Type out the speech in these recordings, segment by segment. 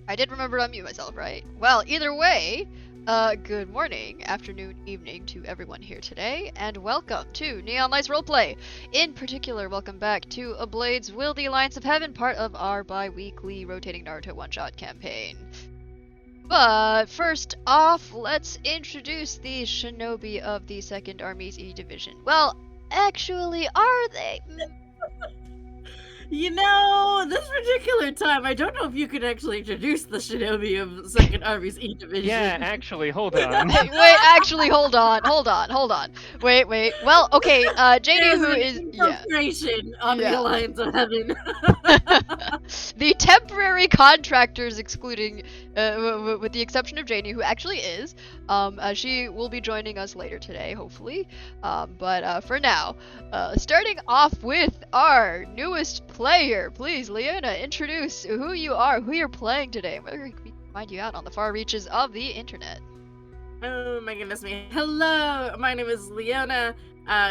I did remember to unmute myself, right? Well, either way, good morning, afternoon, evening to everyone here today, and welcome to Neon Lights Roleplay. In particular, welcome back to Ablade's Will the Alliance of Heaven, part of our bi-weekly rotating Naruto one-shot campaign. But first off, let's introduce the shinobi of the 2nd Army's E Division. Well, actually, are they? You know, this particular time, I don't know if you could actually introduce the shinobi of Second Army's E Division. Yeah, actually, hold on. Wait, actually, hold on. Wait. Well, okay, JD, There's who an is infiltration on the Yeah. Alliance of Heaven. the temporary contractors, excluding, with the exception of Janie, who actually is, she will be joining us later today, hopefully. But for now, starting off with our newest player, please, Leona, introduce who you are, who you're playing today, and where we can find you out on the far reaches of the internet. Oh my goodness me. Hello, my name is Leona.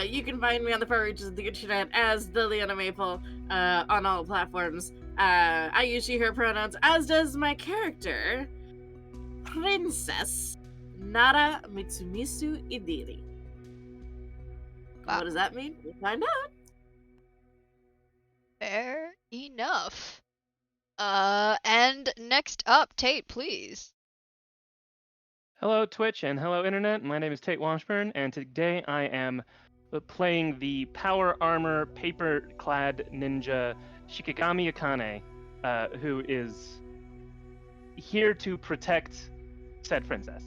You can find me on the far reaches of the internet as the Leona Maple on all platforms. I use she, her pronouns, as does my character, Princess Nara Mitsumisu Idiri. Wow. What does that mean? We'll find out. Fair enough. And next up, Tate, please. Hello, Twitch, and hello, Internet. My name is Tate Washburn, and today I am playing the power armor, paper-clad ninja Shikigami Akane, who is here to protect said princess.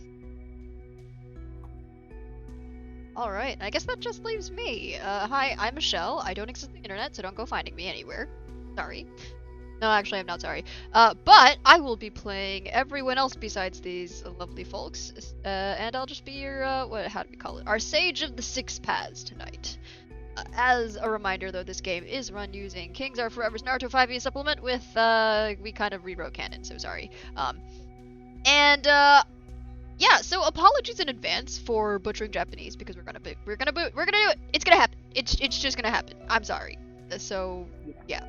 Alright, I guess that just leaves me. Hi, I'm Michelle. I don't exist on the internet, so don't go finding me anywhere. Sorry. No, actually, I'm not sorry. But I will be playing everyone else besides these lovely folks, and I'll just be your, how do we call it? Our Sage of the Six Paths tonight. As a reminder, though, this game is run using Kings Are Forever's Naruto 5e supplement with, we kind of rewrote canon, so sorry. Yeah, so apologies in advance for butchering Japanese, because we're gonna do it. It's gonna happen. It's just gonna happen. I'm sorry. So, yeah.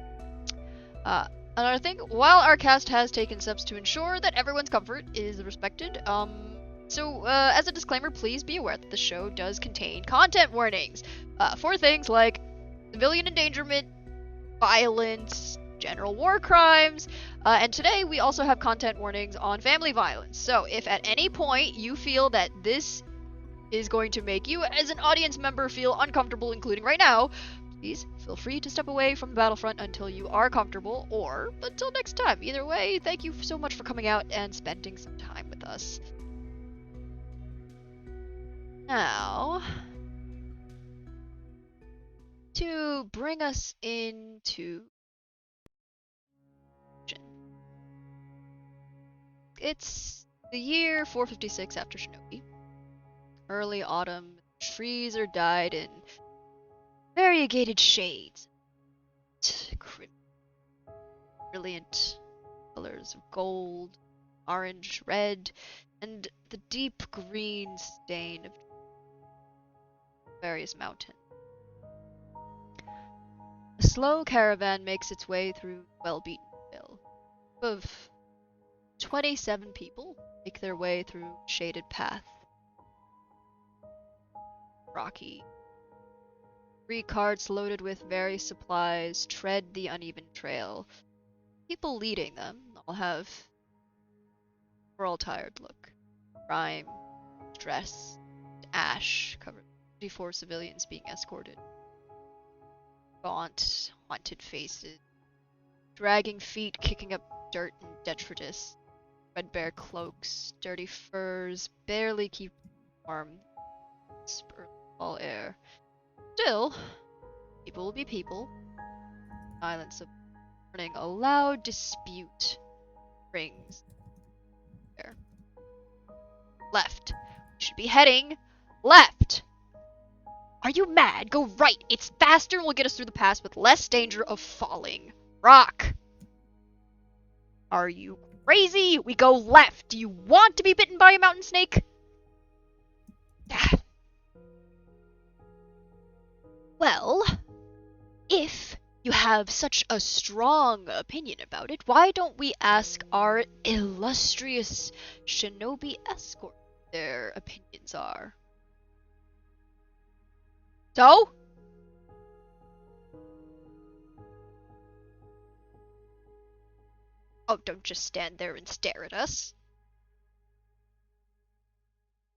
Another thing, while our cast has taken steps to ensure that everyone's comfort is respected, as a disclaimer, please be aware that the show does contain content warnings for things like civilian endangerment, violence, general war crimes, and today we also have content warnings on family violence. So if at any point you feel that this is going to make you as an audience member feel uncomfortable, including right now, please feel free to step away from the battlefront until you are comfortable, or until next time. Either way, thank you so much for coming out and spending some time with us. Now, to bring us into it's the year 456 after Shinobi. Early autumn, trees are dyed in variegated shades. Brilliant colors of gold, orange, red, and the deep green stain of various mountains. A slow caravan makes its way through well-beaten hill. Of 27 people make their way through shaded path. Rocky. 3 carts loaded with various supplies tread the uneven trail. People leading them all have overall tired look. Grime, stress, ash covered 34 civilians being escorted. Gaunt, haunted faces, dragging feet kicking up dirt and detritus. Threadbare cloaks, dirty furs, barely keep warm. All air. Still, people will be people. Silence of morning, a loud dispute rings there. Left. You should be heading left. Are you mad? Go right. It's faster and will get us through the pass with less danger of falling. Rock. Are you crazy? We go left. Do you want to be bitten by a mountain snake? Well, if you have such a strong opinion about it, why don't we ask our illustrious shinobi escort what their opinions are? So? Oh, don't just stand there and stare at us.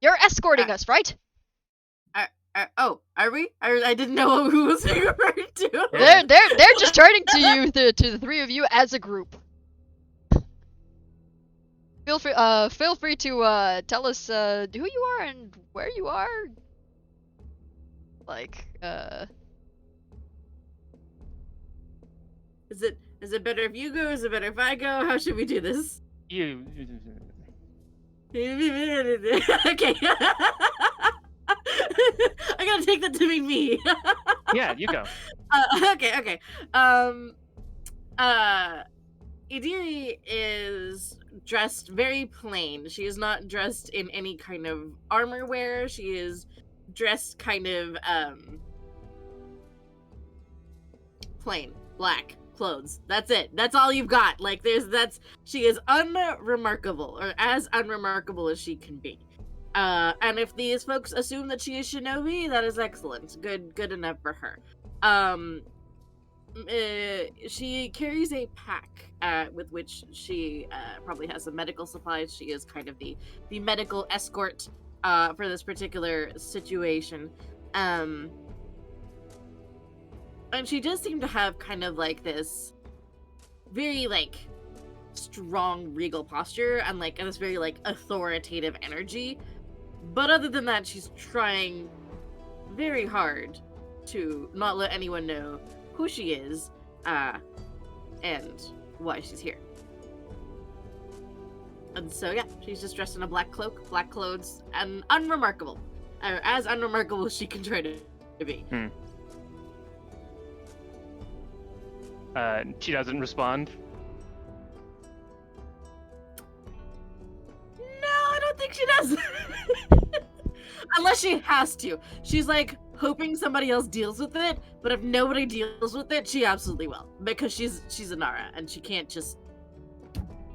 You're escorting us, right? Oh, are we? I didn't know who was being referred to. They're just turning to you, to the three of you as a group. Feel free to tell us who you are and where you are. Like, Is it better if you go? Is it better if I go? How should we do this? You. Okay. I gotta take that to mean me. Yeah, you go. Okay. Idiri is dressed very plain. She is not dressed in any kind of armor wear. She is dressed kind of plain, black clothes. That's it. That's all you've got. Like she is unremarkable, or as unremarkable as she can be. And if these folks assume that she is shinobi, that is excellent. Good enough for her. She carries a pack with which she probably has some medical supplies. She is kind of the medical escort for this particular situation. And she does seem to have kind of like this very like strong regal posture and like this very like authoritative energy. But other than that, she's trying very hard to not let anyone know who she is and why she's here. And so yeah, she's just dressed in a black cloak, black clothes, and unremarkable. As unremarkable as she can try to be. She doesn't respond. No, I don't think she does. Unless she has to. She's like hoping somebody else deals with it, but if nobody deals with it, she absolutely will. Because she's a Nara, and she can't just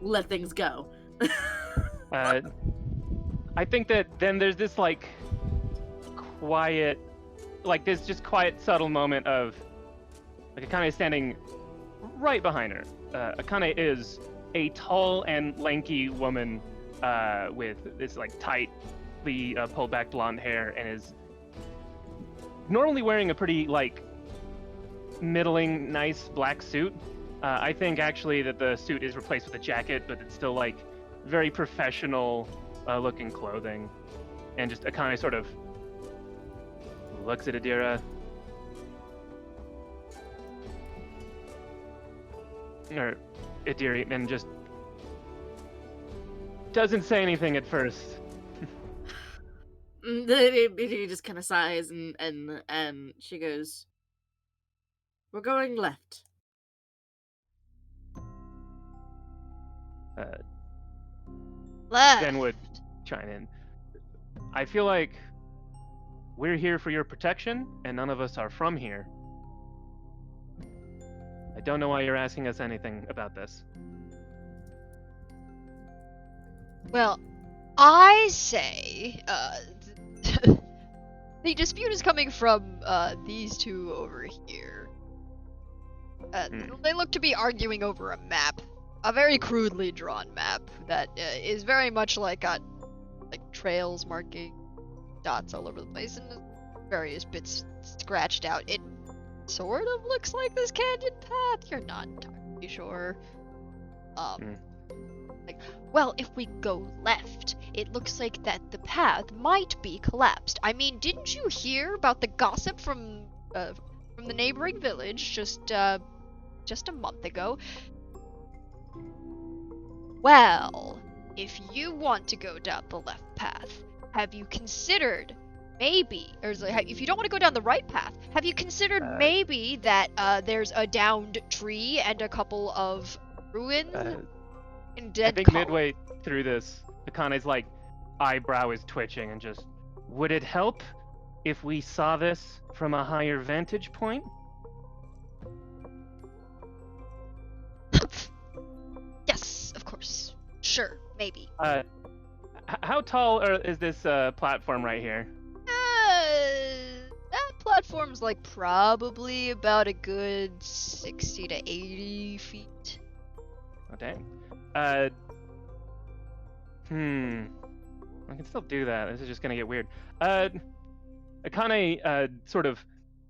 let things go. I think that then there's this like quiet, like this just quiet, subtle moment of like Akane standing right behind her. Akane is a tall and lanky woman with this like tightly pulled back blonde hair, and is normally wearing a pretty like middling nice black suit. I think actually that the suit is replaced with a jacket, but it's still like very professional looking clothing. And just Akane sort of looks at Adira. Or Idiri, and just doesn't say anything at first. Idiri just kind of sighs and she goes, "We're going left." left. Ben would chime in. I feel like we're here for your protection, and none of us are from here. I don't know why you're asking us anything about this. Well, I say, the dispute is coming from, these two over here. They look to be arguing over a map. A very crudely drawn map that is very much like got, like, trails marking dots all over the place and various bits scratched out. It sort of looks like this canyon path. You're not entirely sure. Like, well, if we go left, it looks like that the path might be collapsed. I mean, didn't you hear about the gossip from the neighboring village just a month ago? Well, if you want to go down the left path, have you considered maybe, or if you don't want to go down the right path, have you considered maybe that there's a downed tree and a couple of ruins and dead I think columns? midway through this, Akane's like eyebrow is twitching and just, would it help if we saw this from a higher vantage point? Sure, maybe. How tall is this platform right here? That platform's like probably about a good 60 to 80 feet. Oh dang. I can still do that. This is just gonna get weird. Akane sort of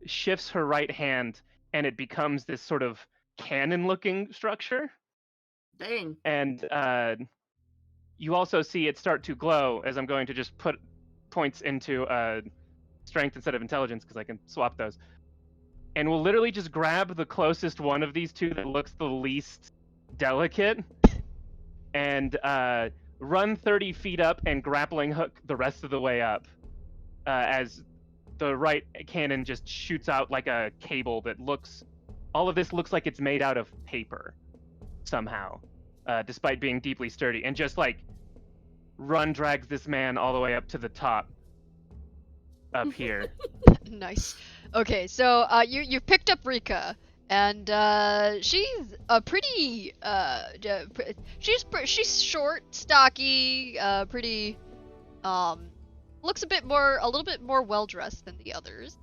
shifts her right hand, and it becomes this sort of cannon-looking structure. Dang. And you also see it start to glow as I'm going to just put points into strength instead of intelligence because I can swap those. And we'll literally just grab the closest one of these two that looks the least delicate and run 30 feet up and grappling hook the rest of the way up as the right cannon just shoots out like a cable that looks... All of this looks like it's made out of paper somehow, despite being deeply sturdy, and just like drags this man all the way up to the top up here. Nice. Okay, so you picked up Rika, and she's a pretty she's short, stocky, pretty looks a little bit more well dressed than the others.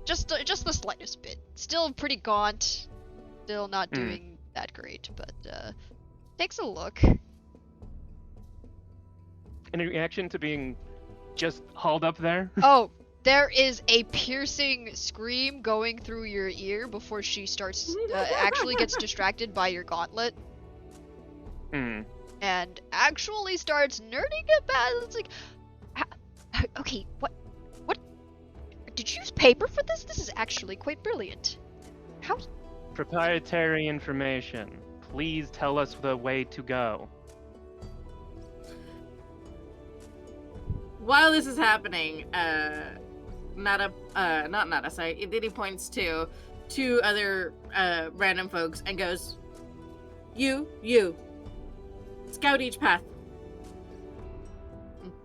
Just the slightest bit. Still pretty gaunt. Still not doing that great, but takes a look. Any reaction to being just hauled up there? Oh, there is a piercing scream going through your ear before she starts actually gets distracted by your gauntlet. And actually starts nerding about. It's like, okay, what? Did you use paper for this? This is actually quite brilliant. How? Proprietary information. Please tell us the way to go. While this is happening, Iditi points to two other random folks and goes, You, scout each path.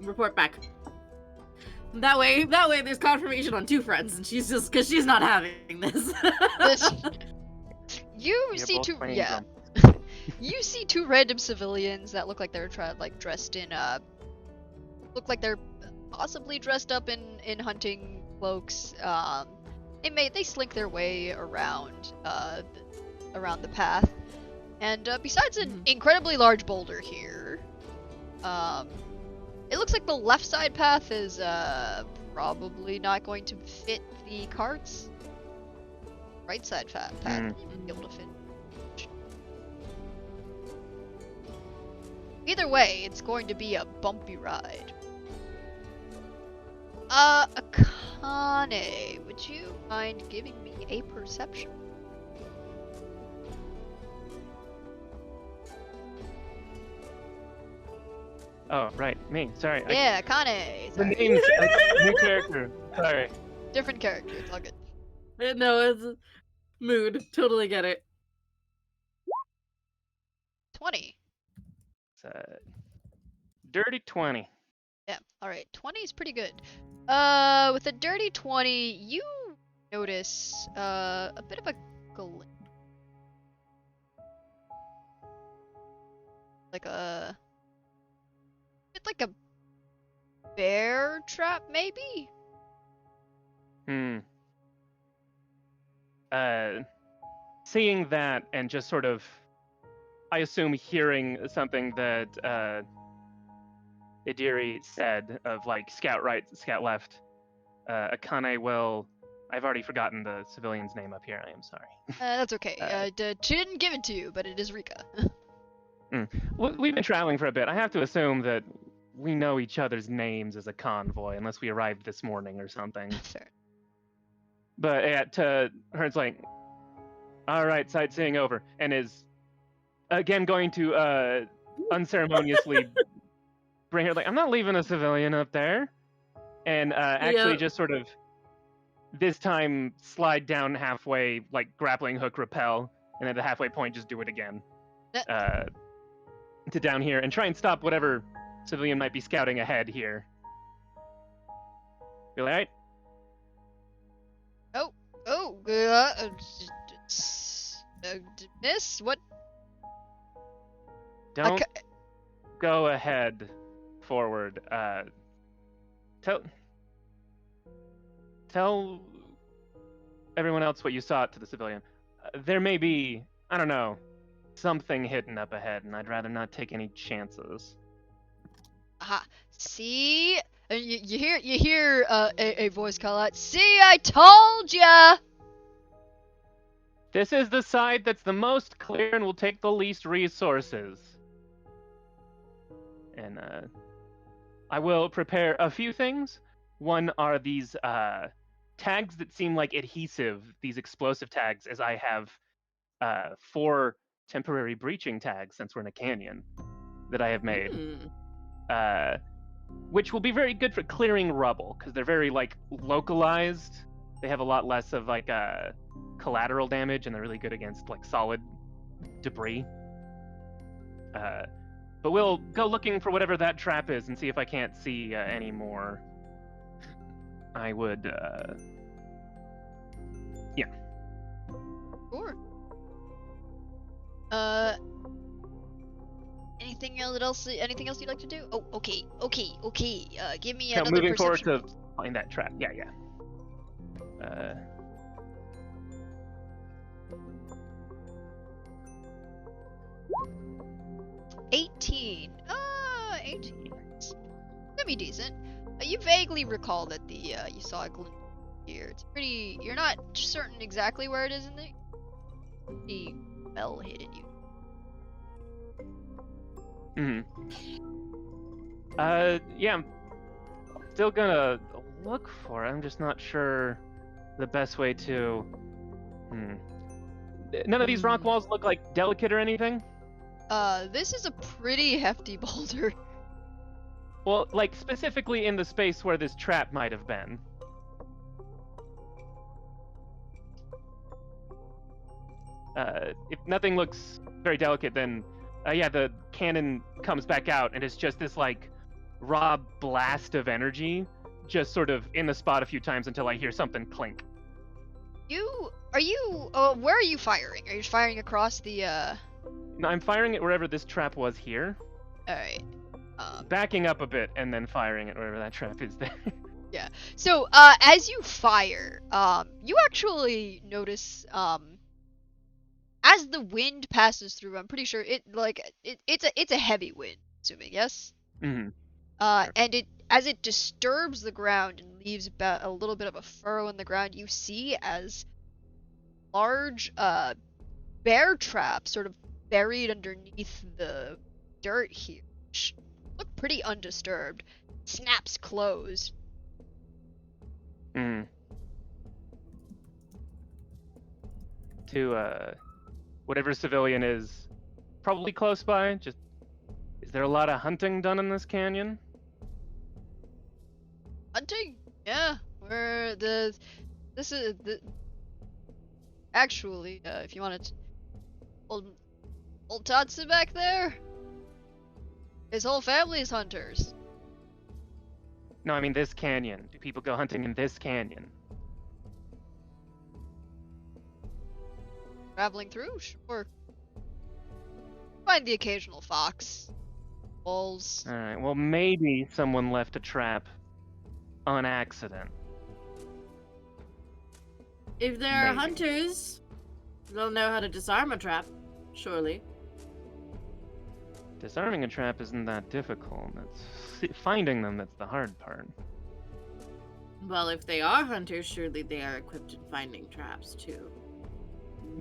Report back. That way there's confirmation on two fronts, and she's just, because she's not having this. You see two, yeah. You see two random civilians that look like they're dressed in, look like they're possibly dressed up in hunting cloaks. They slink their way around the path, and besides an incredibly large boulder here, it looks like the left side path is probably not going to fit the carts. Right side path be able to fit. Either way, it's going to be a bumpy ride. Akane, would you mind giving me a perception? Oh, right, me. Sorry. Yeah, Akane. The Sorry. name's new character. Sorry. Different character. It's all good. No, it's mood. Totally get it. 20. It's a dirty 20. Yeah. All right. 20 is pretty good. With a dirty 20, you notice a bit of a glitch. Like a bear trap, maybe? Seeing that and just sort of, I assume, hearing something that Idiri said of like scout right, scout left, Akane will... I've already forgotten the civilian's name up here. I am sorry. That's okay. She didn't give it to you, but it is Rika. We've been traveling for a bit. I have to assume that we know each other's names as a convoy, unless we arrived this morning or something. Fair. But yeah, to her, it's like, all right, sightseeing over, and is again going to unceremoniously bring her, like, I'm not leaving a civilian up there, and actually just sort of this time slide down halfway, like grappling hook repel, and at the halfway point just do it again to down here and try and stop whatever civilian might be scouting ahead here. You alright? Miss, what Don't go ahead forward. Tell everyone else what you saw to the civilian. There may be, I don't know, something hidden up ahead, and I'd rather not take any chances. See? And you hear a voice call out, "See, I told ya!" This is the side that's the most clear and will take the least resources. And I will prepare a few things. One are these tags that seem like adhesive, these explosive tags, as I have 4 temporary breaching tags since we're in a canyon that I have made. Which will be very good for clearing rubble, because they're very like localized. They have a lot less of like collateral damage, and they're really good against like solid debris. But we'll go looking for whatever that trap is and see if I can't see any more. I would, yeah. Sure. Anything else you'd like to do? Oh, okay. Give me another Moving forward perception. to find that trap. Yeah. 18. 18. That'd be decent. You vaguely recall that you saw a glint here. It's pretty. You're not certain exactly where it is in the. Pretty well hidden. Yeah. I'm still gonna look for it. I'm just not sure the best way to. None of these rock walls look like delicate or anything. This is a pretty hefty boulder. Well, like specifically in the space where this trap might have been. If nothing looks very delicate, then yeah, the cannon comes back out, and it's just this like raw blast of energy, just sort of in the spot a few times until I hear something clink. Where are you firing? Are you firing across the? No, I'm firing it wherever this trap was here. All right. Backing up a bit and then firing it wherever that trap is there. Yeah. So, as you fire, you actually notice, as the wind passes through, I'm pretty sure it's a heavy wind, assuming, yes? Mm-hmm. And as it disturbs the ground and leaves about a little bit of a furrow in the ground, you see as large, bear traps sort of buried underneath the dirt here, which look pretty undisturbed, snaps closed. To whatever civilian is probably close by, is there a lot of hunting done in this canyon? Hunting? Yeah. Actually, if you wanted old Tatsu back there, his whole family is hunters. No, I mean this canyon. Do people go hunting in this canyon? Traveling through? Sure. Find the occasional fox. Wolves. Alright, well maybe someone left a trap on accident. If there are hunters, they'll know how to disarm a trap, surely. Disarming a trap isn't that difficult. It's finding them that's the hard part. Well, if they are hunters, surely they are equipped in finding traps too.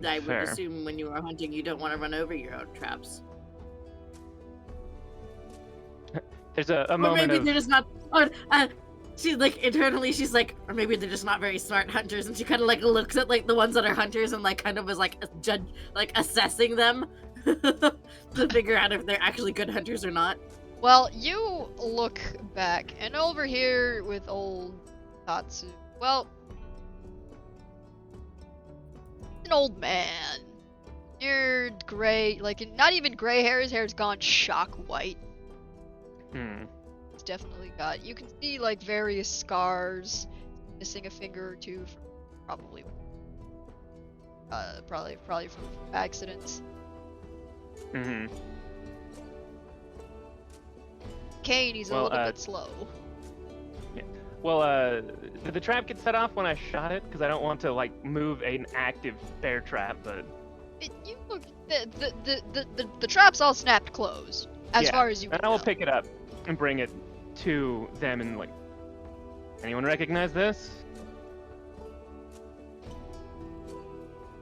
I would assume when you are hunting, you don't want to run over your own traps. There's a or moment maybe of... they're just not. She's like internally, she's like, or maybe they're just not very smart hunters, and she kind of like looks at like the ones that are hunters and like kind of was like assessing them to figure out if they're actually good hunters or not. Well, you look back, and over here with old Tatsu, well, an old man. You're gray, like not even gray hair. His hair's gone shock white. It's definitely got. You can see like various scars, missing a finger or two, from probably from accidents. cane, he's a little bit slow. Well, did the trap get set off when I shot it? Because I don't want to like move an active bear trap, but The trap's all snapped closed, as far as you can and I will tell. pick it up and bring it to them and like, anyone recognize this?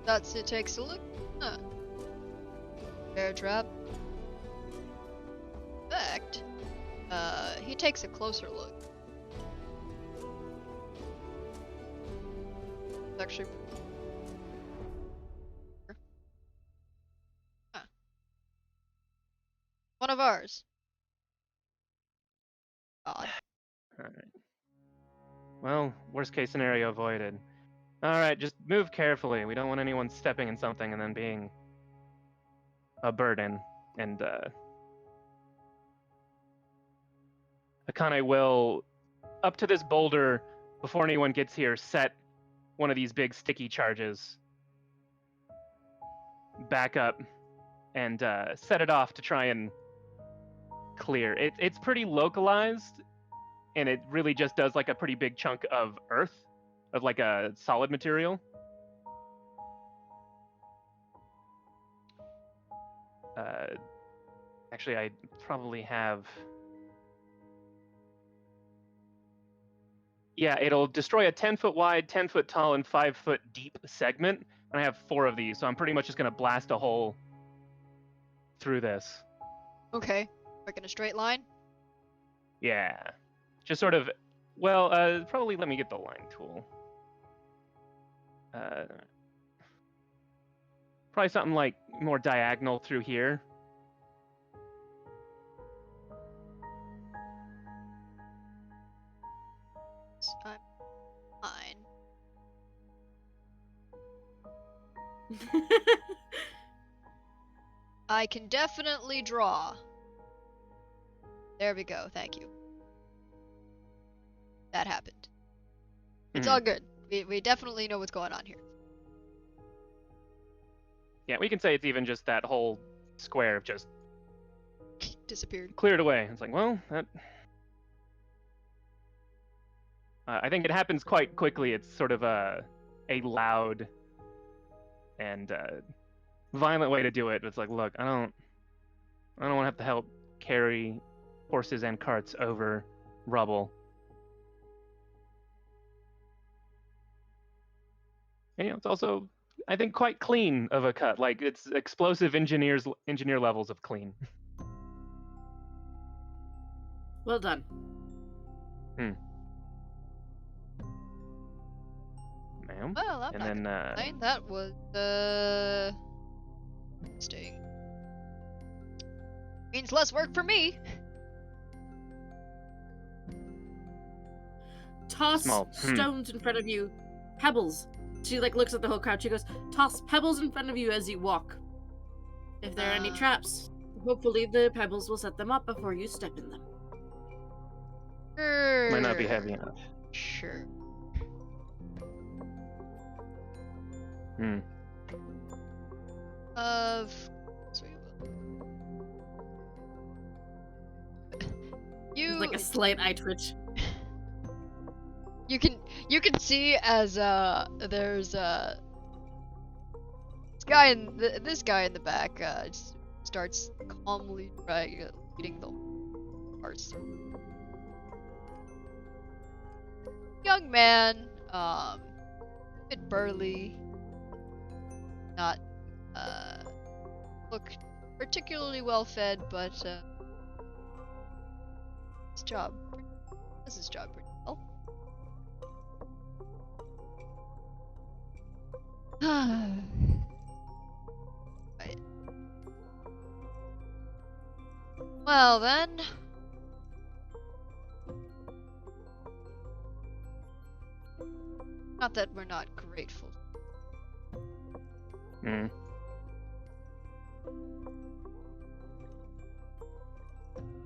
That's it. Takes a look. Huh. Bear trap. In fact, he takes a closer look. Actually, one of ours. Odd. Alright. Well, worst case scenario avoided. Alright, just move carefully. We don't want anyone stepping in something and then being a burden. And, Akane will, up to this boulder, before anyone gets here, set one of these big sticky charges back up and set it off to try and clear. It's pretty localized, and it really just does like a pretty big chunk of earth, of like a solid material. Actually, I probably have... Yeah, it'll destroy a 10-foot wide, 10-foot tall, and 5-foot deep segment. And I have 4 of these, so I'm pretty much just going to blast a hole through this. Okay. Like in a straight line? Yeah. Just sort of... Well, probably let me get the line tool. Probably something like more diagonal through here. I'm fine. I can definitely draw. There we go, thank you. That happened. It's all good. We definitely know what's going on here. Yeah, we can say it's even just that whole square just disappeared. Cleared away. It's like, well, that... I think it happens quite quickly. It's sort of a loud and violent way to do it. It's like, look, I don't want to have to help carry horses and carts over rubble. And, it's also, I think, quite clean of a cut. Like, it's explosive engineer levels of clean. Well done. Ma'am. Well, I'm not gonna complain. That was interesting. Means less work for me. Toss stones in front of you, pebbles. She looks at the whole crowd. She goes, "Toss pebbles in front of you as you walk. If there are any traps, hopefully the pebbles will set them up before you step in them." Sure. Might not be heavy enough. Sure. Of course we will. There's like a slight eye twitch. You can see as there's this guy in the back just starts calmly leading the horse. Young man, a bit burly, not look particularly well fed, but his job pretty well. Right. Well then. Not that we're not grateful.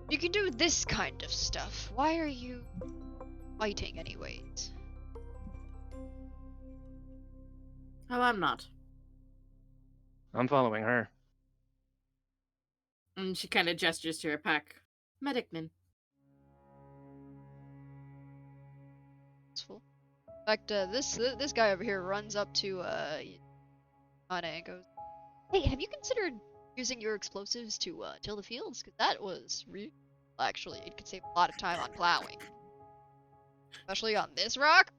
You can do this kind of stuff. Why are you fighting anyways? Oh, I'm not. I'm following her. And she kind of gestures to her pack. Medicman. useful. In fact, this guy over here runs up to Anna and goes, "Hey, have you considered using your explosives to till the fields? Because that was real. Actually, it could save a lot of time on plowing, especially on this rock."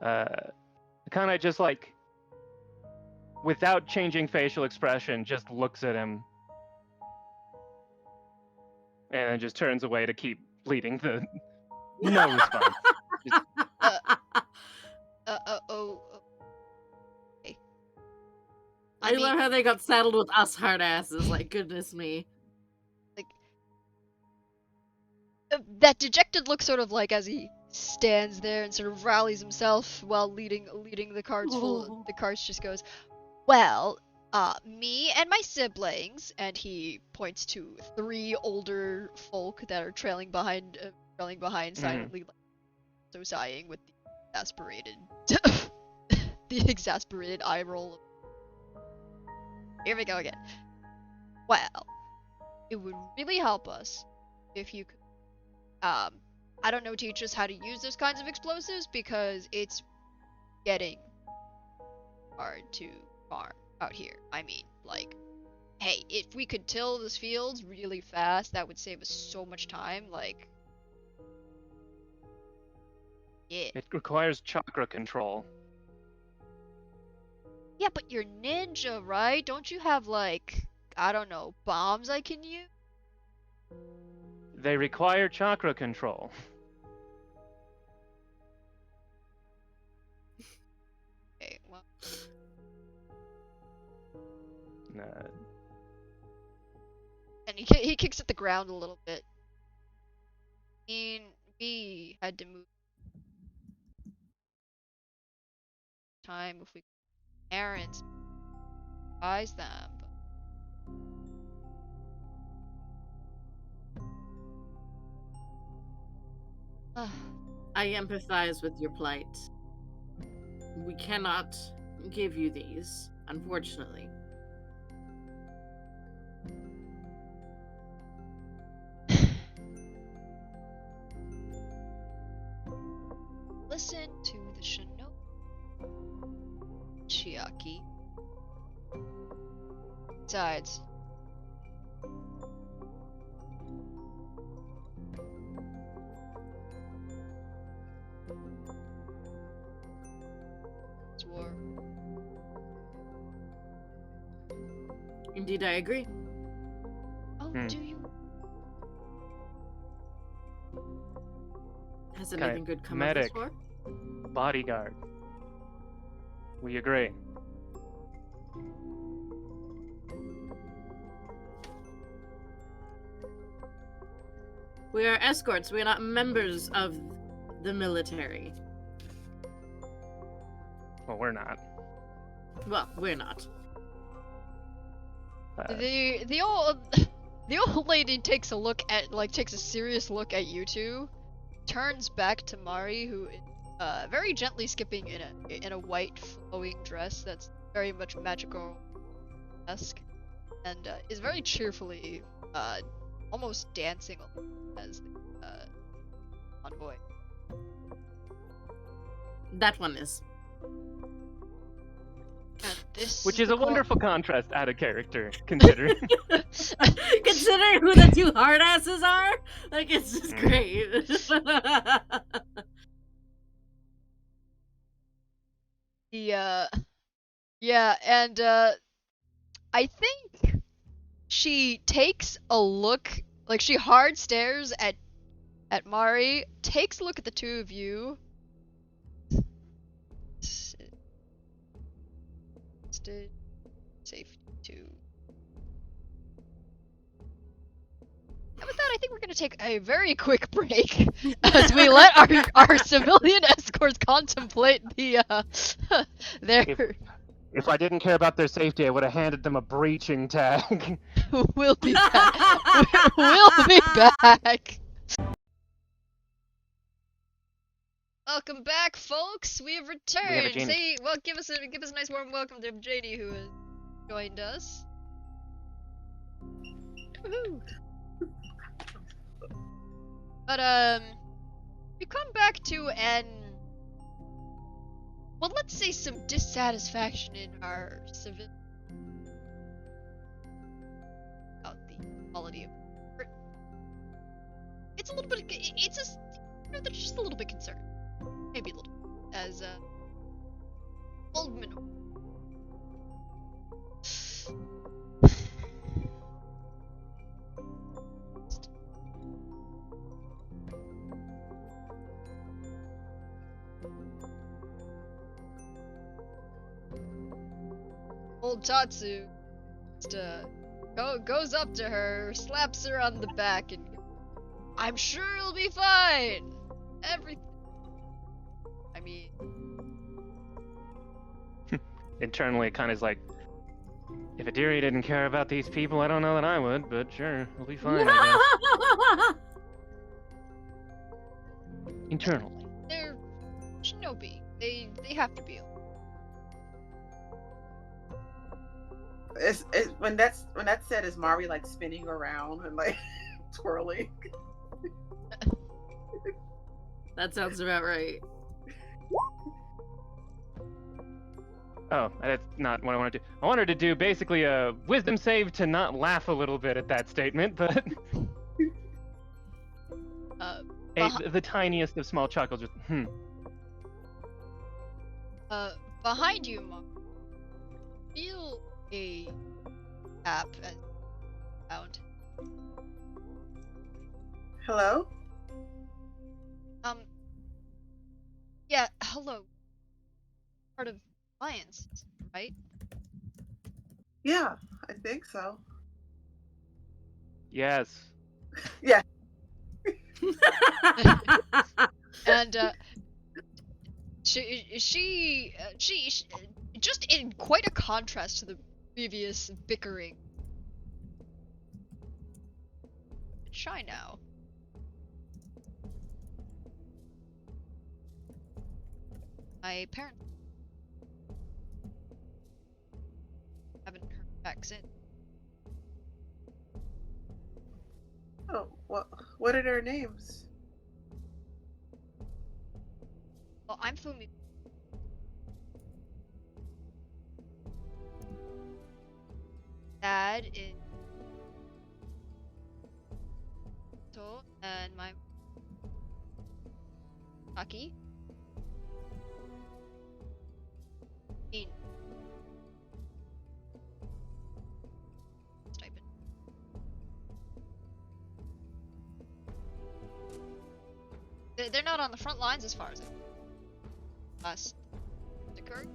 Akane just like, without changing facial expression, just looks at him and then just turns away to keep leading the no response. Oh. Okay. I love how they got saddled with us hard asses. Like, goodness me. Like that dejected look, sort of like as he stands there and sort of rallies himself while leading the carts full. The carts just goes, "Well, me and my siblings," and he points to 3 older folk that are trailing behind silently, so sighing with the exasperated, the exasperated eye roll. Here we go again. "Well, it would really help us if you could, I don't know, teach us how to use those kinds of explosives, because it's getting hard to farm out here. I mean, like, hey, if we could till this fields really fast, that would save us so much time, like, yeah." It requires chakra control. "Yeah, but you're ninja, right? Don't you have, like, I don't know, bombs I can use?" They require chakra control. Okay, well. And he kicks at the ground a little bit. I mean, we had to move time if we parents advise them. But... I empathize with your plight. We cannot give you these, unfortunately. Listen to the shinobi, Chiaki. Besides, it's war. Indeed, I agree. Oh, do you? Has Okay, anything good come medic. of this war? Bodyguard. We agree. We are escorts. We are not members of the military. Well, we're not. Well, we're not. The old lady takes a serious look at you two, turns back to Mari, who is very gently skipping in a white flowing dress that's very much magical-esque, and is very cheerfully almost dancing as the envoy. That one is. And this Which is a the wonderful contrast out of character, considering. Considering who the 2 hard asses are, like, it's just great. Yeah, and I think she takes a look, like she hard stares at Mari, takes a look at the 2 of you. Safety 2. And with that, I think we're gonna take a very quick break as we let our civilian escorts contemplate their. If I didn't care about their safety, I would have handed them a breaching tag. We'll be back. We'll be back. Welcome back, folks. We have returned. Janie. Well, give us a nice warm welcome to JD, who has joined us. Woohoo! But we come back to well, let's say some dissatisfaction in our civil about the quality of. It's a little bit. It's just. They're just a little bit concerned. Maybe a little. As old manure. Old Tatsu just, goes up to her, slaps her on the back, and I'm sure it'll be fine. Everything. I mean, Internally, it kind of is like, if Adiri didn't care about these people, I don't know that I would, but sure, we'll be fine, I guess. Internally. they're shinobi. They have to be. It's when that's said, is Mari like spinning around and like twirling? That sounds about right. Oh, that's not what I wanted to do. I wanted to do basically a wisdom save to not laugh a little bit at that statement, but the tiniest of small chuckles. Just Behind you, Mom. Feel a tap as sound. Hello? Yeah, hello. Part of Alliance, right? Yeah, I think so. yes. Yeah. And she just in quite a contrast to the previous bickering. Shy now. My parents haven't heard back since. Oh, what are their names? Well, I'm Fumi. Dad is To, and my Taki. In. Stipend. They're not on the front lines as far as last occurred.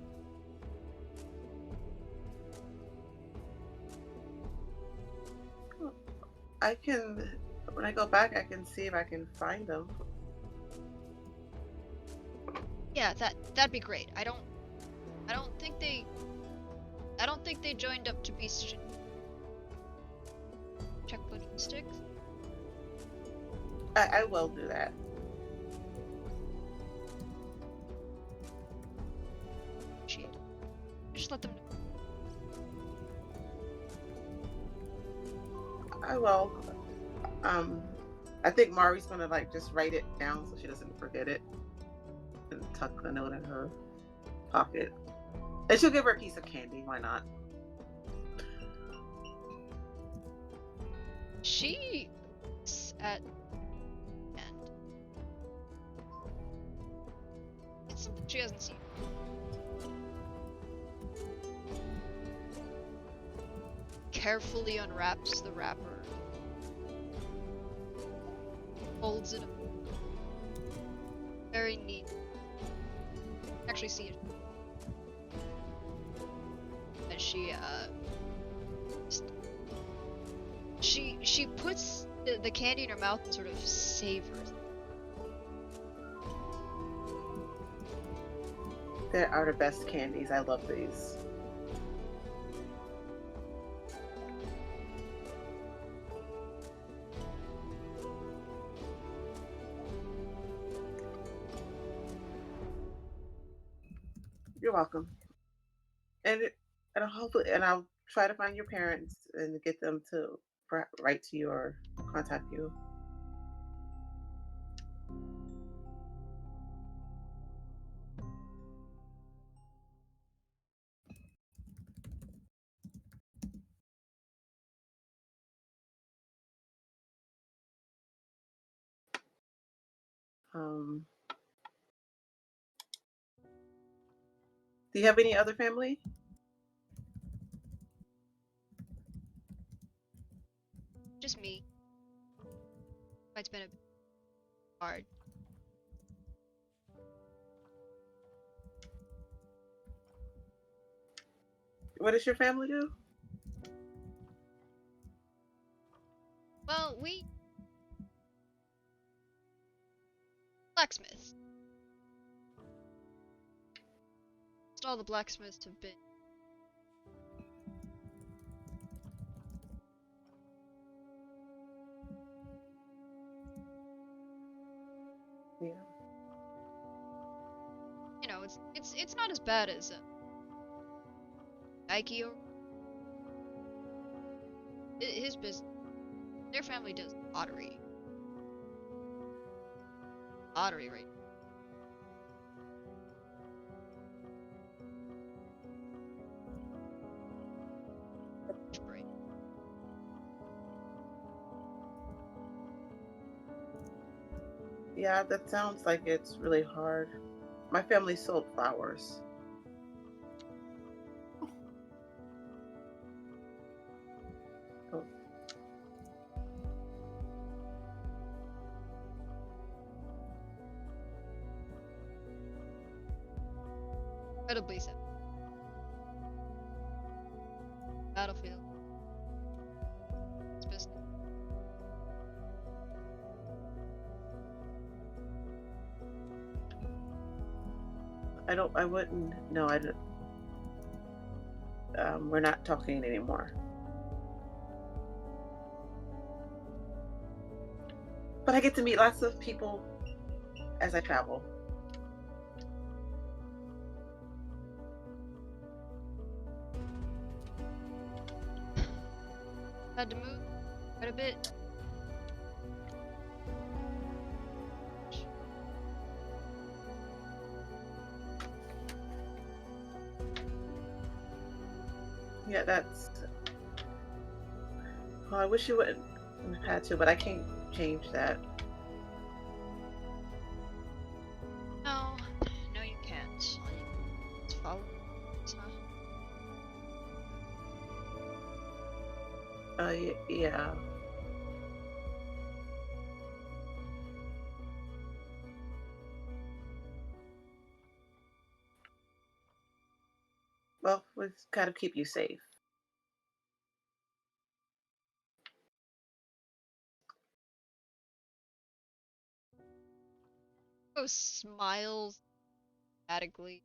I can, when I go back, I can see if I can find them. Yeah, that'd be great. I don't think they joined up to Beast. Check logistics. I will do that. Just let them know. I will. I think Mari's gonna like just write it down so she doesn't forget it, and tuck the note in her pocket. And she'll give her a piece of candy. Why not? She is at end. It's something she hasn't seen. Carefully unwraps the wrapper. Folds it up. Very neat. Actually see it. And she puts the candy in her mouth and sort of savors. They are the best candies. I love these. You're welcome. And I'll try to find your parents and get them to write to you or contact you. Do you have any other family? Just me. It's been a bit hard. What does your family do? Well, we blacksmiths. Most all the blacksmiths have been Yeah. you know, it's not as bad as Nike or his business. Their family does pottery. Pottery, right? Break. Yeah, that sounds like it's really hard. My family sold flowers. Oh. Incredibly sad. Battlefield. It's business. I wouldn't, no, I don't, we're not talking anymore. But I get to meet lots of people as I travel. Had to move quite a bit. Yeah, that's, well, I wish you wouldn't have had to, but I can't change that. No, no, you can't. Just follow. It's not. Yeah. Well, we've got to keep you safe. Oh, smiles dramatically.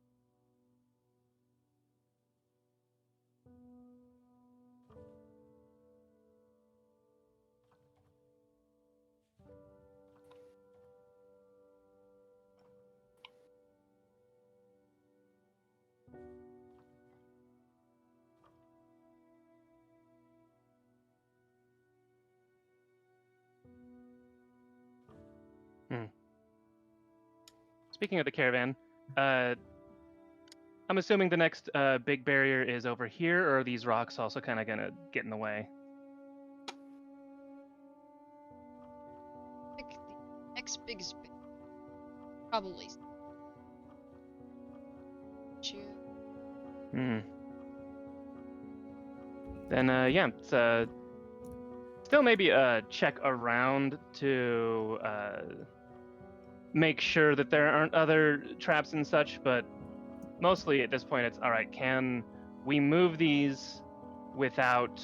Speaking of the caravan, I'm assuming the next big barrier is over here, or are these rocks also kind of gonna get in the way? Like the next biggest bit. Probably. Shoot. Then yeah, it's still maybe check around to make sure that there aren't other traps and such, but mostly at this point it's all right, can we move these without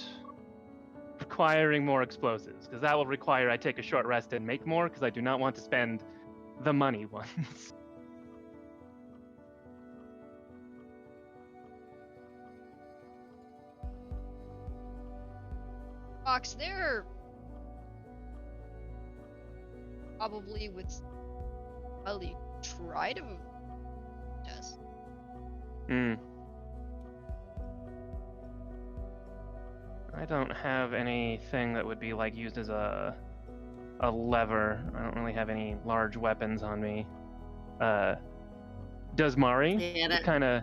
requiring more explosives? Because that will require I take a short rest and make more, because I do not want to spend the money ones. Fox, they're probably would probably try to test. I don't have anything that would be like used as a lever. I don't really have any large weapons on me. Does Mari? Yeah, Kind of.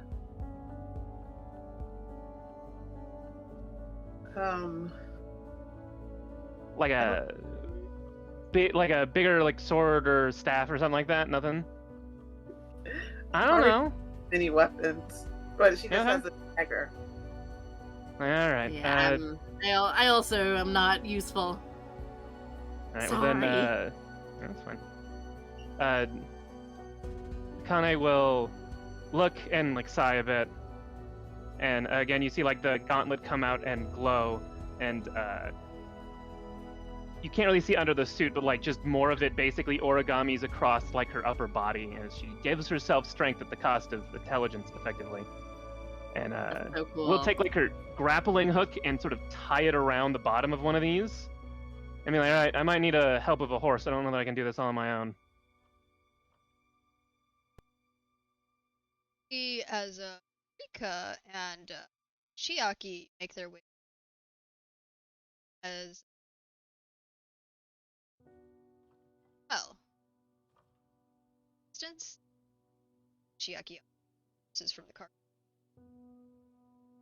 Like a a bigger like sword or staff or something like that? Nothing. I don't know. Any weapons, but she just Uh-huh. has a dagger. All right. Yeah, I also am not useful. All right. Well Sorry. then, that's fine. Kane will look and like sigh a bit, and again you see like the gauntlet come out and glow, and you can't really see under the suit, but like just more of it basically origamis across like her upper body, as she gives herself strength at the cost of intelligence, effectively. And That's so cool. we'll take like her grappling hook and sort of tie it around the bottom of one of these. I mean, like, all right, I might need a help of a horse. I don't know that I can do this all on my own. We, as Rika and Chiaki make their way as well. For instance, Chiaki is from the car.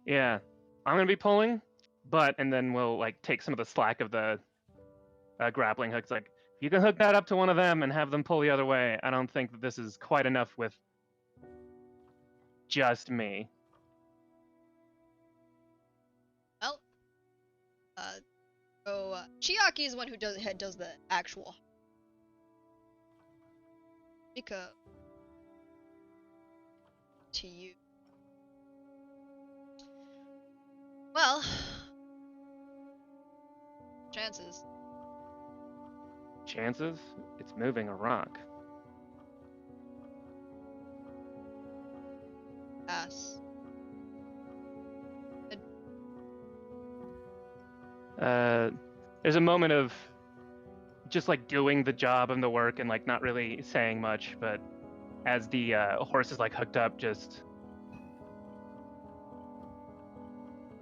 Yeah, I'm gonna be pulling, and then we'll like take some of the slack of the grappling hooks. Like, you can hook that up to one of them and have them pull the other way. I don't think that this is quite enough with just me. Well, so Chiaki is the one who does the actual. Rika, to you. Well, chances. Chances? It's moving a rock. Pass. There's a moment of just like doing the job and the work and like not really saying much, but as the horse is like hooked up, just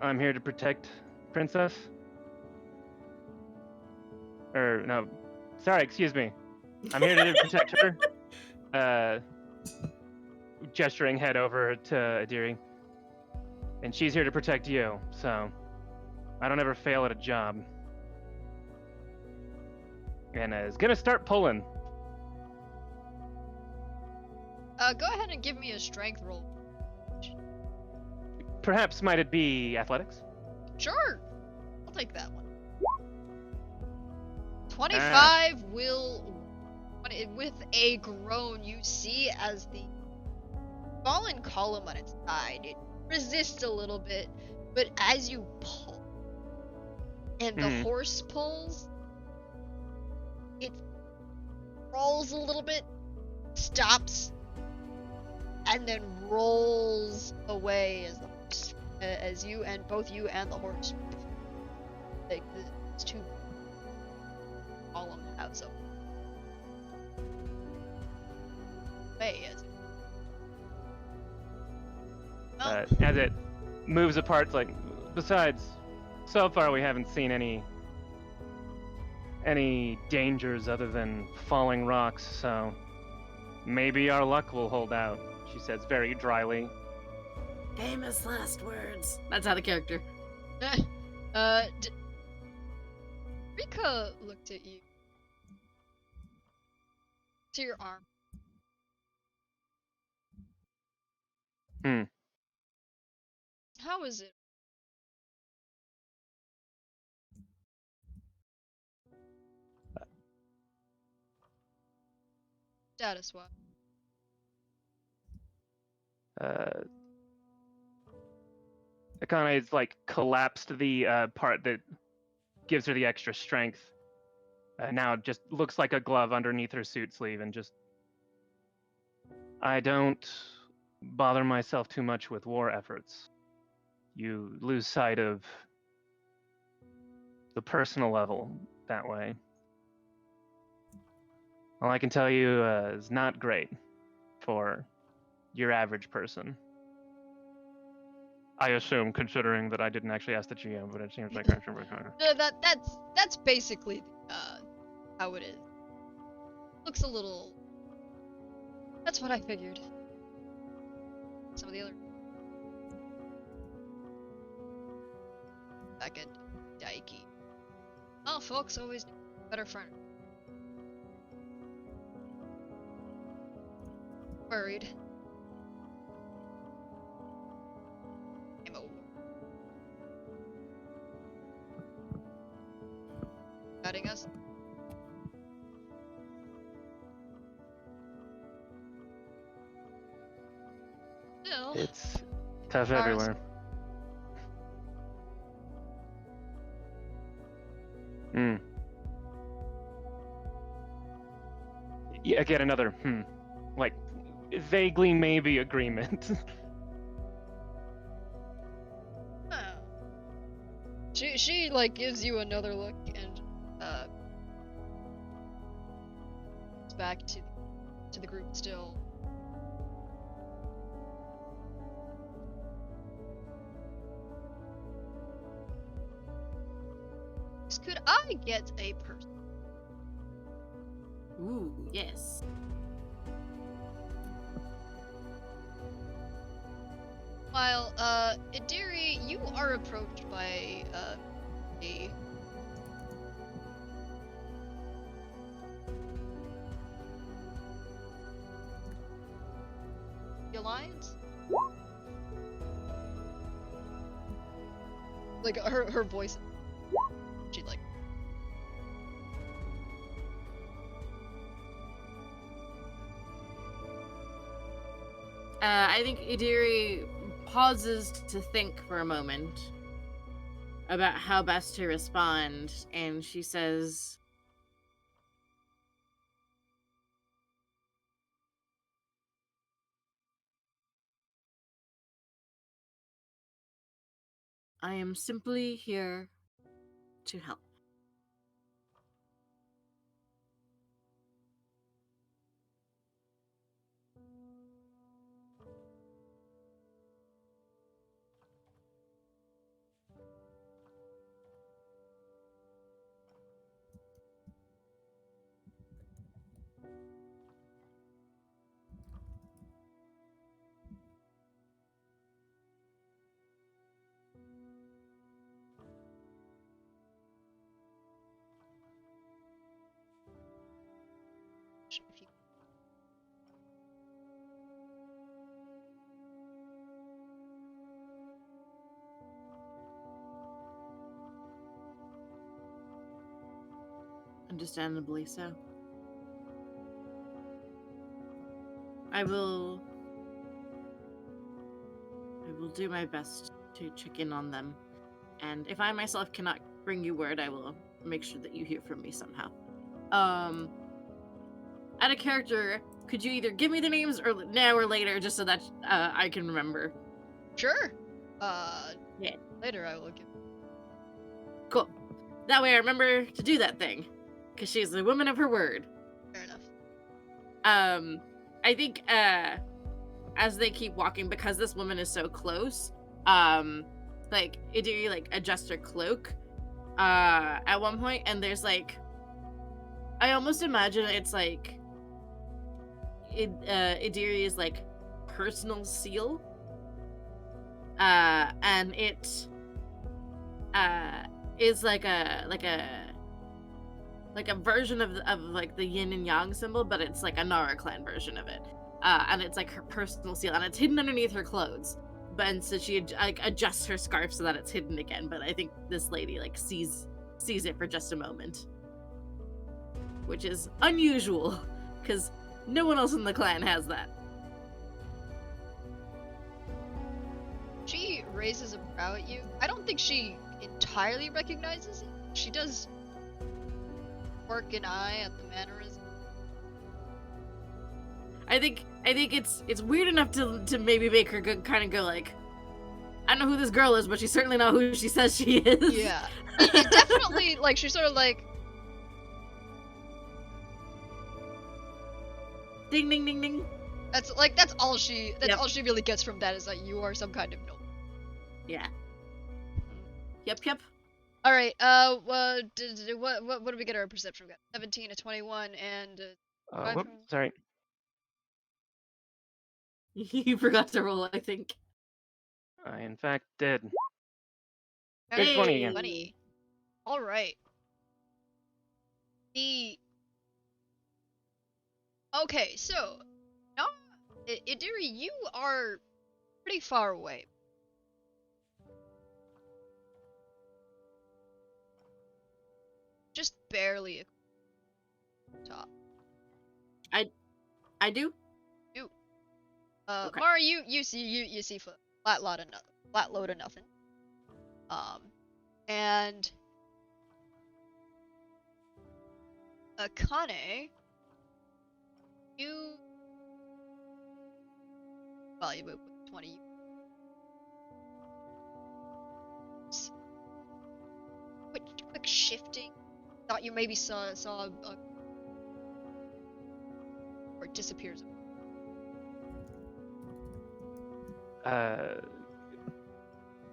I'm here to protect Princess. Or no, sorry, excuse me. I'm here to protect her. Gesturing head over to Adiri. And she's here to protect you, so I don't ever fail at a job. And is gonna start pulling. Go ahead and give me a strength roll. Perhaps might it be athletics? Sure, I'll take that one. 25 will, with a groan, you see as the fallen column on its side, it resists a little bit, but as you pull, and the horse pulls, it rolls a little bit, stops, and then rolls away as the horse, as you and both you and the horse, like these two column out so way as as it moves apart. It's like, besides, so far we haven't seen any dangers other than falling rocks, so maybe our luck will hold out, she says very dryly. Famous last words. That's how the character. Rika looked at you. To your arm. How is it? Status what? Akane has like collapsed the part that gives her the extra strength. Now it just looks like a glove underneath her suit sleeve, and just I don't bother myself too much with war efforts. You lose sight of the personal level that way. All I can tell you is not great for your average person. I assume, considering that I didn't actually ask the GM, but it seems like That's basically how it is. Looks a little. That's what I figured. Some of the other. Back at Daiki. Oh, folks always need a better friend. Worried. I'm over. Guiding us. Still. It's tough Ours. everywhere. Hmm. Yeah, get another like vaguely maybe agreement. Huh. She like gives you another look and goes back to the group still. Could I get a person? Ooh, yes. While Idiri, you are approached by a the Alliance? Like her voice. She like. I think Idiri pauses to think for a moment about how best to respond, and she says, I am simply here to help. If you Understandably so. I will do my best to check in on them. And if I myself cannot bring you word, I will make sure that you hear from me somehow. Out of character, could you either give me the names or now or later, just so that I can remember? Sure. Yeah. Later I will give. Cool. That way I remember to do that thing. Because she's a woman of her word. Fair enough. I think, as they keep walking, because this woman is so close, like, Idiri, like, adjusts her cloak, at one point, and there's, like, I almost imagine it's, like, Idiri's, like, personal seal, and it, is, like a version of like the yin and yang symbol, but it's like a Nara clan version of it. And it's like her personal seal, and it's hidden underneath her clothes. And so she like adjusts her scarf so that it's hidden again. But I think this lady like sees it for just a moment, which is unusual because no one else in the clan has that. She raises a brow at you. I don't think she entirely recognizes it. She does work an eye at the mannerism. I think it's weird enough to maybe make her kind of go like, I don't know who this girl is, but she's certainly not who she says she is. Yeah, it definitely like she's sort of like ding ding ding ding. that's all she all she really gets from that is that you are some kind of noble. Yeah. Yep. All right. What do we get our perception? We got 17, a 21, and Whoops, sorry. You forgot to roll, I think. I in fact did. Hey, 20 again. 20. All right. Okay, so Idiri, you are pretty far away. Just barely a top. I do. Okay. Mara, you see flat load of nothing. And Akane, you probably with 20. Quick shifting. Thought you maybe saw or it disappears.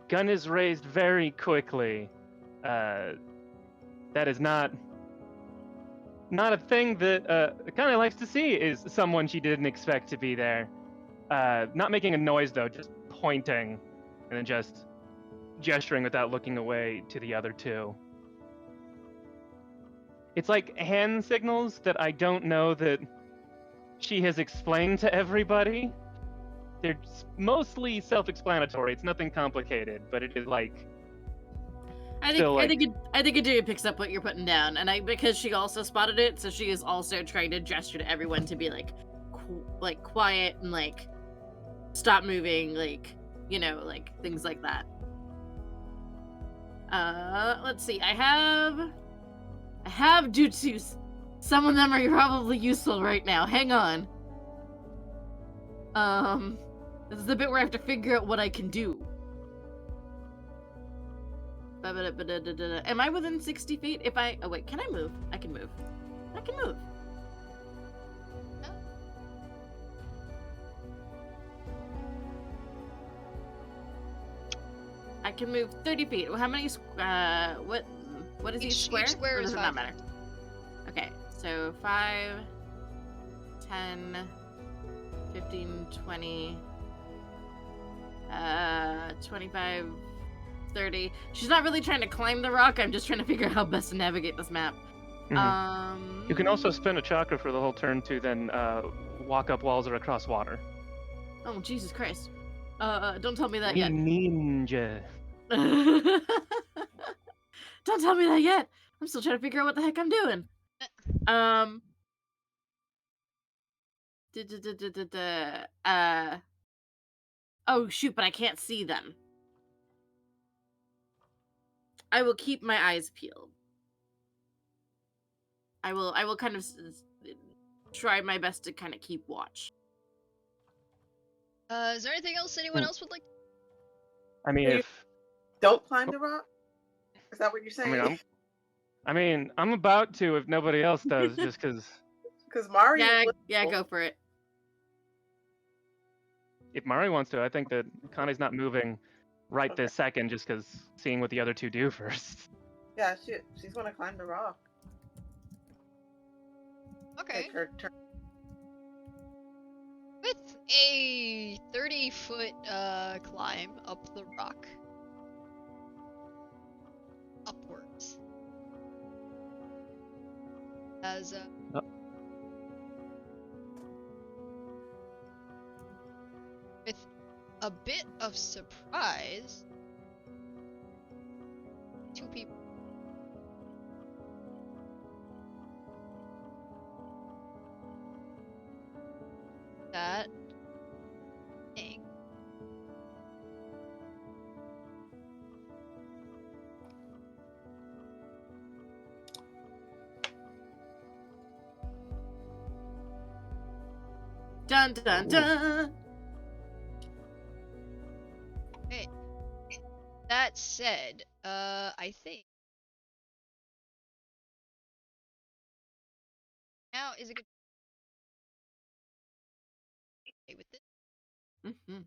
Gun is raised very quickly. That is not a thing that Akane likes to see. Is someone she didn't expect to be there. Not making a noise though, just pointing, and then just gesturing without looking away to the other two. It's like hand signals that I don't know that she has explained to everybody. They're mostly self-explanatory. It's nothing complicated, but it is like. I think Adia picks up what you're putting down, and because she also spotted it, so she is also trying to gesture to everyone to be like quiet and like stop moving, like things like that. Let's see. I have jutsus. Some of them are probably useful right now. Hang on. This is the bit where I have to figure out what I can do. Am I within 60 feet? Oh wait, can I move? I can move. I can move. I can move 30 feet. How many? What is each square? Each square is 5. Not matter. Okay, so 5, 10, 15, 20, 25, 30. She's not really trying to climb the rock. I'm just trying to figure out how best to navigate this map. Mm-hmm. You can also spend a chakra for the whole turn to then walk up walls or across water. Oh, Jesus Christ. Don't tell me that yet. Ninja. Don't tell me that yet. I'm still trying to figure out what the heck I'm doing. Oh shoot, but I can't see them. I will keep my eyes peeled. I will kind of try my best to kind of keep watch. Is there anything else anyone else would like? I mean, don't climb the rock. Is that what you're saying? I'm about to if nobody else does, just because. Because Mari. Yeah, go for it. If Mari wants to, I think that Connie's not moving right this second, just because seeing what the other two do first. Yeah, she's gonna climb the rock. Okay. Take her turn. With a 30-foot climb up the rock. Upwards. As with a bit of surprise, 2 people. That thing. Dun dun dun. Okay. That said, I think now is a good. Okay, with this. Mm-hmm.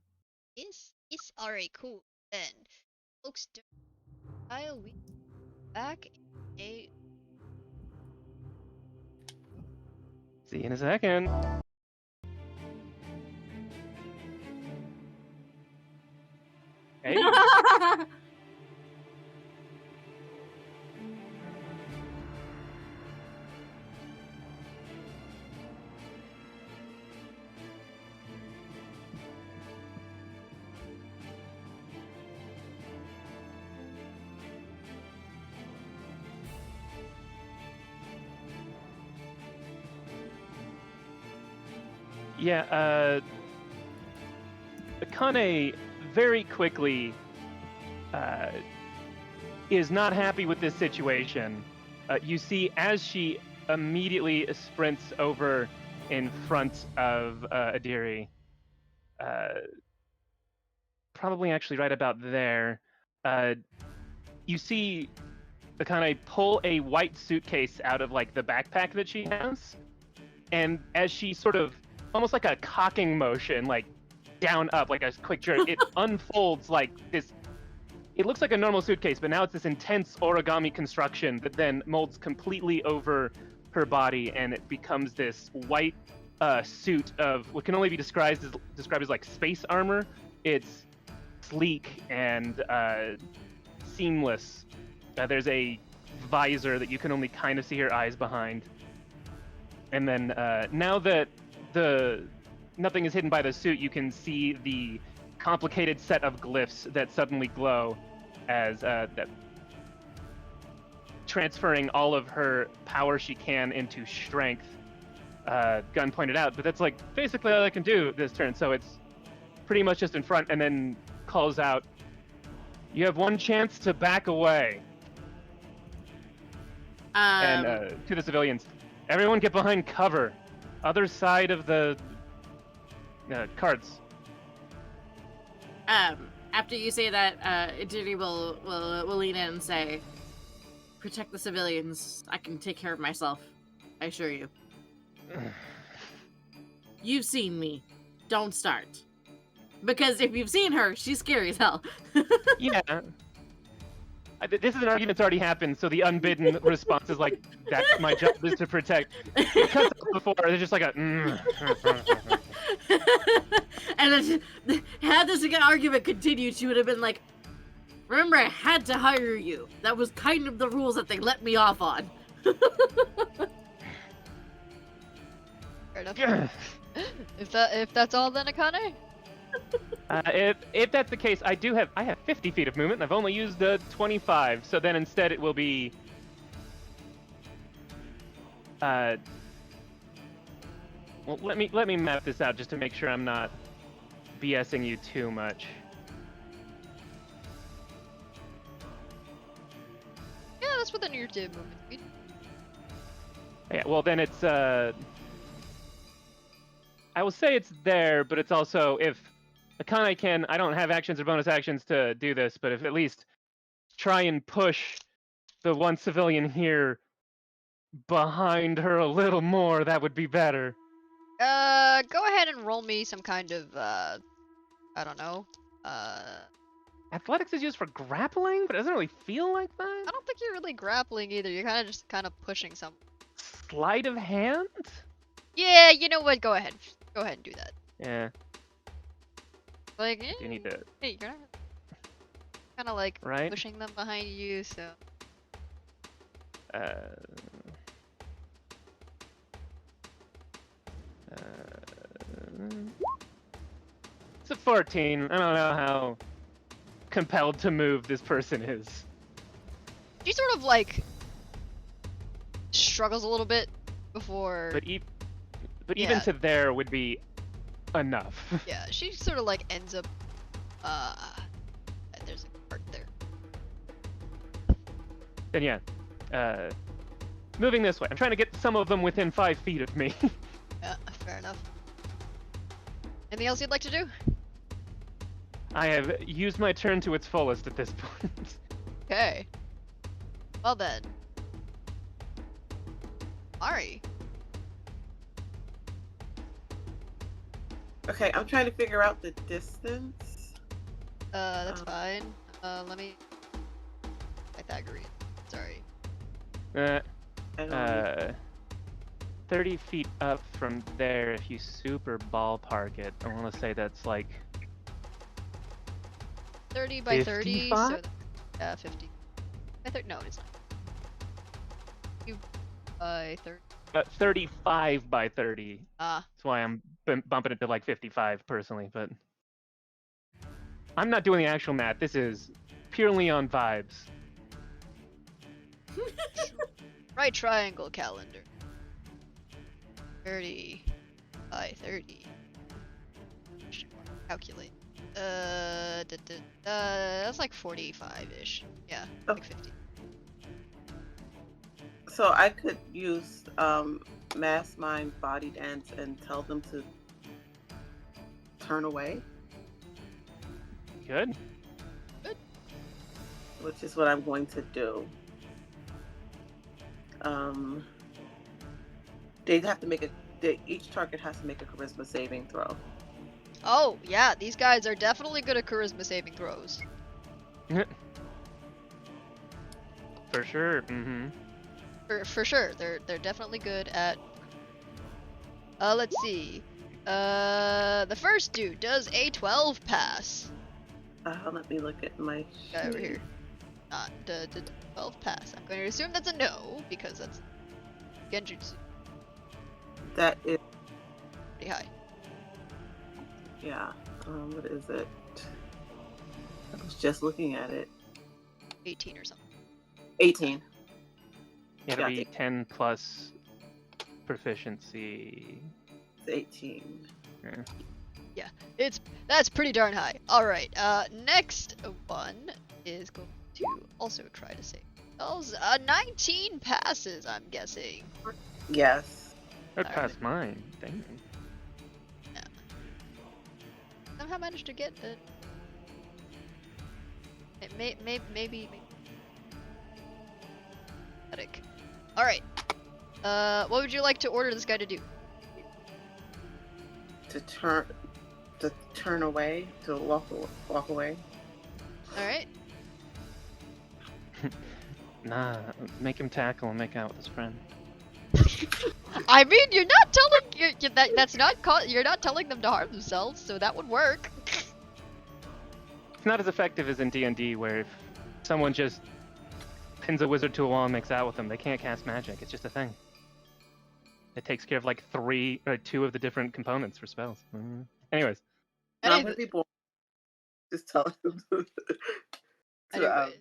It's alright, cool. Then, folks, I'll be back in a. See you in a second. Hey. Yeah, Akane very quickly is not happy with this situation. You see, as she immediately sprints over in front of Adiri, probably actually right about there, you see Akane pull a white suitcase out of like the backpack that she has, and as she sort of almost like a cocking motion, like down up, like a quick jerk, it unfolds like this. It looks like a normal suitcase, but now it's this intense origami construction that then molds completely over her body, and it becomes this white suit of what can only be described as like space armor. It's sleek and seamless. There's a visor that you can only kind of see her eyes behind. And then now that nothing is hidden by the suit, you can see the complicated set of glyphs that suddenly glow as that transferring all of her power she can into strength. Gun pointed out, but that's like basically all I can do this turn. So it's pretty much just in front, and then calls out, "You have one chance to back away." And to the civilians, everyone get behind cover. Other side of the carts. After you say that, Judy will lean in and say, "Protect the civilians. I can take care of myself. I assure you." You've seen me. Don't start. Because if you've seen her, she's scary as hell. Yeah. This is an argument that's already happened, so the unbidden response is like, "That's my job is to protect." Because before, they're just like a. And had this argument continued, she would have been like, "Remember, I had to hire you. That was kind of the rules that they let me off on." Fair enough. If that's all, then Akane. If that's the case, I have 50 feet of movement, and I've only used 25. So then instead it will be. Well, let me map this out just to make sure I'm not BSing you too much. Yeah, that's within your movement speed. Yeah, well then it's I will say it's there, but it's also if Akane can, I don't have actions or bonus actions to do this, but if at least try and push the one civilian here behind her a little more, that would be better. Go ahead and roll me some kind of, I don't know, Athletics is used for grappling, but it doesn't really feel like that. I don't think you're really grappling either. You're kind of just pushing some. Sleight of hand? Yeah, you know what? Go ahead. Go ahead and do that. Yeah. Like, You need to. hey, you're not kind of like Right? pushing them behind you, so. It's a 14. I don't know how compelled to move this person is. She sort of like struggles a little bit before. But Yeah. even to there would be enough. Yeah, she sort of like ends up. There's a cart there. Then yeah, moving this way. I'm trying to get some of them within 5 feet of me. Yeah, fair enough. Anything else you'd like to do? I have used my turn to its fullest at this point. Okay. Well then. Mari. Okay, I'm trying to figure out the distance. That's fine. Let me. Pythagorean. Sorry. Uh, I don't 30 feet up from there, if you super ballpark it, I want to say that's like 30 by 30. So 55? yeah, 50. By 30. No, it's not. You by 30. 35 by 30. Ah. That's why I'm bumping it to like 55 personally, but I'm not doing the actual math. This is purely on vibes. Right triangle calendar. 30 by 30. Calculate. That's like 45-ish. Yeah, Oh. like 50. So I could use mass mind body dance and tell them to turn away, Good. which is what I'm going to do. They have to make each target has to make a charisma saving throw. Oh, yeah, these guys are definitely good at charisma saving throws. For sure. Mm-hmm. For sure, they're definitely good at. Let's see. The first dude does a 12 pass. Let me look at my Guy over sheet. here. Not the 12 pass. I'm going to assume that's a no because that's Genjutsu That is, pretty high. yeah. What is it? I was just looking at it. 18 or something. 18. It'll Yeah, be 10 plus proficiency. It's 18. Yeah. That's pretty darn high. All right. Next one is going to also try to save themselves. 19 passes, I'm guessing. Yes. That Alright. passed mine. Dang. Somehow managed to get it. Maybe. Pathetic. All right. What would you like to order this guy to do? To turn away, to walk away. All right. Nah, make him tackle and make out with his friend. I mean, you're not telling that's not you're not telling them to harm themselves, so that would work. It's not as effective as in D&D, where if someone just pins a wizard to a wall and makes out with them, they can't cast magic. It's just a thing. It takes care of like 2 of the different components for spells. Anyways, No, I'm Anyway, gonna be bored. Just tell them to anyway.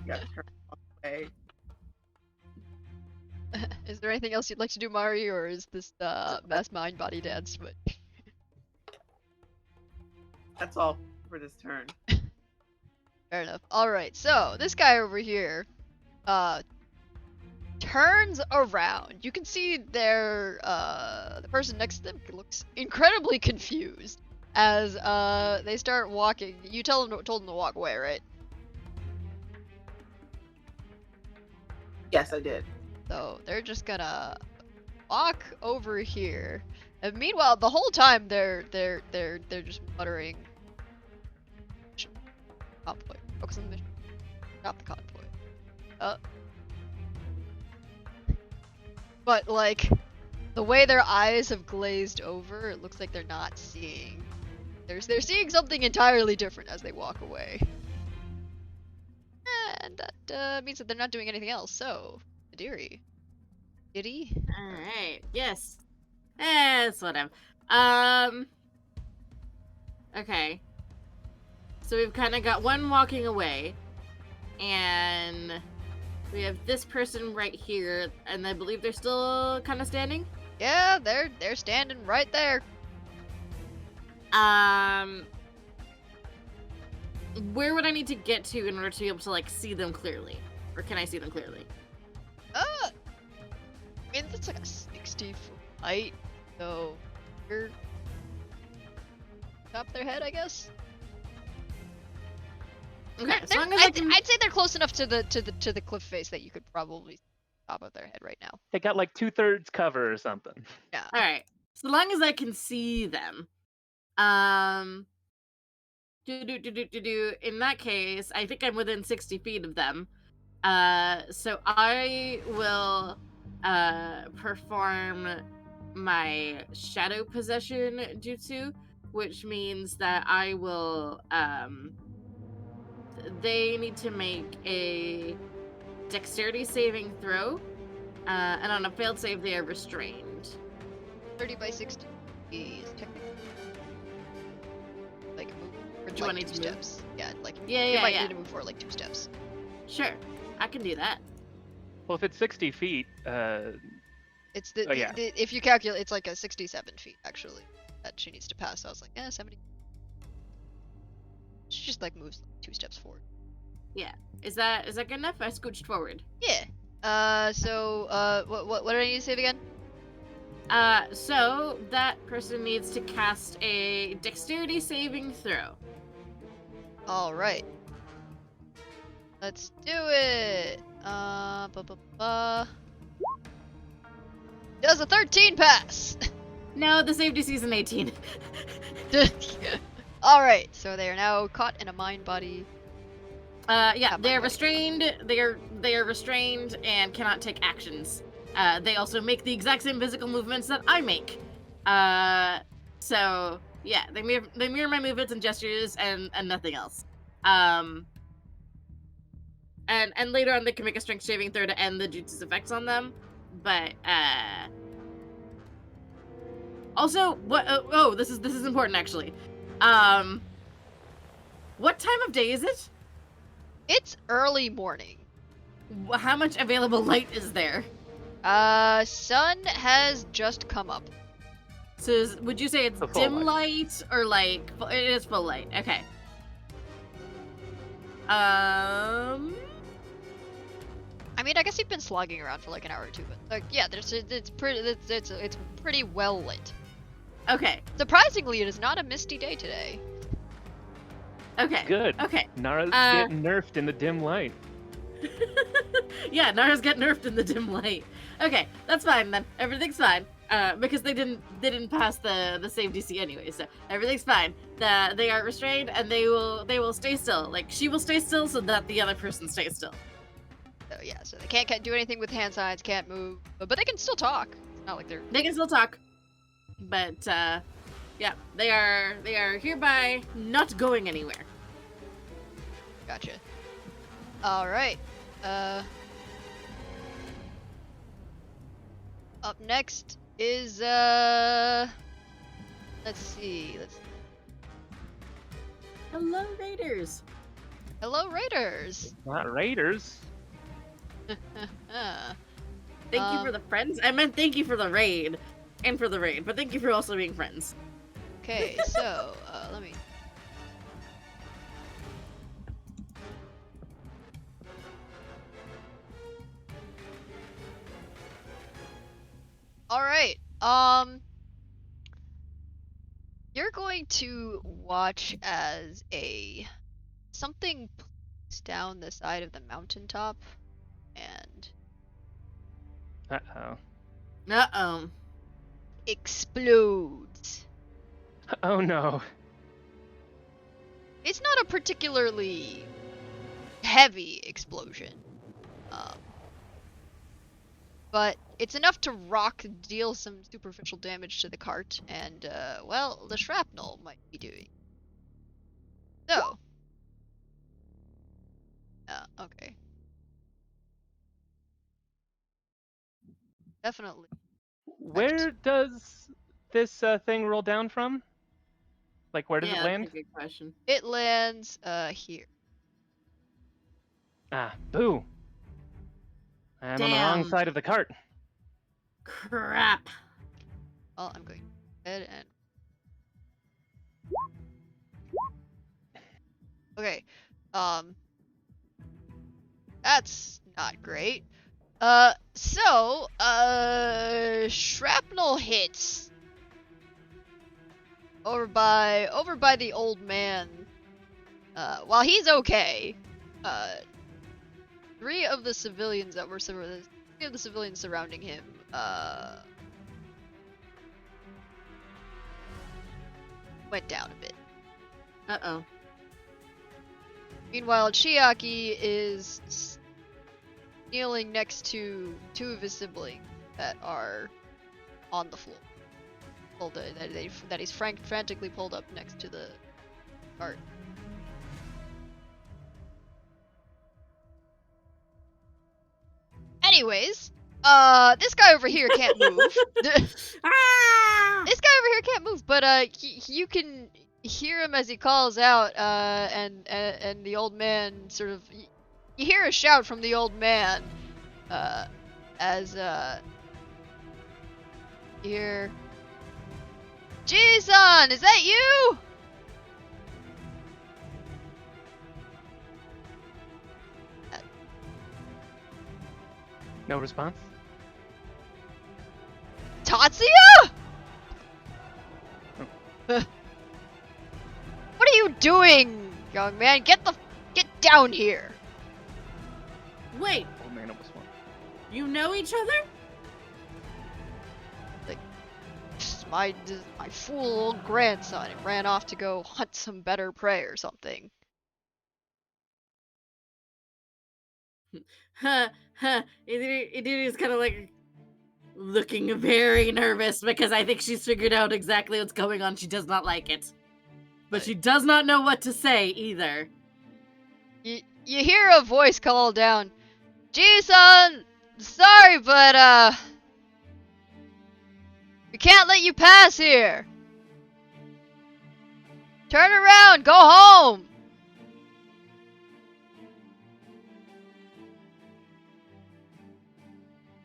turn away. Is there anything else you'd like to do, Mari, or is this mass mind body dance? But That's all for this turn. fair enough. All right. So this guy over here, turns around. You can see the person next to them looks incredibly confused as they start walking. You told them to walk away, right? Yes, I did. So they're just gonna walk over here. And meanwhile, the whole time they're just muttering. Convoy. Focus on the mission. Stop the convoy. But like, the way their eyes have glazed over, it looks like they're not seeing. They're seeing something entirely different as they walk away. And that means that they're not doing anything else. So, Adiri. Diddy? Alright, yes. Sort of. Okay. So we've kind of got one walking away, and we have this person right here, and I believe they're still kind of standing. Yeah, they're standing right there. Where would I need to get to in order to be able to like see them clearly, or can I see them clearly? I mean, that's like a 60-foot height, so you're top of their head, I guess. Okay, as long as I can. I'd say they're close enough to the cliff face that you could probably see top of their head right now. they got like 2/3 cover or something. Yeah. All right, so long as I can see them. In that case, I think I'm within 60 feet of them. So I will perform my shadow possession jutsu, which means that I will they need to make a dexterity saving throw, and on a failed save they are restrained. 30 by 60 is technically like move for Do you want like me 2 to move? steps. Yeah, like Yeah, you yeah, might yeah. need to move forward like 2 steps. Sure, I can do that. Well, if it's 60 feet, They It's the, Oh, yeah. if you calculate, it's like a 67 feet actually that she needs to pass. So I was like, 70. She just like moves 2 steps forward. Is that good enough? I scooched forward. Yeah. What did I need to save again? So that person needs to cast a dexterity saving throw. All right. Let's do it. Does a 13 pass? No, the save DC is an 18. All right. So they are now caught in a mind body. Yeah, Not they are mind body. restrained. They are restrained and cannot take actions. They also make the exact same physical movements that I make. So yeah, they mirror my movements and gestures and nothing else. And later on they can make a strength saving throw to end the jutsu's effects on them. But also what? This is important actually. What time of day is it? It's early morning. How much available light is there? Sun has just come up. So would you say it's The full dim light or like it is full light? Okay. I mean, I guess you've been slogging around for like an hour or two, but like, yeah, it's pretty well lit. Okay. Surprisingly, it is not a misty day today. Okay. Good. Okay. Nara's getting nerfed in the dim light. Yeah, Nara's get nerfed in the dim light. Okay, that's fine then. Everything's fine. Because they didn't pass the save DC anyway, so everything's fine. They are restrained and they will stay still. Like she will stay still so that the other person stays still. So yeah, so they can't do anything with hand signs, can't move, but they can still talk. It's not like they're. They can still talk, but yeah, they are hereby not going anywhere. Gotcha. All right. Up next is let's see. Hello, Raiders. Hello, Raiders. Not raiders. Thank you for the friends. I meant thank you for the raid, and for the raid, but thank you for also being friends. Okay, so let me. All right. You're going to watch as something plays down the side of the mountaintop, and Uh-oh. explodes. Oh no. It's not a particularly heavy explosion, but it's enough to deal some superficial damage to the cart, and well, the shrapnel might be doing. So, okay. Definitely. Where does this thing roll down from? Like, where does it land? That's a good question. It lands here. Ah, boo. I'm on the wrong Damn. side of the cart. Crap. Well, I'm going ahead and. Okay. That's not great. Shrapnel hits over by the old man. While he's okay, three of the civilians surrounding him, went down a bit. Uh-oh. Meanwhile, Chiaki is kneeling next to two of his siblings that are on the floor. That he's frantically pulled up next to the cart. Anyways, this guy over here can't move. Ah! This guy over here can't move, but you can hear him as he calls out, and the old man sort of. You hear a shout from the old man, as Here. Ji-san, is that you? No response? Tatsuya? What are you doing, young man? Get down here. Wait, Oh man, it was fun. you know each other? My fool old grandson ran off to go hunt some better prey or something. Huh, Idiri's kind of like looking very nervous because I think she's figured out exactly what's going on. She does not like it. But she does not know what to say either. You hear a voice call down, Ji-san, sorry, but we can't let you pass here. Turn around, go home.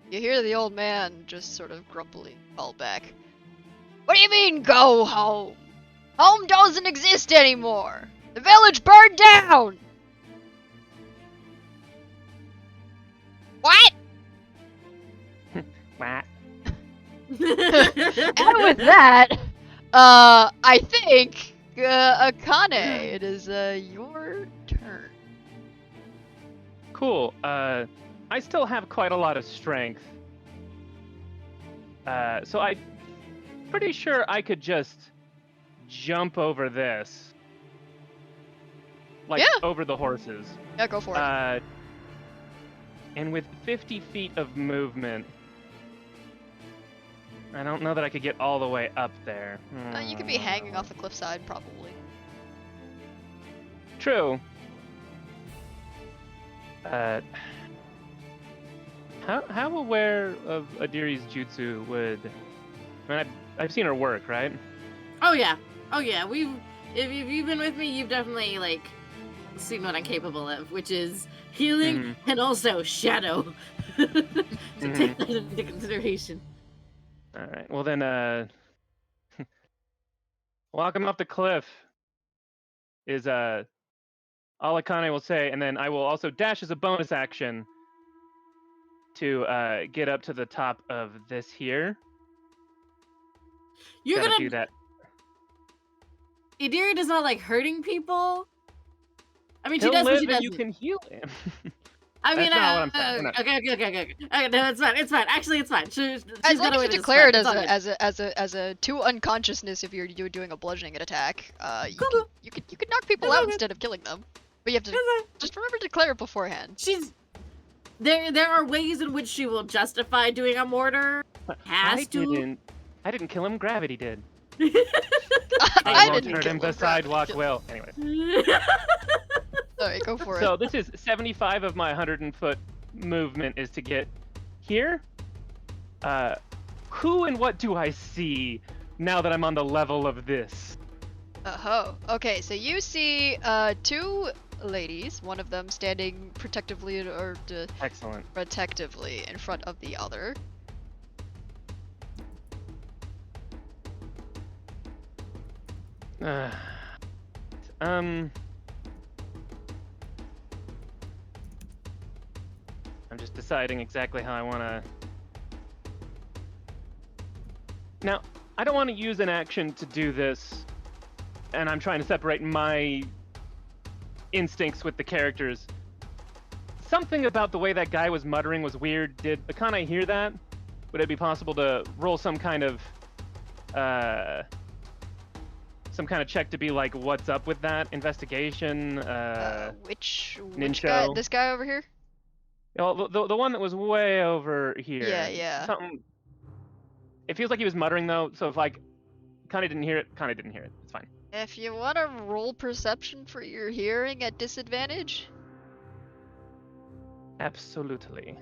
You hear the old man just sort of grumpily call back. What do you mean, go home? Home doesn't exist anymore. The village burned down. What? What? And with that, I think, Akane, it is, your turn. Cool. I still have quite a lot of strength. So I'm pretty sure I could just jump over this. Like, Yeah. over the horses. Yeah, go for it. And with 50 feet of movement, I don't know that I could get all the way up there. You could be hanging off the cliffside, probably. True. How aware of Adiri's jutsu would... I mean, I've seen her work, right? Oh yeah. If you've been with me, you've definitely like seen what I'm capable of, which is healing and also shadow. To take that into consideration. All right. Well then, walking off the cliff is all Akane will say, and then I will also dash as a bonus action to get up to the top of this here. You're Gotta gonna do that. Idiri does not like hurting people. I mean, He'll she does, but live she and doesn't. you can heal him. I mean, That's not what I'm saying. Okay, no, it's fine. Actually, it's fine. She's As long got a as way you to declare it describe as a 2 unconsciousness if you're doing a bludgeoning attack, Cool. you could knock people It's all out good. instead of killing them. But you have to It's fine. just remember to declare it beforehand. She's there are ways in which she will justify doing a mortar. I didn't kill him. Gravity did. I I won't didn't hurt kill him. him. The sidewalk will. Anyways. Alright, go for So it. this is 75 of my 100-foot movement is to get here. Who and what do I see now that I'm on the level of this? Oh, okay, so you see 2 ladies, one of them standing protectively Excellent. protectively in front of the other. I'm just deciding exactly how I want to... Now, I don't want to use an action to do this, and I'm trying to separate my instincts with the characters. Something about the way that guy was muttering was weird. Did Akane hear that? Would it be possible to roll some kind of check to be like, what's up with that? Investigation? Which Ninja. guy? This guy over here? Well, the one that was way over here. Yeah. Something. It feels like he was muttering though, so if like kind of didn't hear it. It's fine. If you want to roll perception for your hearing at disadvantage. Absolutely.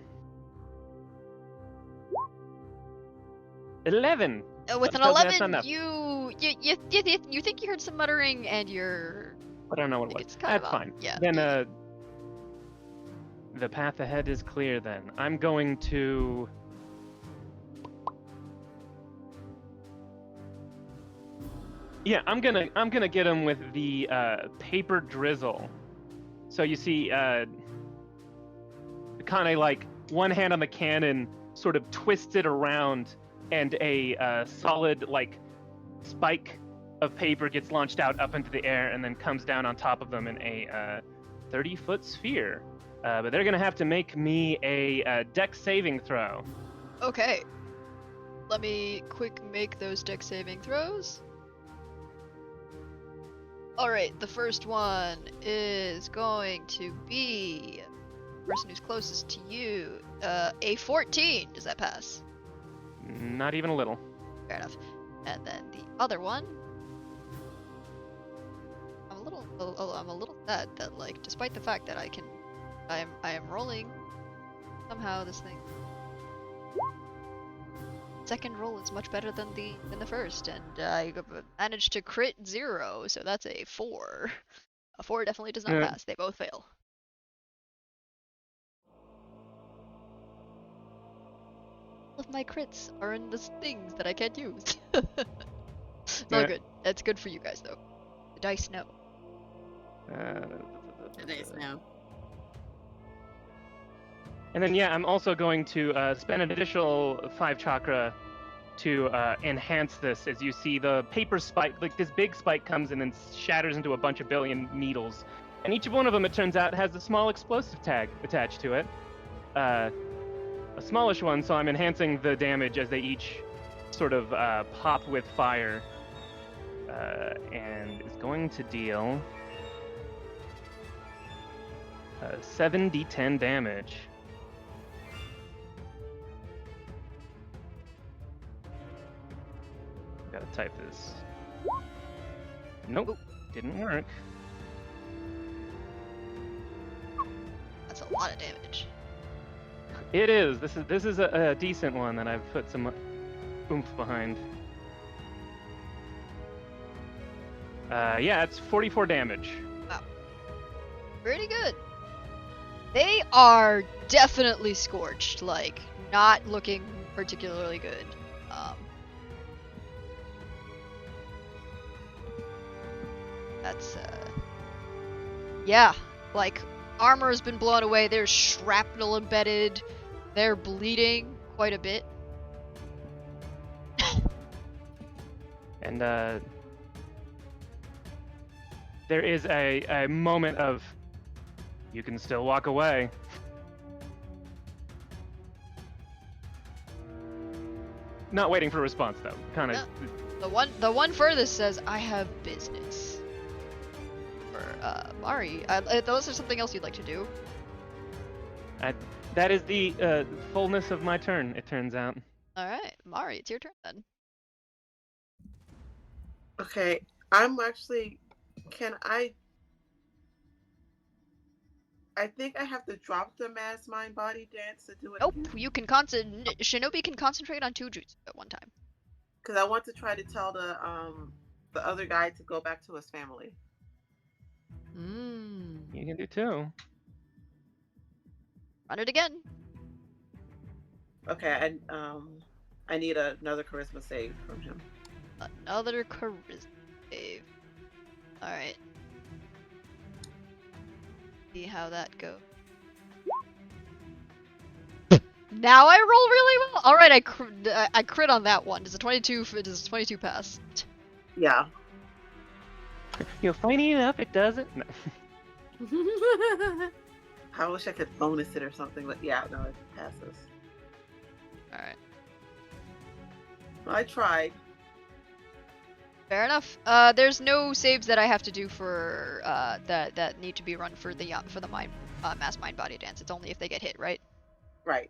11. With an That's not 11, enough. you think you heard some muttering, and you're. I don't know what it think was. it's kind of That's fine. yeah. Then the path ahead is clear. Then I'm going to Yeah, I'm gonna get him with the paper drizzle. So you see, Kane, like, one hand on the cannon sort of twists it around, and a solid, like, spike of paper gets launched out up into the air and then comes down on top of them in a 30-foot sphere. But they're gonna have to make me a dex saving throw. Okay. Let me quick make those dex saving throws. Alright, the first one is going to be the person who's closest to you. A 14. Does that pass? Not even a little. Fair enough. And then the other one. I'm a little sad that, like, despite the fact that I am rolling, somehow this thing. Second roll is much better than the first, and I managed to crit 0, so that's a 4. A 4 definitely does not Yeah. pass. They both fail. All of my crits are in the things that I can't use. It's all Yeah. good. That's good for you guys, though. The dice know. Nice now. And then, yeah, I'm also going to spend an additional 5 chakra to enhance this. As you see, the paper spike, like this big spike comes and then shatters into a bunch of billion needles. And each one of them, it turns out, has a small explosive tag attached to it. A smallish one, so I'm enhancing the damage as they each sort of pop with fire. And is going to deal 7d10 damage. Gotta type this. Nope, didn't work. That's a lot of damage. It is. This is a decent one that I've put some oomph behind. Yeah, it's 44 damage. Wow. Pretty good. They are definitely scorched, like, not looking particularly good. That's, yeah, like, armor has been blown away, there's shrapnel embedded, they're bleeding quite a bit. And there is a moment of, you can still walk away. Not waiting for a response, though. Kind of. The one furthest says, I have business. For, Mari, those are something else you'd like to do? That is the fullness of my turn, it turns out. Alright, Mari, it's your turn then. Okay, I'm actually. Can I think I have to drop the mass mind body dance to do it. Nope, you can Shinobi can concentrate on 2 jutsu at one time. Because I want to try to tell the other guy to go back to his family. You can do 2. Run it again. Okay, and I need another charisma save from him. Another charisma save. Alright. See how that goes. Now I roll really well. Alright, I crit on that one. Does a 22 pass? Yeah. You're funny enough, it doesn't. No. I wish I could bonus it or something, but yeah, no, it passes. Alright. I tried. Fair enough. There's no saves that I have to do for that need to be run for the mass mind body dance. It's only if they get hit, right? Right.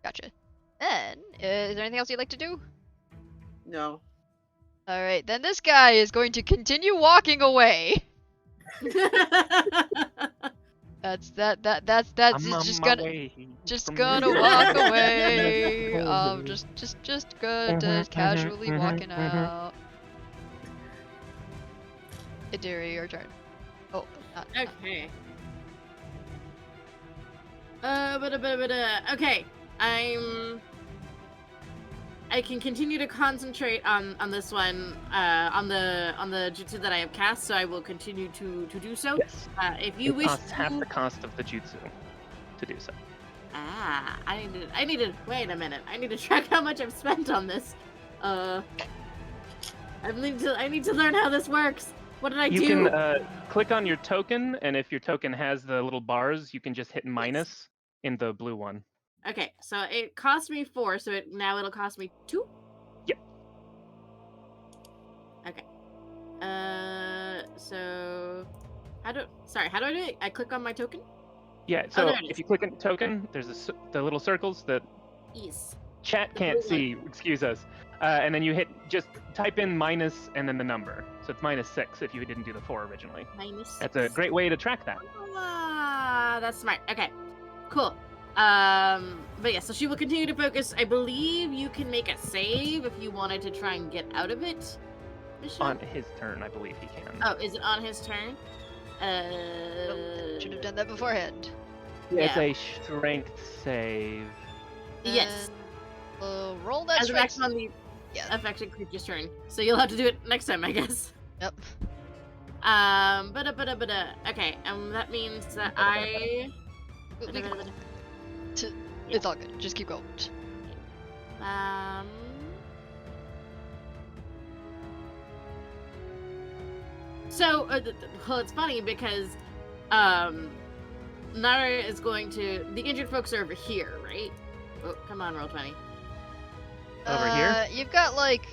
Gotcha. Then, is there anything else you'd like to do? No. Alright, then this guy is going to continue walking away. That's just gonna walk away. Just good, casually walking out. Idiri, your turn. Oh, not. Okay. Okay. I can continue to concentrate on this one, on the jutsu that I have cast, so I will continue to do so. Yes. If you It wish costs half to... the cost of the jutsu to do so. Ah, I need to wait a minute. I need to track how much I've spent on this. I need to learn how this works. What did I do? You can click on your token, and if your token has the little bars, you can just hit minus in the blue one. Okay, so it cost me 4, so now it'll cost me 2? Yep. Okay. So how do I do it? I click on my token? Yeah, so there it if is. you click on the token, there's the little circles that Yes. chat The can't blue see, excuse us. And then you just type in minus and then the number. So it's -6 if you didn't do the 4 originally. -6. That's a great way to track that. Ah, that's smart. Okay, cool. But yeah, so she will continue to focus. I believe you can make a save if you wanted to try and get out of it. On his turn, I believe he can. Oh, is it on his turn? Should have done that beforehand. It's yeah. a strength save. Yes. Roll that As an strength. action on the Yeah. affected creature's turn. So you'll have to do it next time, I guess. Yep. Okay, that means that I... It's all good. Just keep going. So, well, it's funny because, Nara is going to... The injured folks are over here, right? Oh, come on, roll 20. Over here? You've got like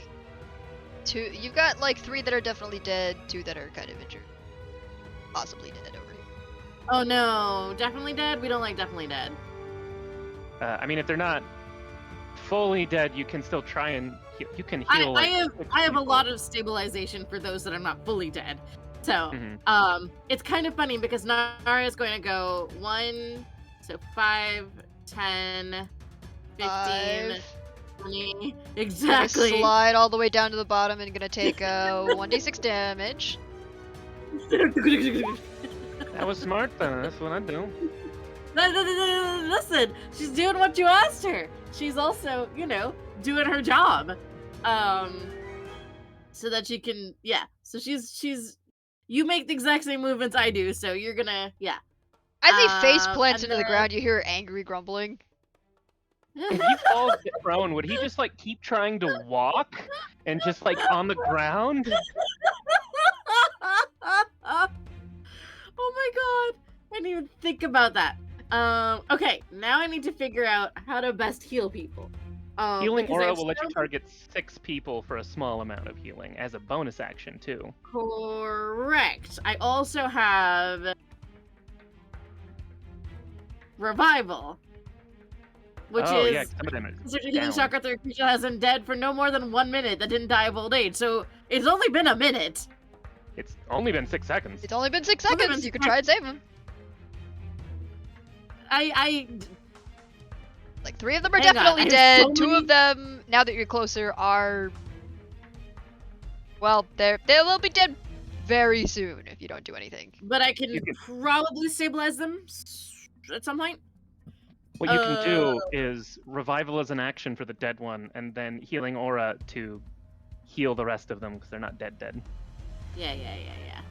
2. You've got like 3 that are definitely dead, 2 that are kind of injured, possibly dead over here. Oh no, definitely dead? We don't like definitely dead. I mean, if they're not fully dead, you can still try and you can heal. I have a people. lot of stabilization for those that are not fully dead. So, Mhm. it's kind of funny because Nara is going to go 1, so 5, 10, 15, 5. 20. Gonna Exactly. slide all the way down to the bottom and gonna take 1d6 damage. That was smart, then. That's what I do. Listen, she's doing what you asked her. She's also, doing her job. So that she can, So she's. You make the exact same movements I do, so you're gonna, As he face plants and into the then- ground, you hear angry grumbling. If he falls prone, would he just like keep trying to walk and just like on the ground? Oh my god! I didn't even think about that. Okay, now I need to figure out how to best heal people. Healing because I aura have will let you so- target 6 people for a small amount of healing as a bonus action too. Correct. I also have revival, which is yeah, some of them are consider healing down. shock after a creature has been dead for no more than 1 minute that didn't die of old age. So it's only been a minute. It's only been 6 seconds. It's only been 6 Only been seconds. You 6 can try and save him. Like 3 of them are Hang on, definitely I have dead. so 2 many- of them, now that you're closer, are well, they'll be dead very soon if you don't do anything. But I can You can- probably stabilize them at some point. What you can do is revival as an action for the dead one, and then healing aura to heal the rest of them because they're not dead. Yeah.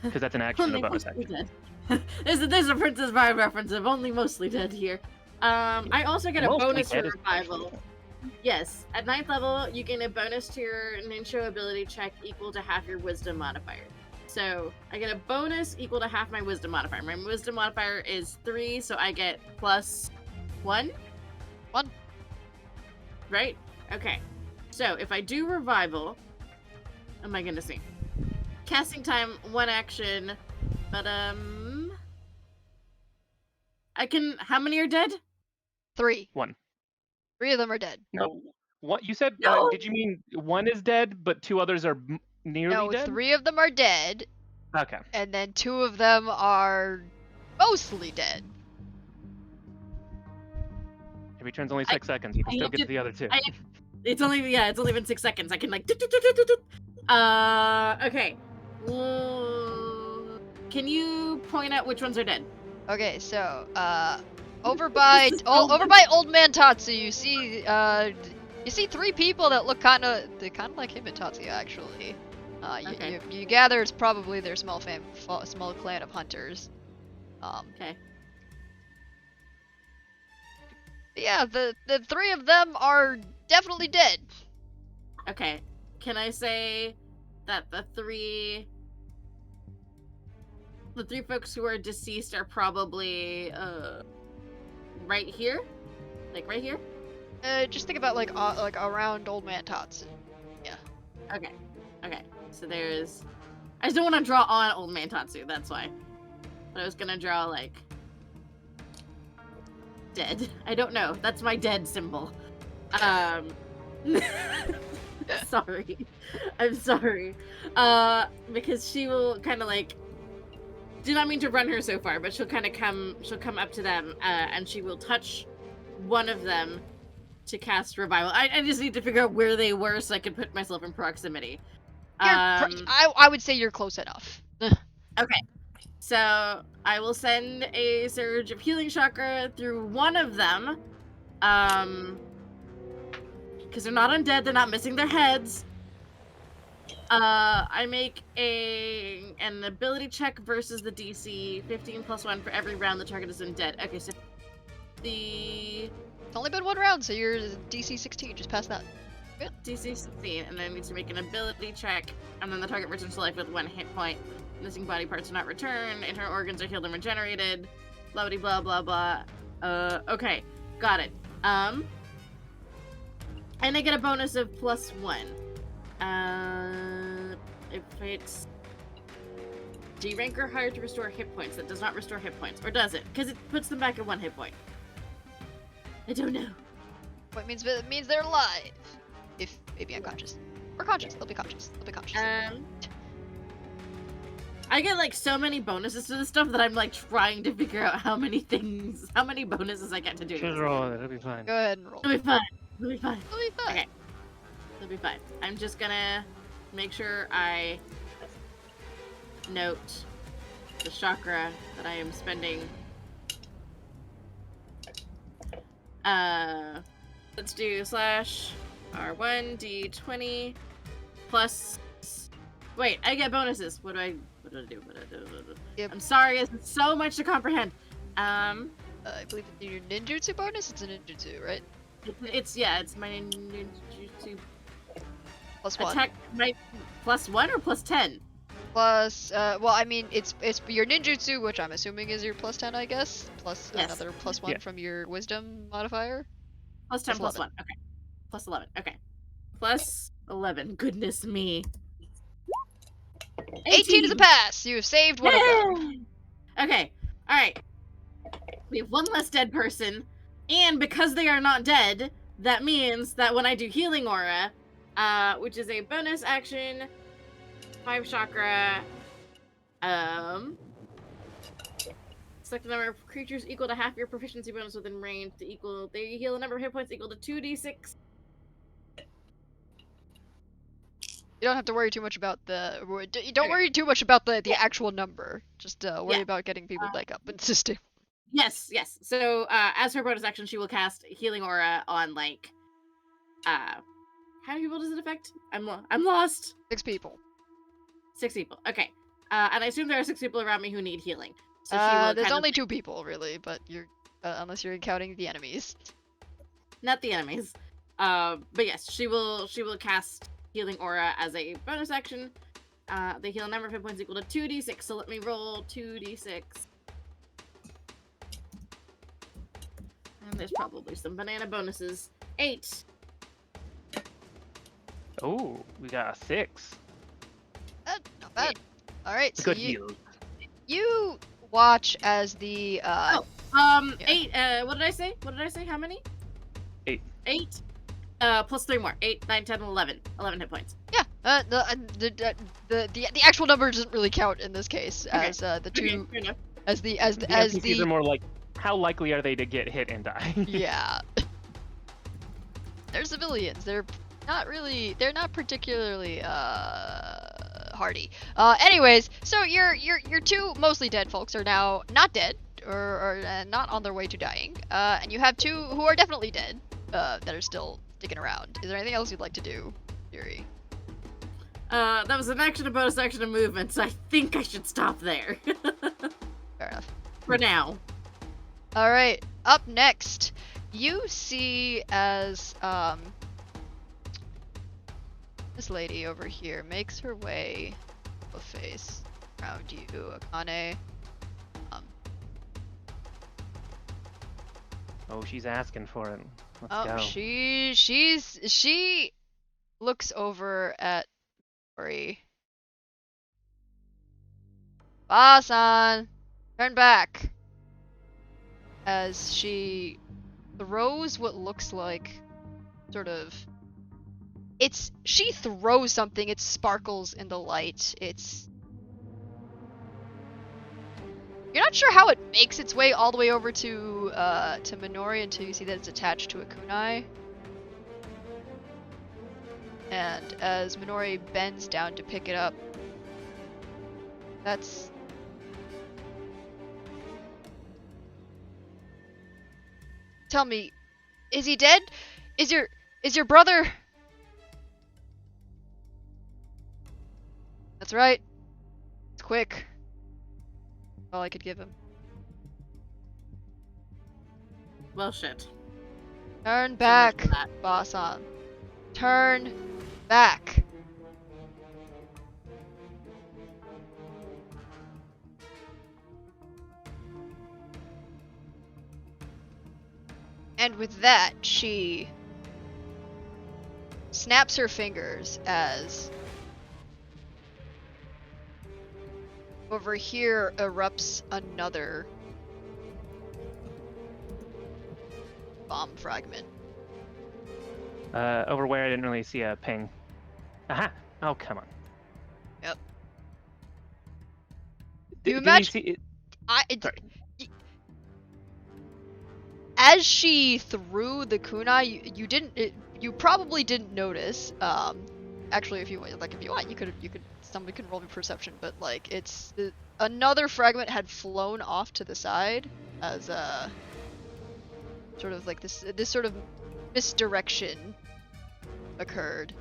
Because that's an action and a Only bonus mostly action. dead. there's a Princess Bride reference of only mostly dead here. I also get a Mostly bonus for dead is revival. Yes, at 9th level, you gain a bonus to your ninja ability check equal to half your wisdom modifier. So I get a bonus equal to half my wisdom modifier. My wisdom modifier is 3, so I get plus 1? 1. Right? Okay. So if I do revival, oh my goodness me. Casting time, 1 action, but I can. How many are dead? 3. 1. 3 of them are dead. No. What you said? No. Did you mean 1 is dead, but 2 others are nearly No, dead? 3 of them are dead, Okay. and then 2 of them are mostly dead. It returns only 6 seconds. You can I still have get to- to the other 2. It's only been 6 seconds. I can like. Okay. Can you point out which ones are dead? Okay, so over by Old Man Tatsu, you see You see 3 people that look kind of like him and Tatsuya, actually. Okay. You gather it's probably their small clan of hunters. Okay. Yeah, the 3 of them are definitely dead. Okay. Can I say that the three folks who are deceased are probably right here? Like right here? Just think about like around Old Man Tatsu. Yeah. Okay. Okay. So there's I just don't want to draw on Old Man Tatsu, that's why. But I was gonna draw like dead. I don't know. That's my dead symbol. Sorry. I'm sorry. Because she will kind of like do not mean to run her so far, but she'll come up to them, and she will touch one of them to cast revival. I just need to figure out where they were so I can put myself in proximity. I would say you're close enough. Okay. So I will send a surge of healing chakra through one of them. Because they're not undead, they're not missing their heads. I make an ability check versus the DC 15 plus 1 for every round the target is undead. Okay, so It's only been 1 round, so you're DC 16. Just pass that. Good. DC 16, and then I need to make an ability check, and then the target returns to life with 1 hit point. Missing body parts are not returned, and her organs are healed and regenerated. Blah blah blah blah. Okay, got it. And I get a bonus of +1. If it's D rank or higher to restore hit points, that does not restore hit points, or does it? Because it puts them back at 1 hit point. I don't know. What it means they're alive. If maybe unconscious. Or conscious. They'll be conscious. I get like so many bonuses to this stuff that I'm like trying to figure out how many bonuses I get to do. Just roll it, it'll be fine. Go ahead and roll. It'll be fine. It'll be fine. It'll be fine. Okay. It'll be fine. I'm just gonna make sure I note the chakra that I am spending. Let's do /R1 D20 plus. Wait, I get bonuses. What do I do? Yep. I'm sorry, it's so much to comprehend. I believe it's your ninjutsu bonus. It's a ninjutsu, right? It's my ninjutsu +1. attack. My +1 or +10? Plus, well, I mean, it's your ninjutsu, which I'm assuming is your +10, I guess. Plus Yes. another +1 Yeah. from your wisdom modifier. +10 Plus +1. Okay. +11. Okay. +11. Goodness me. 18 is a pass. You have saved one of them. Okay. All right. We have 1 less dead person, and because they are not dead, that means that when I do healing aura, which is a bonus action, 5 chakra, select the number of creatures equal to half your proficiency bonus within range. They heal a number of hit points equal to 2d6. You don't have to worry too much about worry too much about the actual number. Just worry Yeah. about getting people back up and system. Yes. So, as her bonus action, she will cast healing aura on like, how many people does it affect? I'm lost. 6 people. 6 people. Okay. And I assume there are 6 people around me who need healing. So she will There's kind only 2 people really, but you're unless you're counting the enemies. not the enemies. But yes, she will cast healing aura as a bonus action. They heal a number of hit points equal to 2d6. So let me roll 2d6. And there's probably some banana bonuses. 8. Oh, we got a 6. Not bad. All right, so Good heal. you watch as the 8. What did I say? How many? 8. 8. Plus 3 more. 8, 9, 10, 11. 11 hit points. Yeah, the actual number doesn't really count in this case, Okay. as the two Okay, fair enough. as the NPCs are more like, how likely are they to get hit and die? yeah. They're civilians. They're not particularly hardy. Anyways, so your 2 mostly dead folks are now not dead or not on their way to dying. And you have 2 who are definitely dead. That are still sticking around. Is there anything else you'd like to do, Yuri? That was an action, a bonus action, a movement, so I think I should stop there. Fair enough. For now. All right. Up next, you see as this lady over here makes her way a face around you, Akane. Oh, she's asking for it. Let's Oh, go. she looks over at Ori. Ba-san, turn back. As she throws what looks like sort of she throws something, it sparkles in the light. You're not sure how it makes its way all the way over to Minori until you see that it's attached to a kunai. And as Minori bends down to pick it up, that's... Tell me, is he dead? Is your brother... That's right. It's quick. All I could give him. Well, shit. Turn back, for that. Ba-san. Turn back. And with that, she snaps her fingers as over here erupts another bomb fragment. Over where I didn't really see a ping. Aha! Oh, come on. Yep. Did You you imagine- see it? Sorry. As she threw the kunai, you probably didn't notice. Actually, if you want, somebody can roll me perception, but like another fragment had flown off to the side as sort of like this sort of misdirection occurred,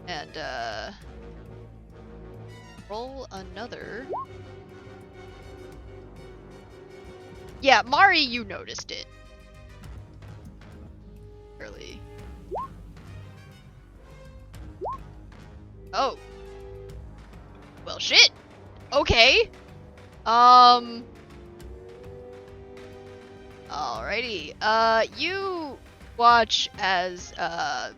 and roll another. Yeah, Mari, you noticed it. Early. Oh. Well, shit. Okay. Alrighty. You watch as a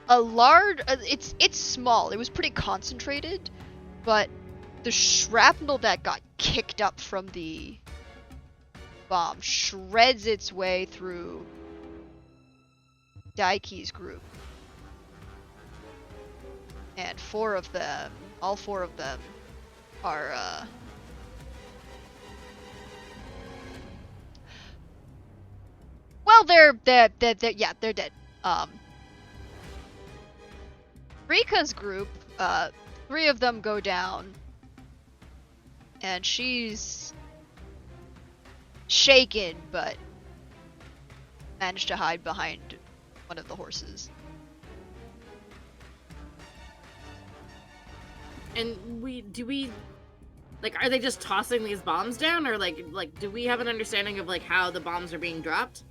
large. It's small. It was pretty concentrated, but the shrapnel that got kicked up from the bomb shreds its way through Daiki's group. And all four of them are well, they're dead. Rika's group, 3 of them go down, and she's shaken, but managed to hide behind one of the horses. And are they just tossing these bombs down, or like do we have an understanding of like how the bombs are being dropped?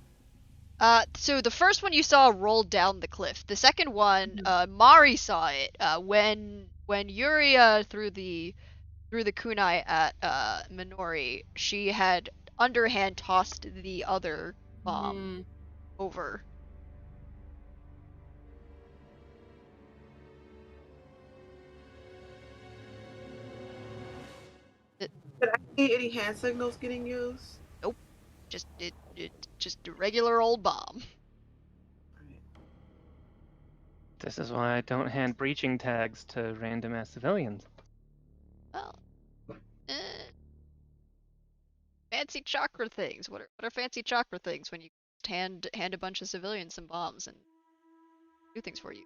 So the first one you saw rolled down the cliff. The second one, Mari saw it when Yuri threw the kunai at Minori. She had underhand tossed the other bomb over. Did I see any hand signals getting used? Nope. Just a regular old bomb. This is why I don't hand breaching tags to random ass civilians. Well, fancy chakra things. What are fancy chakra things when you hand a bunch of civilians some bombs and do things for you?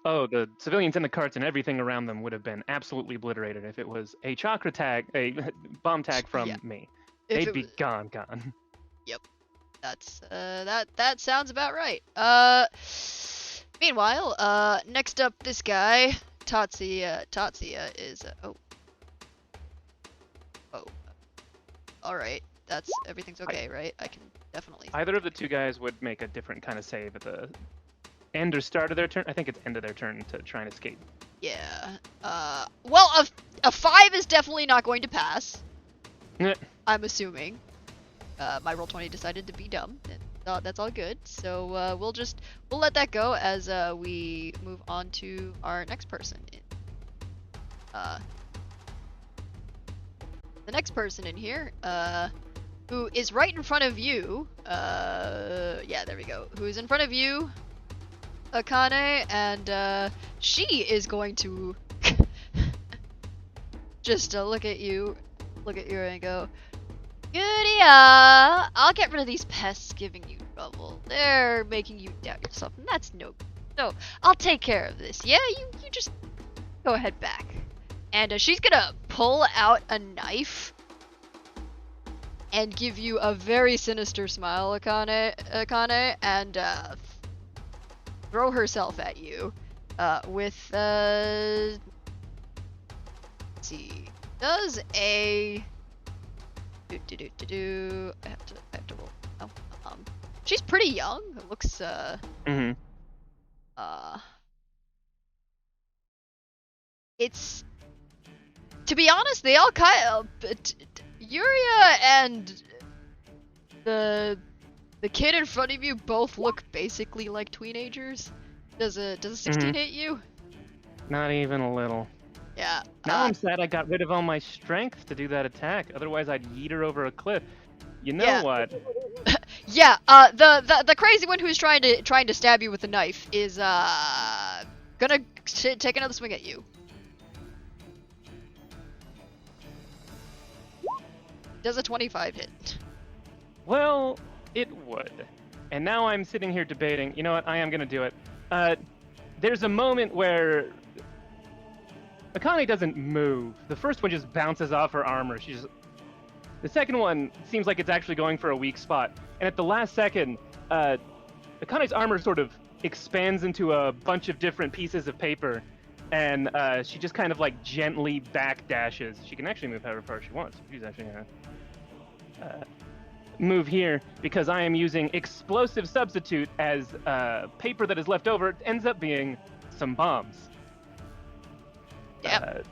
Oh, the civilians in the carts and everything around them would have been absolutely obliterated if it was a chakra tag, a bomb tag from Yeah. me. If They'd it be was- gone. Yep. That's that sounds about right. Meanwhile, next up, this guy, Tatsuya is oh. All right. That's everything's okay, right? I can definitely. Either of the two guys would make a different kind of save at the end or start of their turn. I think it's end of their turn to try and escape. Yeah. Well, a 5 is definitely not going to pass. I'm assuming. My roll 20 decided to be dumb. That's all good. So we'll let that go as we move on to our next person. The next person in here, who is right in front of you. Yeah, there we go. Who is in front of you, Akane, and she is going to just look at you and go, Yuria, I'll get rid of these pests giving you trouble. They're making you doubt yourself, and that's no good. So I'll take care of this. Yeah, you just go ahead back. And she's gonna pull out a knife and give you a very sinister smile, Akane, and throw herself at you with let's see, does a I have to roll. Oh, she's pretty young. It looks it's, to be honest, they all kind of Yuria and the kid in front of you both look basically like teenagers. Does a 16 hit you? Not even a little. Yeah. Now I'm sad I got rid of all my strength to do that attack. Otherwise, I'd yeet her over a cliff. You know what? Yeah. The crazy one who's trying to stab you with a knife is gonna take another swing at you. Does a 25 hit? Well, it would. And now I'm sitting here debating. You know what? I am gonna do it. There's a moment where Akane doesn't move. The first one just bounces off her armor. The second one seems like it's actually going for a weak spot. And at the last second, Akane's armor sort of expands into a bunch of different pieces of paper, and she just kind of like gently backdashes. She can actually move however far she wants. She's actually gonna move here because I am using explosive substitute as paper that is left over. It ends up being some bombs. Yep.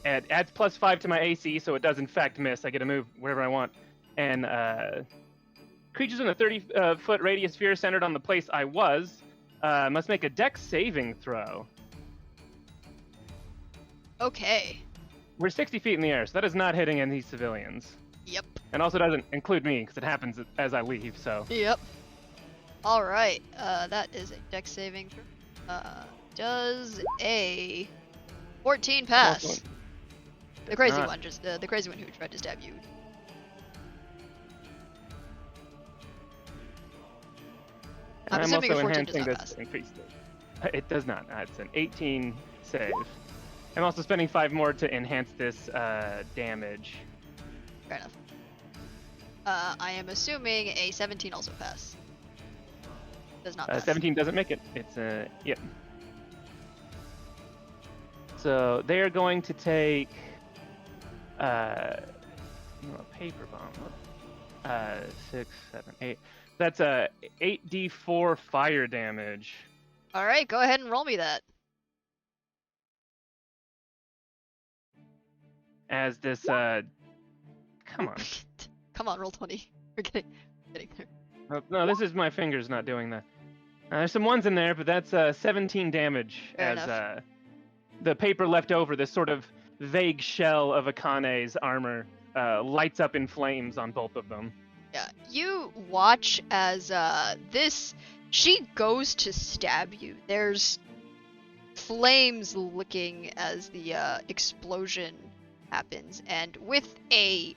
It adds +5 to my AC, so it does in fact miss. I get to move wherever I want. And creatures in a 30-foot radius sphere centered on the place I was must make a dex saving throw. Okay. We're 60 feet in the air, so that is not hitting any civilians. Yep. And also doesn't include me, because it happens as I leave, so... Yep. Alright, that is a dex saving throw. Does a 14 pass? The crazy one, just the crazy one who tried to stab you. I'm assuming also a 14 enhancing does not this pass. increased. It does not. It's an 18 save. I'm also spending 5 more to enhance this damage. Fair enough. I am assuming a 17 also pass. Does not pass. 17 doesn't make it. It's yep. So they are going to take a paper bomb. 6, 7, 8. That's a 8d4 fire damage. All right, go ahead and roll me that. As this come on. Come on, roll 20. We're getting there. No, this is my fingers not doing that. There's some ones in there, but that's 17 damage. Fair as enough. The paper left over, this sort of vague shell of Akane's armor, lights up in flames on both of them. Yeah, you watch as she goes to stab you. There's flames licking as the explosion happens, and with a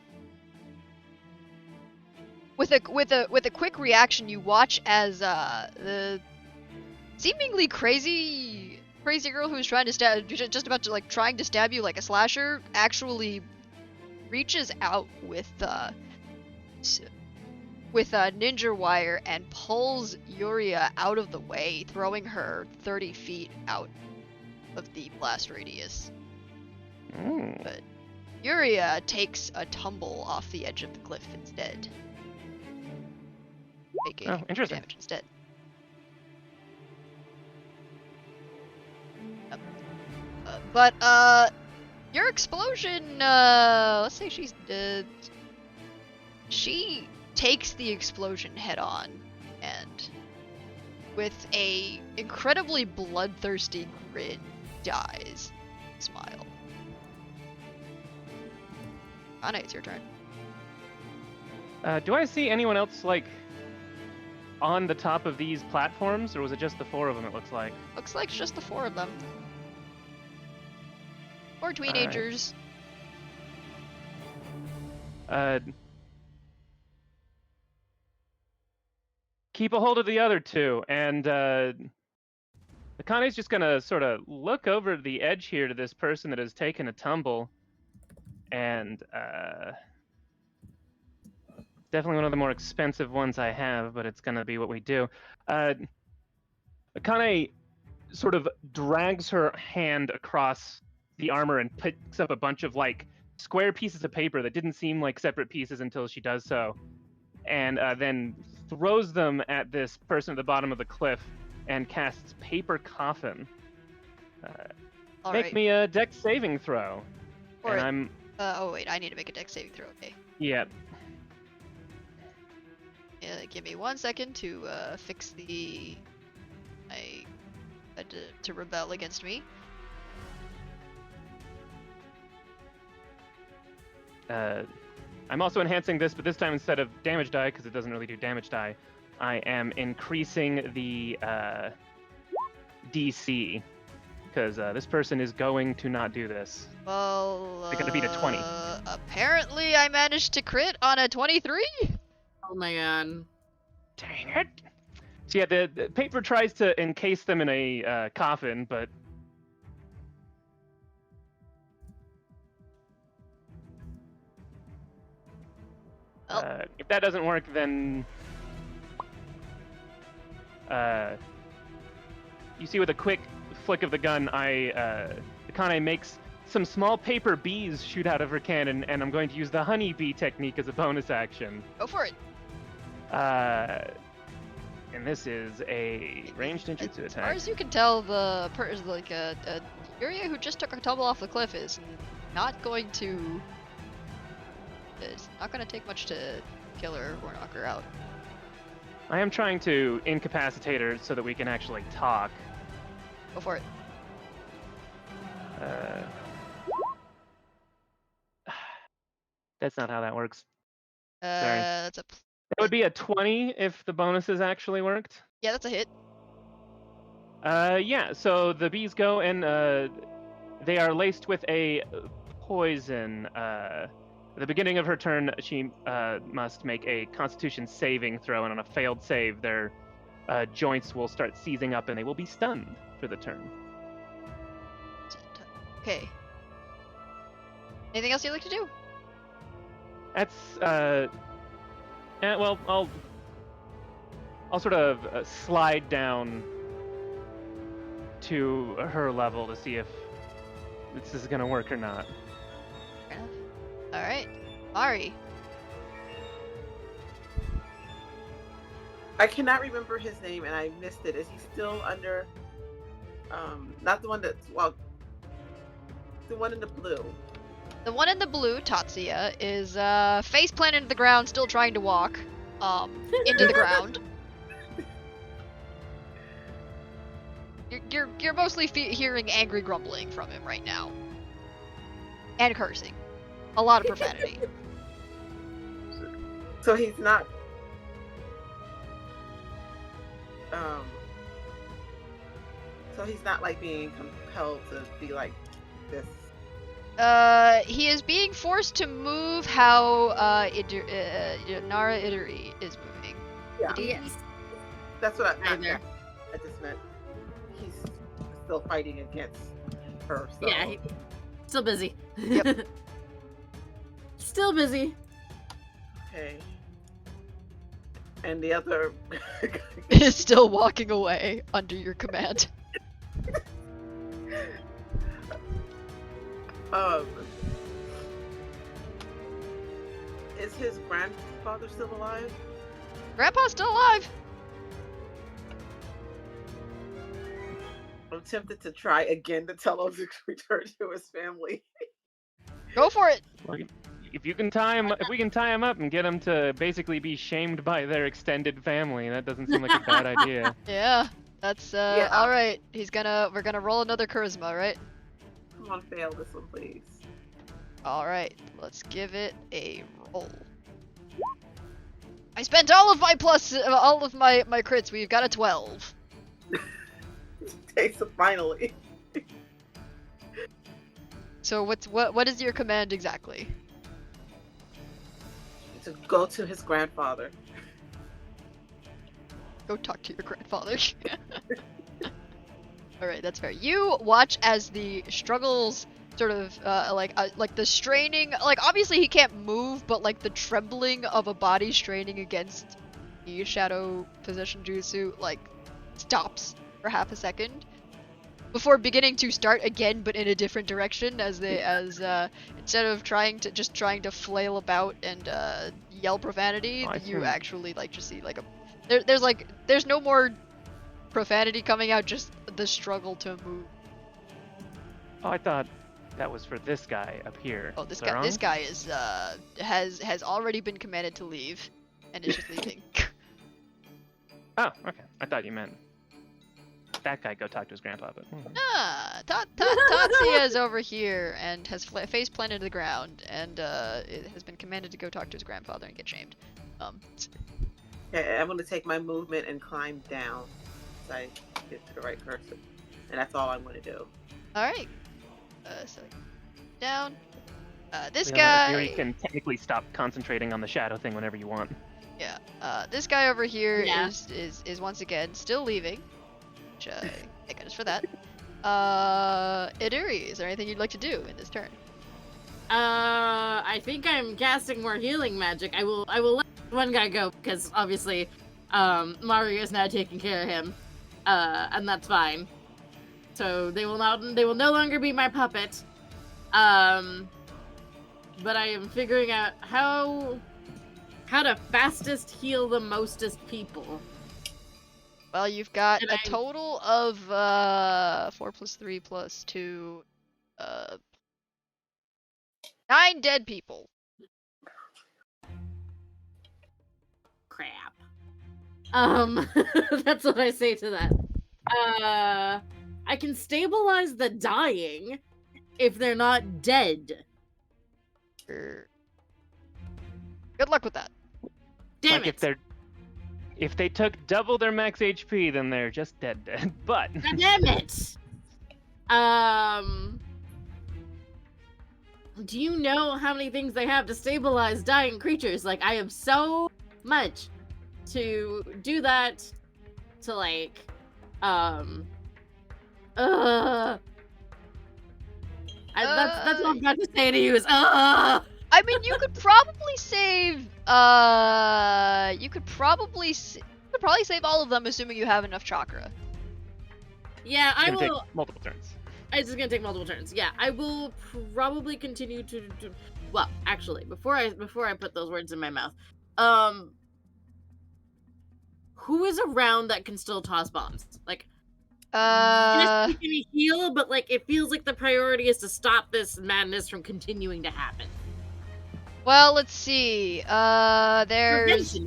quick reaction, you watch as the seemingly crazy girl who's trying to just about to trying to stab you like a slasher with a ninja wire and pulls Yuria out of the way, throwing her 30 feet out of the blast radius. But Yuria takes a tumble off the edge of the cliff instead, taking interesting. damage instead. But your explosion, let's say she's she takes the explosion head on, and with a incredibly bloodthirsty grin, dies. Smile. Anna, it's your turn. Do I see anyone else, like, on the top of these platforms, or was it just the 4 of them, it looks like? Looks like it's just the 4 of them. 4 teenagers. Keep a hold of the other 2, and Akane's just gonna sort of look over the edge here to this person that has taken a tumble, and definitely one of the more expensive ones I have, but it's gonna be what we do. Akane sort of drags her hand across the armor and picks up a bunch of, like, square pieces of paper that didn't seem like separate pieces until she does so, and then throws them at this person at the bottom of the cliff and casts Paper Coffin. Make me a dex saving throw. Or and I'm... oh wait, I need to make a dex saving throw, okay. Yep. Give me 1 second to fix the... I had to rebel against me. I'm also enhancing this, but this time instead of damage die, because it doesn't really do damage die, I am increasing the DC, because this person is going to not do this. Well, They're going to beat a 20. Apparently I managed to crit on a 23? Oh my god. Dang it. So yeah, the paper tries to encase them in a coffin, but... if that doesn't work, then... you see with a quick flick of the gun, Akane makes some small paper bees shoot out of her cannon, and I'm going to use the honeybee technique as a bonus action. Go for it. And this is a ranged ninjutsu As far attack. as you can tell, the Yuria who just took a tumble off the cliff is not going to... It's not going to take much to kill her or knock her out. I am trying to incapacitate her so that we can actually talk. Go for it. That's not how that works. Sorry. That's a... That would be a 20 if the bonuses actually worked. Yeah, that's a hit. Yeah, so the bees go and they are laced with a poison. At the beginning of her turn, she must make a constitution saving throw, and on a failed save, their joints will start seizing up and they will be stunned for the turn. Okay. Anything else you'd like to do? That's, well, I'll sort of slide down to her level to see if this is gonna work or not. Fair enough. Alright. Mari. I cannot remember his name and I missed it. Is he still under not the one that's, well, the one in the blue? The one in the blue, Tatsuya, is face planted into the ground, still trying to walk into the ground. You're mostly hearing angry grumbling from him right now, and cursing, a lot of profanity. So he's not. So he's not like being compelled to be like this. He is being forced to move how Nara Idari is moving. Yeah. Yes. That's what I just meant. He's still fighting against her. So. Yeah, still busy. Yep. Still busy. Okay. And the other Is still walking away under your command. um is his grandfather still alive? Grandpa's still alive. I'm tempted to try again to tell him to return to his family. Go for it. Like, if we can tie him up and get him to basically be shamed by their extended family, that doesn't seem like a bad idea. Yeah, that's Yeah. all right. We're gonna roll another charisma, right? Come on, fail this one, please. All right, let's give it a roll. I spent all of my crits. We've got a 12. Takes it finally. So what is your command exactly? To go to his grandfather. Go talk to your grandfather. All right, that's fair. You watch as the struggles sort of like the straining, like obviously he can't move, but like the trembling of a body straining against the shadow possession jutsu like stops for half a second before beginning to start again, but in a different direction as instead of trying to flail about and yell profanity, you actually like just see like there's no more profanity coming out, just the struggle to move. Oh, I thought that was for this guy up here. Oh, this guy is has already been commanded to leave and is just leaving. Oh, okay. I thought you meant that guy go talk to his grandpa, but Tatsuya is over here and has face planted to the ground and has been commanded to go talk to his grandfather and get shamed. Okay, I'm gonna take my movement and climb down so I get to the right person, and that's all I'm gonna do. All right. So down. This you guy. can technically stop concentrating on the shadow thing whenever you want. Yeah. This guy over here Yeah. is once again still leaving. Which thank goodness for that. Iduri, is there anything you'd like to do in this turn? I think I'm casting more healing magic. I will let one guy go because obviously, Mario is now taking care of him, and that's fine. So they will no longer be my puppet. But I am figuring out how to fastest heal the mostest people. Well, you've got a total of 4 + 3 + 2, 9 dead people. Crap. That's what I say to that. I can stabilize the dying if they're not dead. Good luck with that. Damn like it. if they took double their max HP, then they're just dead. But God damn it. Do you know how many things they have to stabilize dying creatures? Like, I have so much to do that to, like, that's what I'm about to say to you is, I mean, you could probably save. You could probably save all of them, assuming you have enough chakra. Yeah, I it's gonna will. take multiple turns. It's just gonna take multiple turns. Yeah, I will probably continue to. Well, actually, before I put those words in my mouth, who is around that can still toss bombs? Like, yes, you can heal, but like, it feels like the priority is to stop this madness from continuing to happen. Well, let's see. There's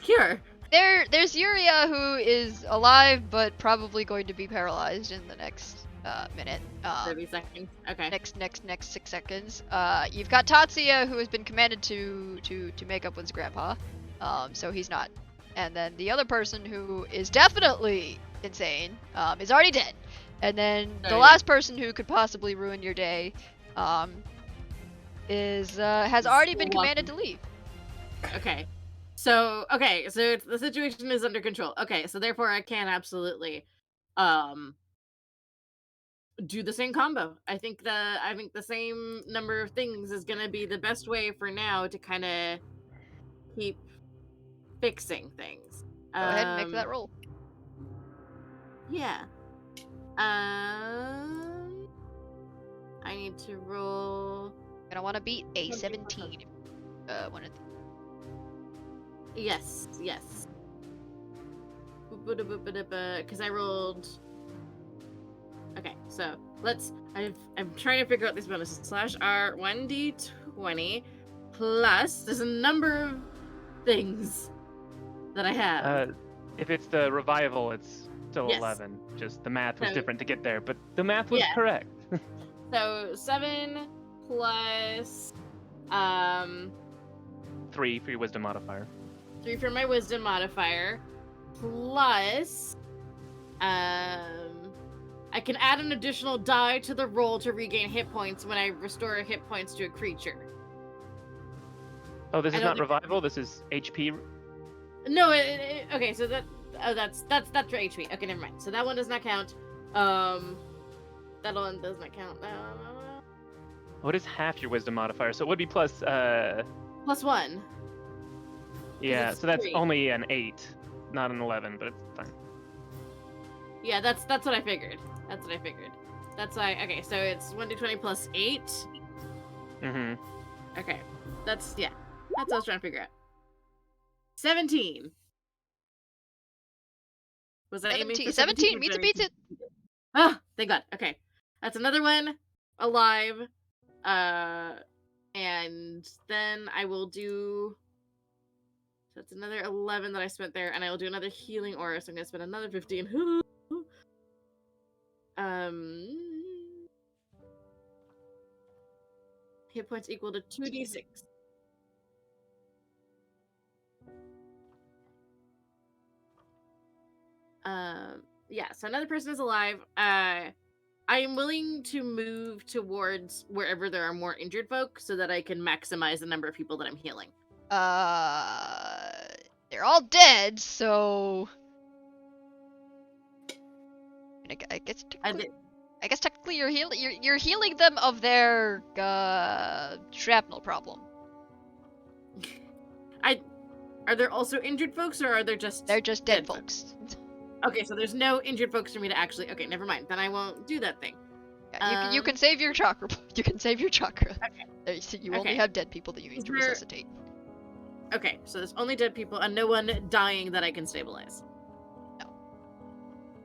cure. There's Yuria, who is alive but probably going to be paralyzed in the next minute. 30 seconds. Okay. Next 6 seconds. You've got Tatsuya, who has been commanded to make up with his grandpa. So he's not. And then the other person, who is definitely insane, is already dead. And then the last person who could possibly ruin your day, has already been commanded to leave. Okay. So the situation is under control. Okay, so therefore I can absolutely do the same combo. I think the same number of things is gonna be the best way for now to kind of keep fixing things. Go ahead and make that roll. Yeah. I need to roll. Gonna want to beat a 17. One of Yes. Because I rolled. Okay, so I'm trying to figure out these bonuses. /R 1d20 plus. There's a number of things that I have. If it's the revival, it's still Yes. 11. Just the math was So- different to get there, but the math was Yeah. correct. So 7 plus 3 for your wisdom modifier. 3 for my wisdom modifier, plus I can add an additional die to the roll to regain hit points when I restore hit points to a creature. Oh, this I is don't not think- revival. This is HP. No, okay, so that's for HP. Okay, never mind. So that one does not count. That one does not count. What is half your wisdom modifier? So it would be plus. Plus 1. Yeah, it's so that's 3. only an 8, not an 11, but it's fine. Yeah, that's what I figured. That's what I figured. That's why. Okay, so it's 1d20 plus 8. Mm-hmm. Okay, that's what I was trying to figure out. 17. Was that aiming 17. for 17 or meets it, 17? beats it. Ah, thank God. Okay, that's another one alive. And then I will do. So that's another 11 that I spent there, and I will do another healing aura. So I'm gonna spend another 15. Hit points equal to 2d6. Yeah, so another person is alive. I am willing to move towards wherever there are more injured folk so that I can maximize the number of people that I'm healing. They're all dead, so I guess technically you're healing them of their shrapnel problem. Are there also injured folks, or are there just? They're just dead folks. Okay, so there's no injured folks for me to actually. Okay, never mind. Then I won't do that thing. Yeah, you can save your chakra. You can save your chakra. Okay. You only Okay. have dead people that you need Is to there- resuscitate. Okay, so there's only dead people and no one dying that I can stabilize. No.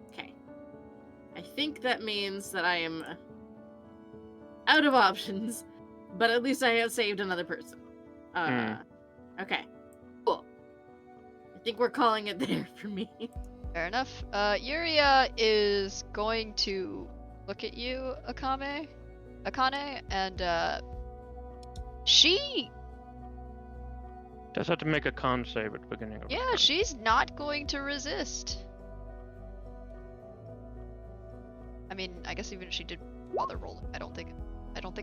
Okay. I think that means that I am out of options, but at least I have saved another person. Okay. Cool. I think we're calling it there for me. Fair enough. Yuria is going to look at you, Akane, and she. Does have to make a con save at the beginning of Yeah, she's not going to resist. I mean, I guess even if she did bother rolling, I don't think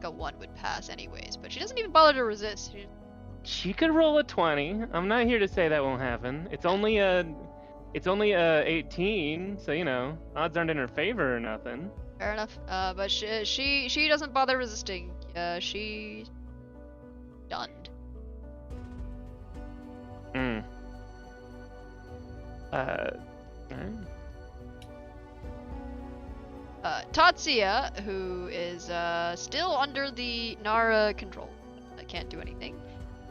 a 1 would pass anyways. But she doesn't even bother to resist. She could roll a 20. I'm not here to say that won't happen. It's only a 18, so you know, odds aren't in her favor or nothing. Fair enough. But she doesn't bother resisting. She stunned. Alright. Tatsuya, who is still under the Nara control, can't do anything.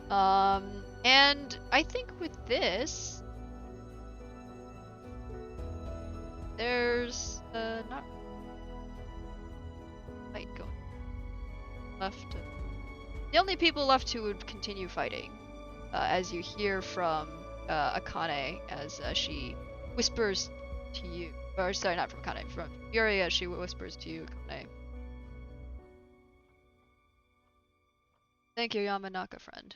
And I think with this, there's not fight going left. The only people left who would continue fighting, as you hear from Akane as she whispers to you. Or sorry, not from Akane, from Yuria, she whispers to you, Akane. Thank you, Yamanaka friend.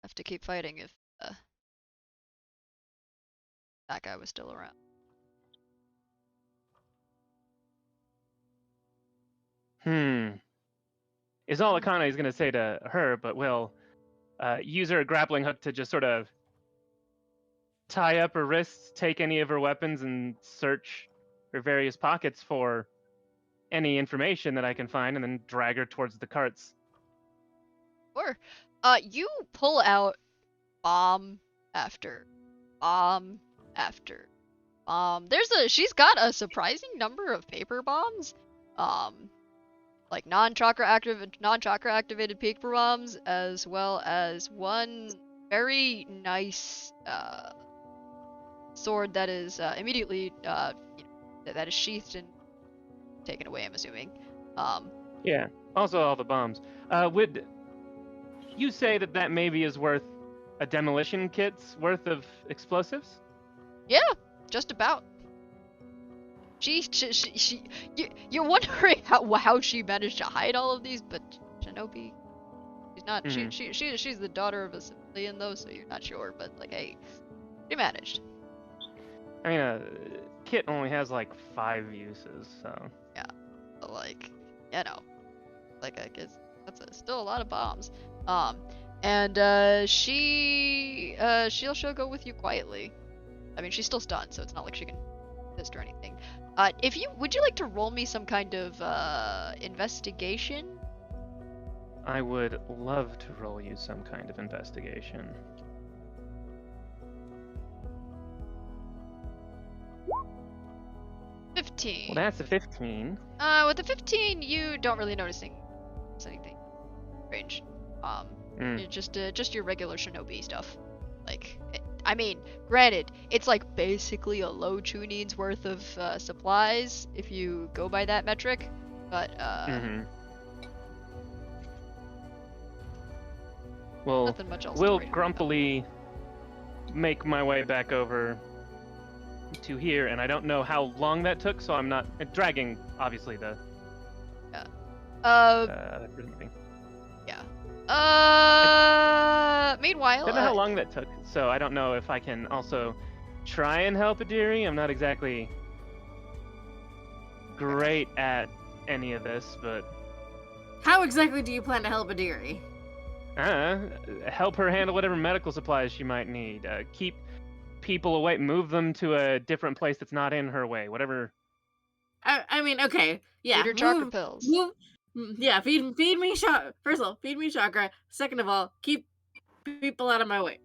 Have to keep fighting if that guy was still around. Is all Akane is going to say to her, but will use her grappling hook to just sort of tie up her wrists, take any of her weapons, and search her various pockets for any information that I can find, and then drag her towards the carts. Sure. You pull out bomb after bomb after bomb. She's got a surprising number of paper bombs. Like non-chakra activated paper bombs, as well as one very nice sword that is immediately that is sheathed and taken away, I'm assuming. Yeah. Also, all the bombs. Would you say that maybe is worth a demolition kit's worth of explosives? Yeah, just about. You're wondering how she managed to hide all of these, but Shinobi, she's not. She's the daughter of a civilian though, so you're not sure. But like, hey, she managed. I mean, a kit only has like 5 uses, so. Yeah, but like, like I guess that's still a lot of bombs. And she'll go with you quietly. I mean, she's still stunned, so it's not like she can resist or anything. Would you like to roll me some kind of investigation? I would love to roll you some kind of investigation. $15. Well, that's a 15. With the 15, you don't really notice anything strange. Just your regular shinobi stuff. Like, I mean, granted, it's like basically a low tuning's worth of supplies if you go by that metric, but Well, nothing much else. we'll to worry about. grumpily make my way back over to here, and I don't know how long that took, so I'm not dragging, obviously, the thing. Meanwhile, I don't know how long that took, so I don't know if I can also try and help Adiri. I'm not exactly great at any of this, but How exactly do you plan to help Adiri? help her handle whatever medical supplies she might need. Keep people away, move them to a different place that's not in her way. Whatever. I mean, okay, yeah. Feed her chakra pills. Yeah, feed me First of all, feed me chakra. Second of all, keep people out of my way.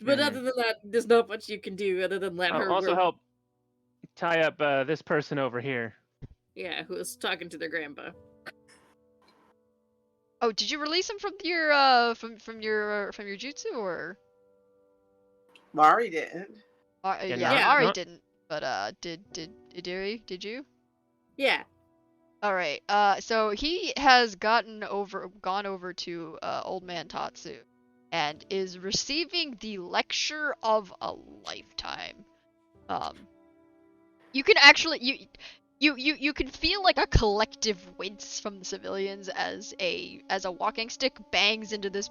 But other than that, there's not much you can do other than let her Also work. help tie up this person over here. Yeah, who was talking to their grandpa. Oh, did you release him from your from your jutsu, or? Mari didn't. Yeah, Ari didn't, but did Idiri? Did you? Yeah. All right. So he has gone over to Old Man Tatsu, and is receiving the lecture of a lifetime. You can actually you can feel like a collective wince from the civilians as a walking stick bangs into this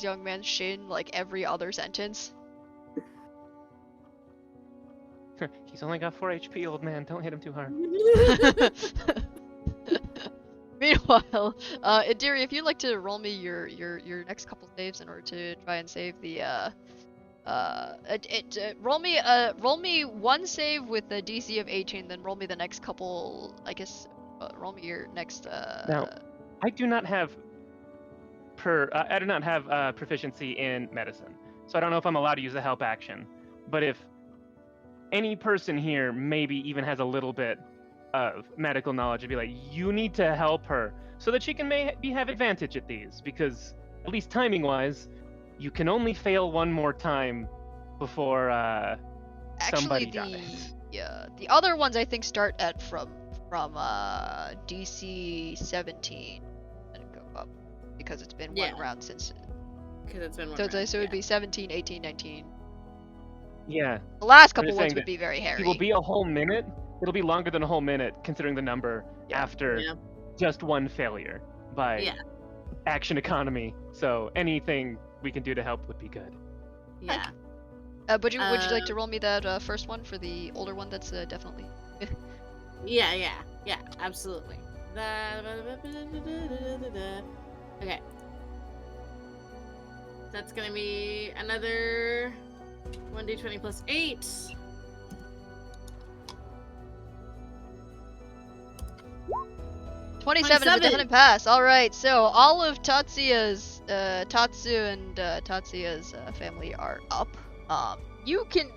young man's shin like every other sentence. He's only got 4 HP, old man. Don't hit him too hard. Meanwhile, Idiri, if you'd like to roll me your next couple saves in order to try and save the roll me one save with a DC of 18, then roll me the next couple. I guess roll me your next. Now, I do not have proficiency in medicine, so I don't know if I'm allowed to use the help action. But if any person here maybe even has a little bit of medical knowledge, it'd be like, you need to help her so that she can maybe have advantage at these, because at least timing wise, you can only fail one more time before somebody dies. The other ones I think start at from DC 17 and go up, because it's been one round since. Because it's been one So round, it would be 17, 18, 19. Yeah. The last couple ones would be very hairy. It will be a whole minute. It'll be longer than a whole minute, considering the number after just one failure by action economy. So anything we can do to help would be good. Yeah. Would you like to roll me that first one for the older one? That's definitely. Yeah, absolutely. Okay. That's gonna be another 1d20 plus 8. 27 is a definite pass. All right, so all of Tatsuya's Tatsu and Tatsuya's family are up. You can.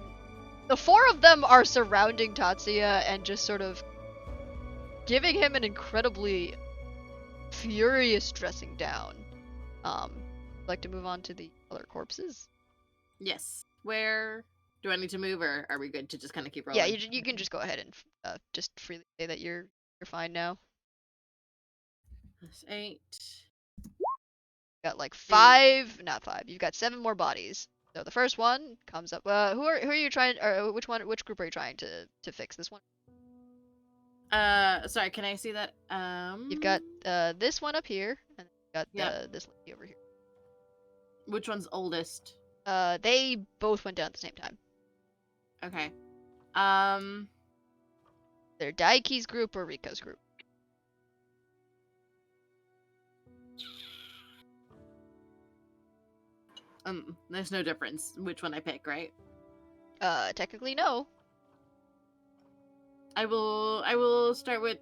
The four of them are surrounding Tatsuya and just sort of giving him an incredibly furious dressing down. Like to move on to the other corpses? Yes. Where do I need to move, or are we good to just kind of keep rolling? Yeah, you can just go ahead and just freely say that you're fine now. That's 8. Got like 5, not 5. You've got 7 more bodies. So the first one comes up. Who are you trying? Or which group are you trying to fix? This one. Sorry, can I see that? You've got this one up here, and you've got this lady over here. Which one's oldest? They both went down at the same time. Okay. They're Daiki's group or Riko's group. There's no difference which one I pick, right? Technically no. I will start with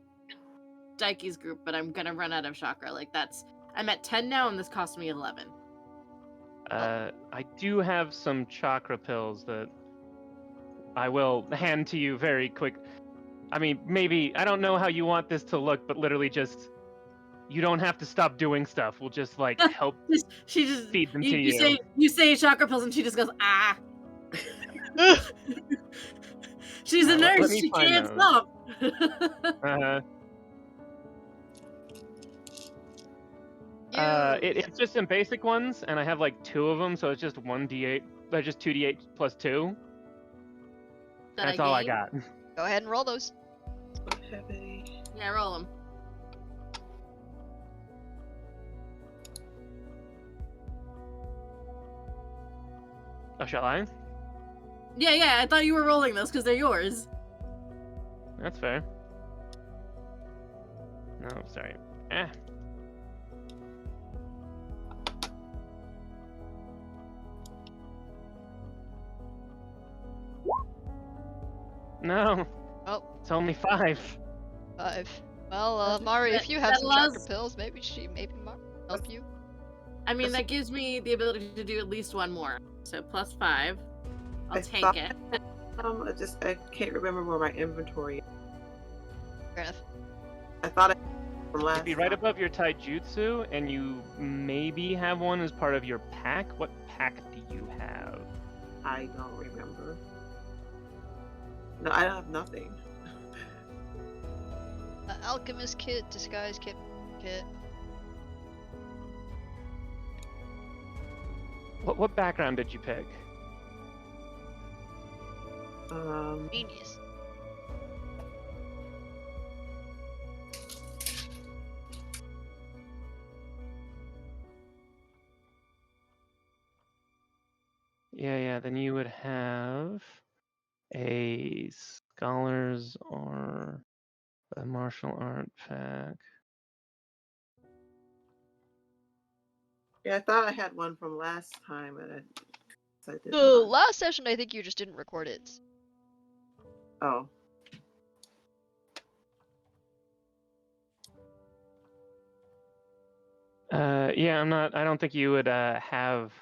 Daiki's group, but I'm gonna run out of chakra. Like I'm at 10 now, and this cost me 11. I do have some chakra pills that I will hand to you very quick. I mean, maybe, I don't know how you want this to look, but literally just, you don't have to stop doing stuff. We'll just, like, help she just feed them to you. You say chakra pills, and she just goes, ah. She's a nurse, she can't stop. It's just some basic ones, and I have like 2 of them, so it's just 1d8. They're just 2d8 plus 2. That's all I got. Go ahead and roll those. Yeah, roll them. Oh, shall I? Yeah, I thought you were rolling those because they're yours. That's fair. No, sorry. No. Oh. It's only 5. 5. Well, Mari, if you have some chakra pills, maybe Mari help you. I mean, that gives me the ability to do at least one more. So plus 5. I'll take it. I can't remember where my inventory is. Fair enough. I thought it from last It'd be right above your taijutsu, and you maybe have one as part of your pack. What pack do you have? I don't remember. No, I don't have nothing. Alchemist kit, disguise kit. What background did you pick? Genius. Yeah, then you would have a scholars or a martial art pack. Yeah, I thought I had one from last time, and I did The not. last session, I think you just didn't record it. Oh. Yeah, I don't think you would have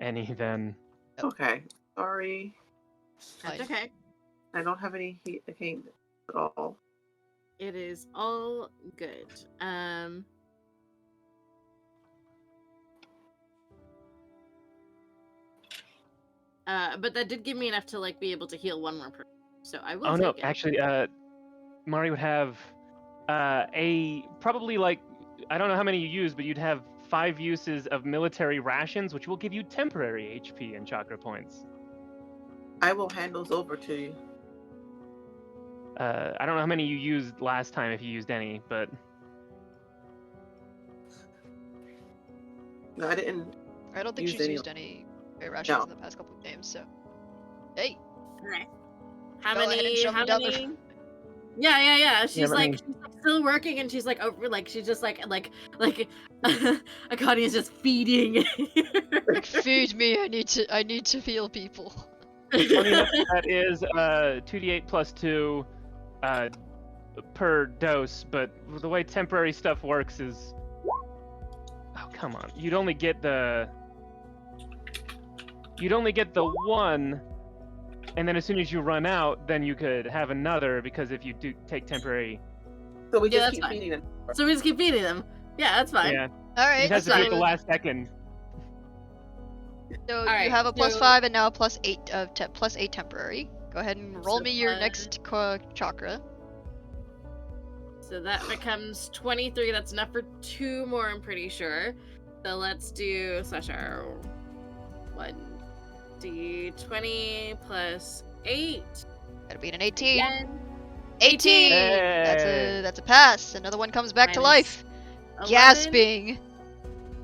any then. Okay. Sorry. That's okay. I don't have any heat at all. It is all good. But that did give me enough to like be able to heal one more person. So I will. Oh no, take it. actually, Mari would have probably like, I don't know how many you use, but you'd have 5 uses of military rations, which will give you temporary HP and chakra points. I will hand those over to you. I don't know how many you used last time, if you used any, but No, I didn't. I don't think Used she's any. used any rations No. in the past couple of games, so. Hey! Okay. How Go ahead and show me down the- Yeah. She's Yeah, but I like mean- she's like still working, and she's like over like she's just like Akani is just feeding. Like, feed me, I need to heal people. funny enough, that is 2d8 plus 2 per dose, but the way temporary stuff works is Oh, come on. You'd only get the one, and then as soon as you run out, then you could have another, because if you do take temporary... So we Yeah, just that's keep fine. feeding them. So we just keep feeding them. Yeah, that's fine. Yeah. All You right. just have to So, do it at the last second. so you Alright, have a so- +5 and now a +8 of +8 temporary. Go ahead and roll So me your plus- next chakra. So that becomes 23. That's enough for 2 more, I'm pretty sure. So let's do /r 1d20 plus 8. Gotta beat an 18. Again. 18. Hey. That's a pass. Another one comes back to Minus life. 11. Gasping.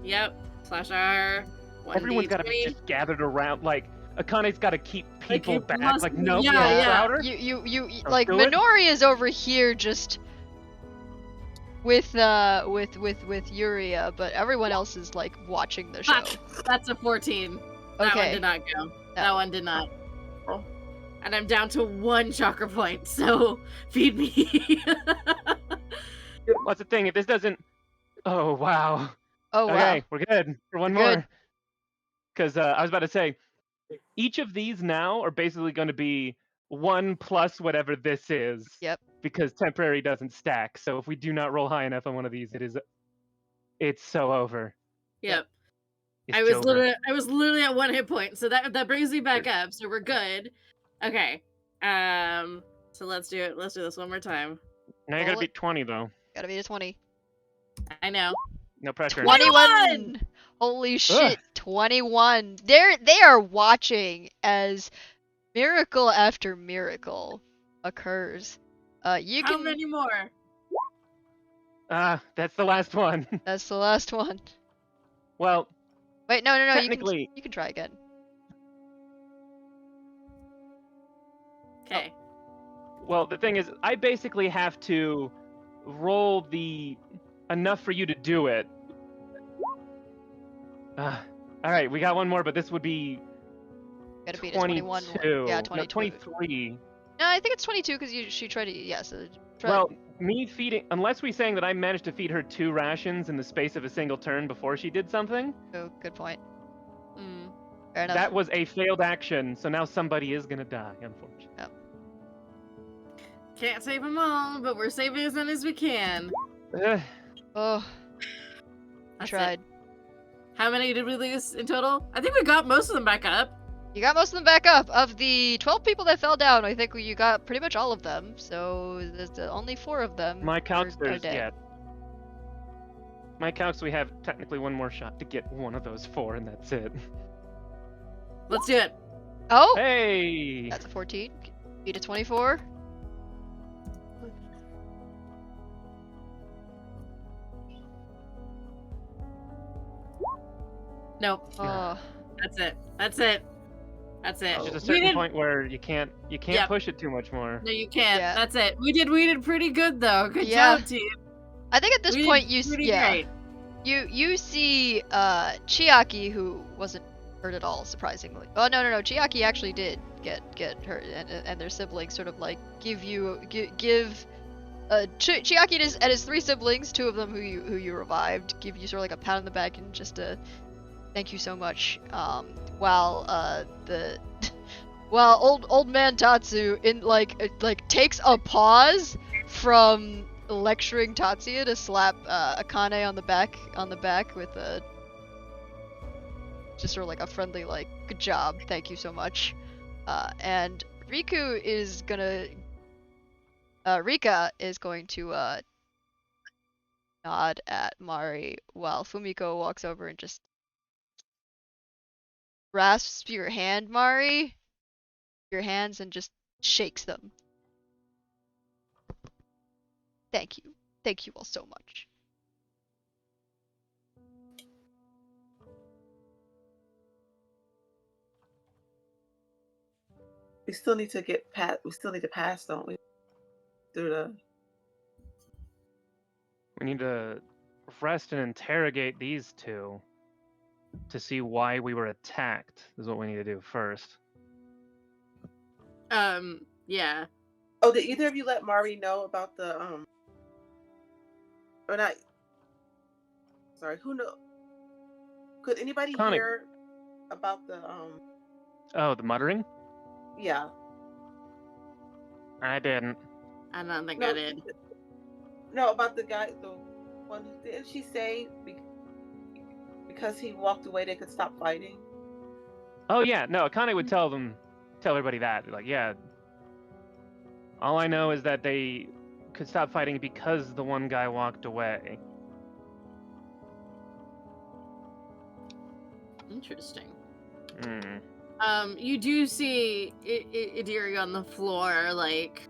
Yep. /r 1d20. Everyone's got to be just gathered around. Like, Akane's got to keep people it back. must Like, be- no, yeah, no, yeah. louder. You Don't like do it. Minori is over here just with Yuria, but everyone else is like watching the show. Fuck. That's a 14. That one Okay. did not go. No. That one did not. And I'm down to 1 chakra point, so feed me. What's the thing? If this doesn't... Oh, wow. Oh wow. Okay, we're good for one We're more. good. Because I was about to say, each of these now are basically going to be 1 plus whatever this is. Yep. Because temporary doesn't stack. So if we do not roll high enough on one of these, it's so over. Yep. It's I was Jover. literally at 1 hit point, so that brings me back up. So we're good. Okay. So let's do it. Let's do this one more time. Now you Roll gotta beat 20 though. Gotta beat a 20. I know. No pressure. 21. Holy shit. 21. They are watching as miracle after miracle occurs. You How can. many more? That's the last one. That's the last one. Well, Wait, no. Technically- You can try again. Okay. well, the thing is, I basically have to roll enough for you to do it. All right, we got one more, but this would be Gotta beat a 21. 22. Yeah, No, 22. 23. No, I think it's 22 because she tried to. Yeah, so try. Well, me feeding, unless we saying that I managed to feed her 2 rations in the space of a single turn before she did something, Oh, good point. Fair enough. that was a failed action, so now somebody is gonna die, unfortunately. Can't save them all, but we're saving as many as we can. Ugh. Oh, I That's tried. it. How many did we lose in total? I think we got most of them back up. You got most of them back up. Of the 12 people that fell down, I think you got pretty much all of them. So there's only 4 of them. My are counts, there's, dead. yeah. My counts, we have technically one more shot to get one of those 4, and that's it. Let's do it. Oh, Hey! that's a 14. Beat a 24. Nope. Oh, That's it. That's it. That's it. There's a We certain did- point where you can't Yep. push it too much more. No, you can't. Yeah. That's it. We did pretty good though. Good Yeah. job, team. I think at this We did point you pretty yeah great. you see Chiaki, who wasn't hurt at all, surprisingly. Oh no, Chiaki actually did get hurt, and their siblings sort of like give Chiaki and his 3 siblings, 2 of them who you revived, give you sort of like a pat on the back and just a thank you so much. While old man Tatsu in like takes a pause from lecturing Tatsuya to slap Akane on the back with a just sort of like a friendly like good job, thank you so much. And Rika is going to nod at Mari while Fumiko walks over and just grasps your hand, Mari, your hands, and just shakes them. Thank you all so much. We still need to get past. We still need to pass, don't we? Through the. We need to rest and interrogate these 2 to see why we were attacked, is what we need to do first. Yeah. Oh, did either of you let Mari know about the or not? Sorry, who know? Could anybody Connie. hear about the Oh, the muttering? Yeah. I didn't. I don't think No, I did. no, about the guy, the one who didn't she say because he walked away they could stop fighting? Oh yeah, no, Akane would tell everybody that. Like, yeah. All I know is that they could stop fighting because the one guy walked away. Interesting. Hmm. You do see Idiri on the floor, like,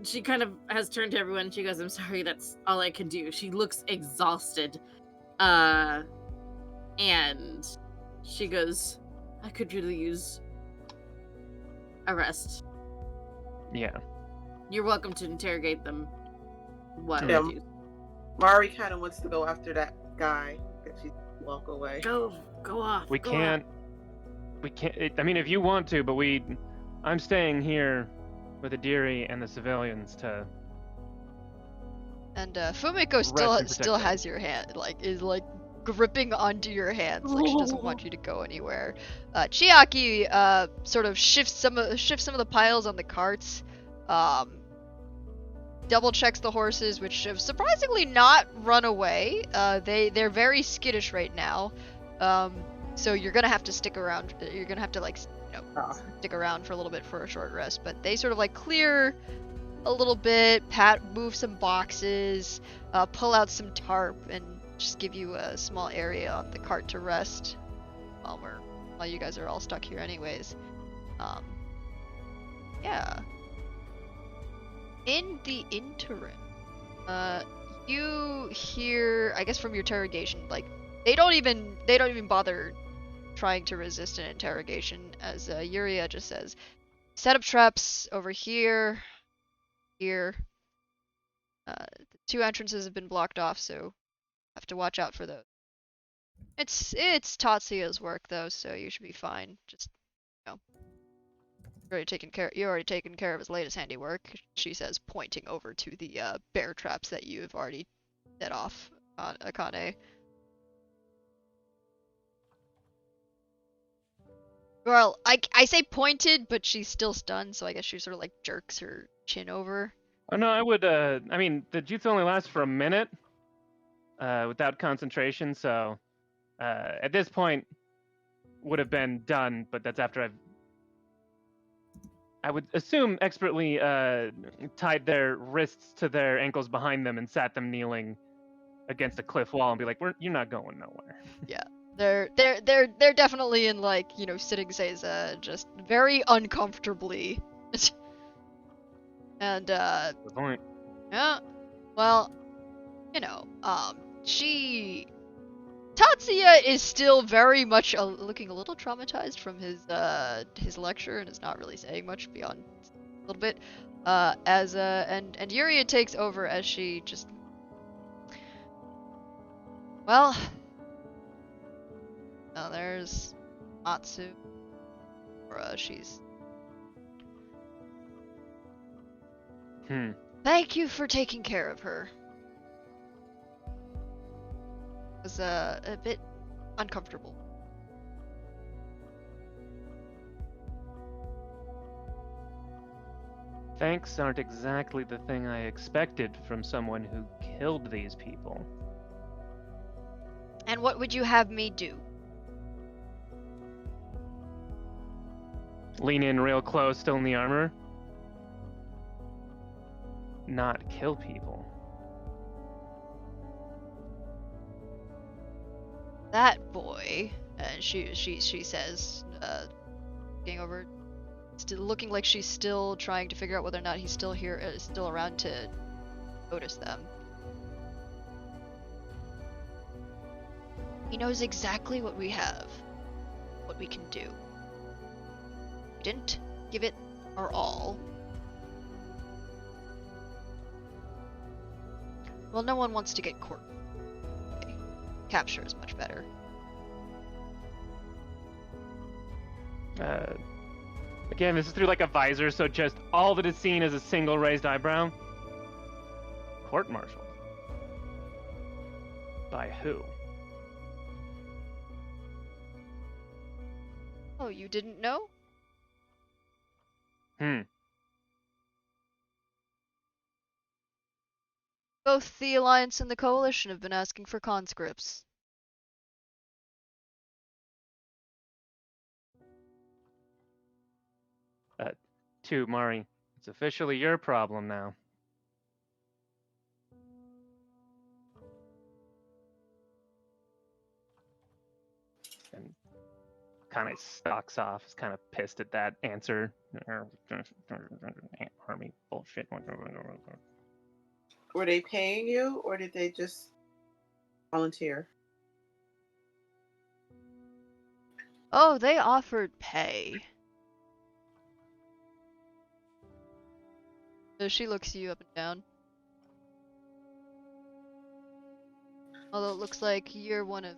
she kind of has turned to everyone and she goes, I'm sorry, that's all I can do. She looks exhausted. And she goes, I could really use a rest. Yeah. You're welcome to interrogate them. What Yeah. would you Mari kind of wants to go after that guy that she walk away. go off? We go can't. off. We can't. I mean, if you want to, but I'm staying here with Idiri and the civilians to. And Fumiko Rest and protect still them. has your hand, is gripping onto your hands, like she doesn't want you to go anywhere. Chiaki sort of shifts some of the piles on the carts, double checks the horses, which have surprisingly not run away. They're very skittish right now, so you're gonna have to stick around. You're gonna have to stick around for a little bit for a short rest. But they sort of clear a little bit, move some boxes, pull out some tarp, and just give you a small area on the cart to rest while you guys are all stuck here anyways. Yeah. In the interim, you hear, I guess from your interrogation, they don't even bother trying to resist an interrogation, as Yuria just says, set up traps over here. The two entrances have been blocked off, so have to watch out for those. It's Tatsuya's work though, so you should be fine. Just you already taken care of his latest handiwork, she says, pointing over to the bear traps that you have already set off on Akane. Well, I say pointed, but she's still stunned, so I guess she sort of jerks her chin over. Oh no, I would. I mean, the jutsu only lasts for a minute, without concentration. So, at this point, would have been done. But that's after I would assume expertly tied their wrists to their ankles behind them and sat them kneeling against a cliff wall and be like, "You're not going nowhere." Yeah. They're definitely in sitting seiza, just very uncomfortably. And Good point. yeah, well, Tatsuya is still very much looking a little traumatized from his lecture and is not really saying much beyond a little bit. And Yuria takes over as she just, well, now there's Matsu. She's. Thank you for taking care of her. It was a bit uncomfortable. Thanks aren't exactly the thing I expected from someone who killed these people. And what would you have me do? Lean in real close, still in the armor. Not kill people. That boy, and she says, looking over, looking like she's still trying to figure out whether or not he's still here, still around to notice them. He knows exactly what we have, what we can do. We didn't give it our all. Well, no one wants to get caught. Okay. Capture is much better. Again, this is through a visor, so just all that is seen is a single raised eyebrow. Court-martialed. By who? Oh, you didn't know? Both the Alliance and the Coalition have been asking for conscripts. To Mari, it's officially your problem now. And kind of stalks off, is kind of pissed at that answer. Army bullshit. Were they paying you, or did they just volunteer? Oh, they offered pay. So she looks you up and down. Although it looks like you're one of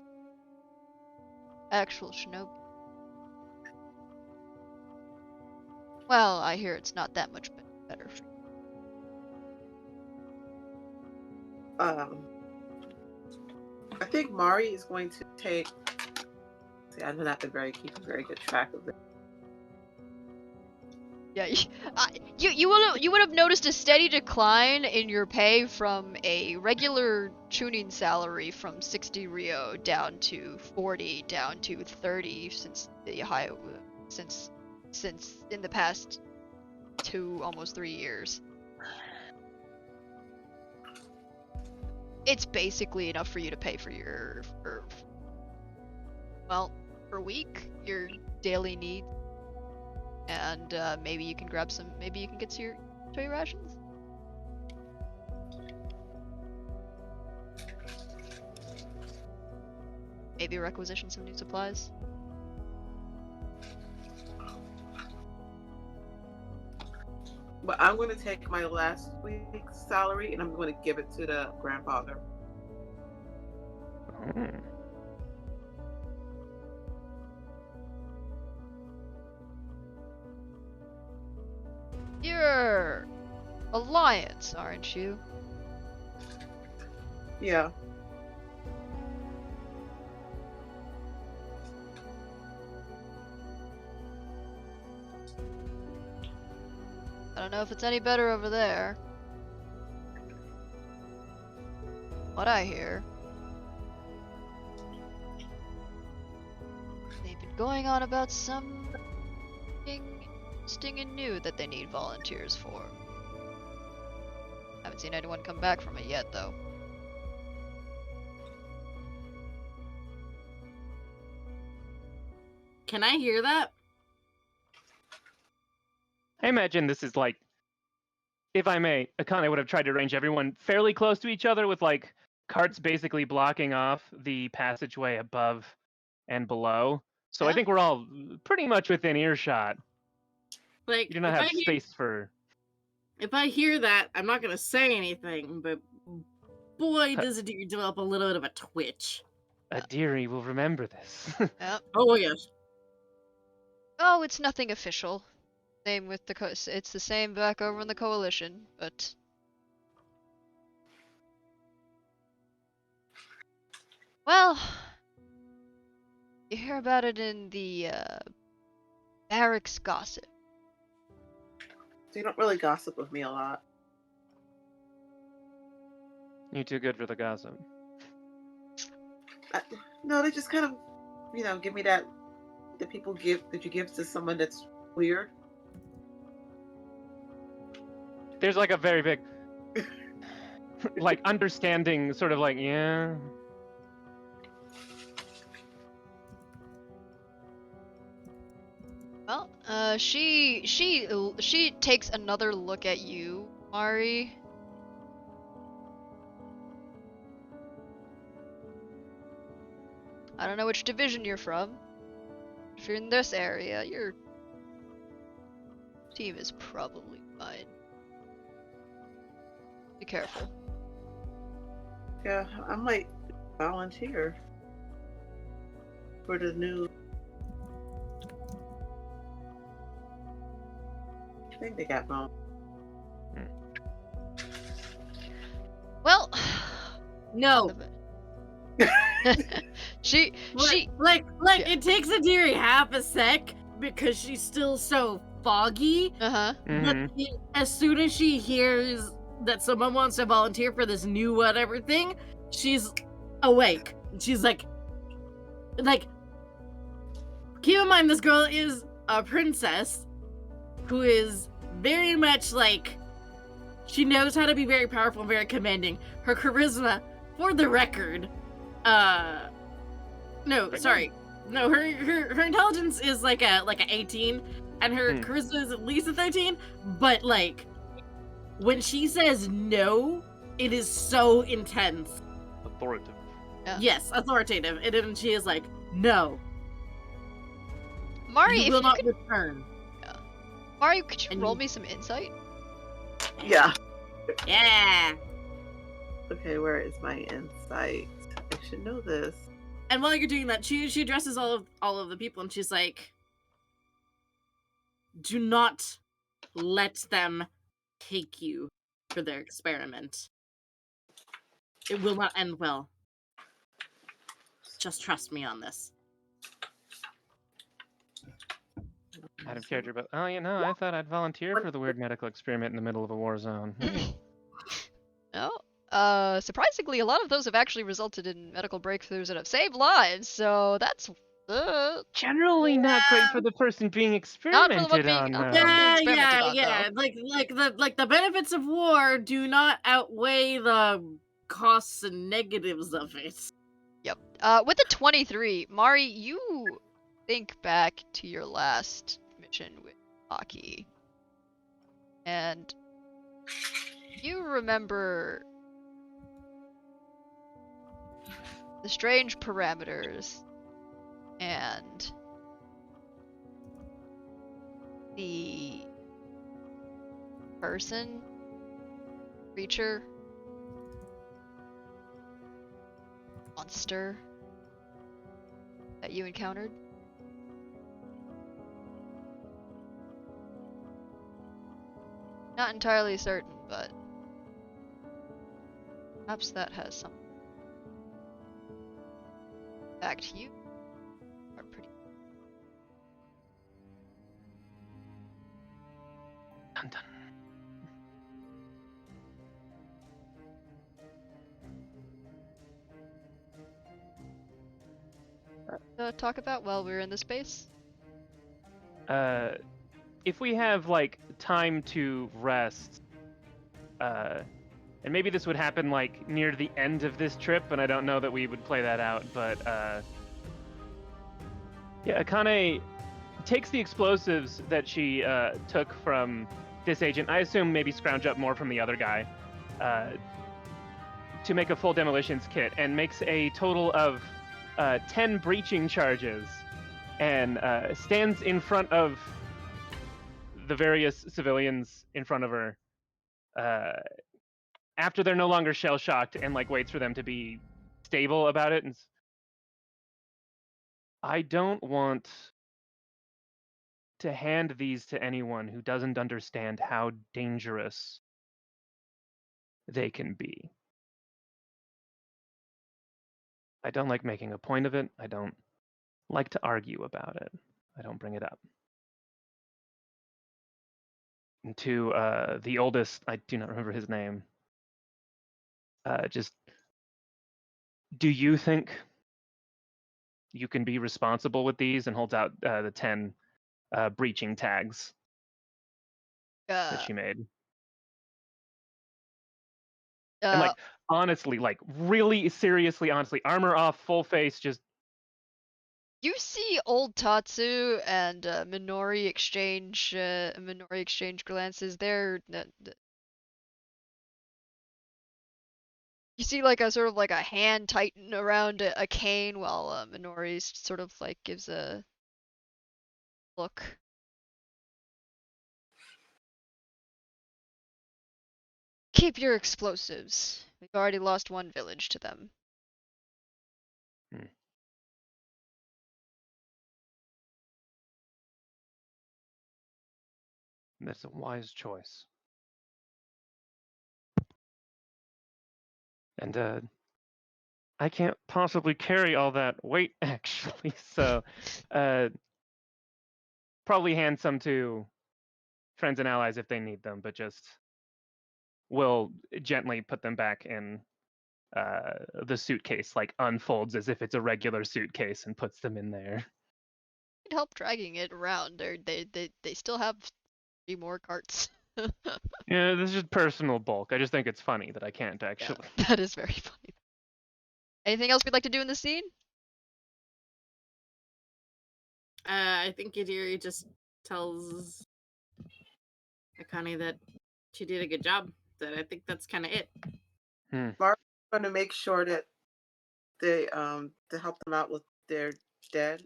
actual shinobi. Well, I hear it's not that much better for you. I think Mari is going to take. See, I'm not keep a very good track of it. Yeah, you would have noticed a steady decline in your pay from a regular tuning salary from 60 Rio down to 40, down to 30 since in the past 2, almost 3 years. It's basically enough for you to pay for per week, your daily needs. And maybe you can grab some. Maybe you can get your toy rations. Maybe requisition some new supplies. But I'm going to take my last week's salary and I'm going to give it to the grandfather. You're Alliance, aren't you? Yeah. I don't know if it's any better over there. What I hear, they've been going on about something interesting and new that they need volunteers for. Haven't seen anyone come back from it yet, though. Can I hear that? I imagine this is like, if I may, Akane would have tried to arrange everyone fairly close to each other with like carts basically blocking off the passageway above and below. So I Yeah. think we're all pretty much within earshot. Like, You do not have space for. If I hear that, I'm not gonna say anything, but boy, does it develop a little bit of a twitch. Adiri will remember this. Yep. Oh yes. Oh, it's nothing official. Same with the it's the same back over in the Coalition, but well, you hear about it in the barracks gossip. So you don't really gossip with me a lot. You're too good for the gossip. No, they just kind of, give me that people give that you give to someone that's weird. There's like a very big, like understanding, sort of like, yeah. Well, she takes another look at you, Mari. I don't know which division you're from. If you're in this area, your team is probably fine. Be careful. Yeah, I might volunteer for the new thing they got going. Well, No. She Like yeah. it takes Adiri half a sec because she's still so foggy. uh-huh. But as soon as she hears that someone wants to volunteer for this new whatever thing, she's awake. She's like, keep in mind this girl is a princess who is very much like, she knows how to be very powerful and very commanding. Her charisma, for the record, no, sorry. No, her intelligence is like a 18, and her charisma is at least a 13, but like when she says no, it is so intense. Authoritative. Yeah. Yes, authoritative. And she is like, no. Mari, You if will you not could, return. Mari, could you And roll you- me some insight? Yeah. Yeah. Okay, where is my insight? I should know this. And while you're doing that, she addresses all of the people, and she's like, do not let them take you for their experiment. It will not end well. Just trust me on this. Out of character, but oh, I thought I'd volunteer for the weird medical experiment in the middle of a war zone. No. Surprisingly, a lot of those have actually resulted in medical breakthroughs that have saved lives. So that's Generally not great for the person being not experimented for the one being on. not though. for the one being experimented on, Yeah. though. Like the benefits of war do not outweigh the costs and negatives of it. Yep. With the 23, Mari, you think back to your last mission with Aki, and you remember the strange parameters and the person, creature, monster that you encountered. Not entirely certain, but perhaps that has something. In fact, you are pretty. Dun, dun. Talk about while we're in the space. If we have like time to rest, and maybe this would happen like near the end of this trip, and I don't know that we would play that out, but yeah, Akane takes the explosives that she took from this agent. I assume maybe scrounge up more from the other guy to make a full demolitions kit, and makes a total of 10 breaching charges, and stands in front of the various civilians in front of her after they're no longer shell shocked, and like waits for them to be stable about it. And I don't want to hand these to anyone who doesn't understand how dangerous they can be. I don't like making a point of it. I don't like to argue about it. I don't bring it up. And to the oldest, I do not remember his name. Just, do you think you can be responsible with these? And holds out the 10 breaching tags that she made. And like, honestly, like really seriously, honestly, armor off, full face, just. You see old Tatsu and Minori exchange glances. You see like a sort of like a hand tighten around a cane while Minori sort of like gives a look. Keep your explosives. We've already lost one village to them. That's a wise choice. And I can't possibly carry all that weight, actually. So, probably hand some to friends and allies if they need them, but just will gently put them back in the suitcase, like unfolds as if it's a regular suitcase and puts them in there. Need help dragging it around. They still have 3 more carts. Yeah, this is just personal bulk. I just think it's funny that I can't Yeah, actually. that is very funny. Anything else we'd like to do in this scene? I think Yadiri just tells Akane that she did a good job. That I think that's kind of it. Mark's going to make sure that they to help them out with their dead.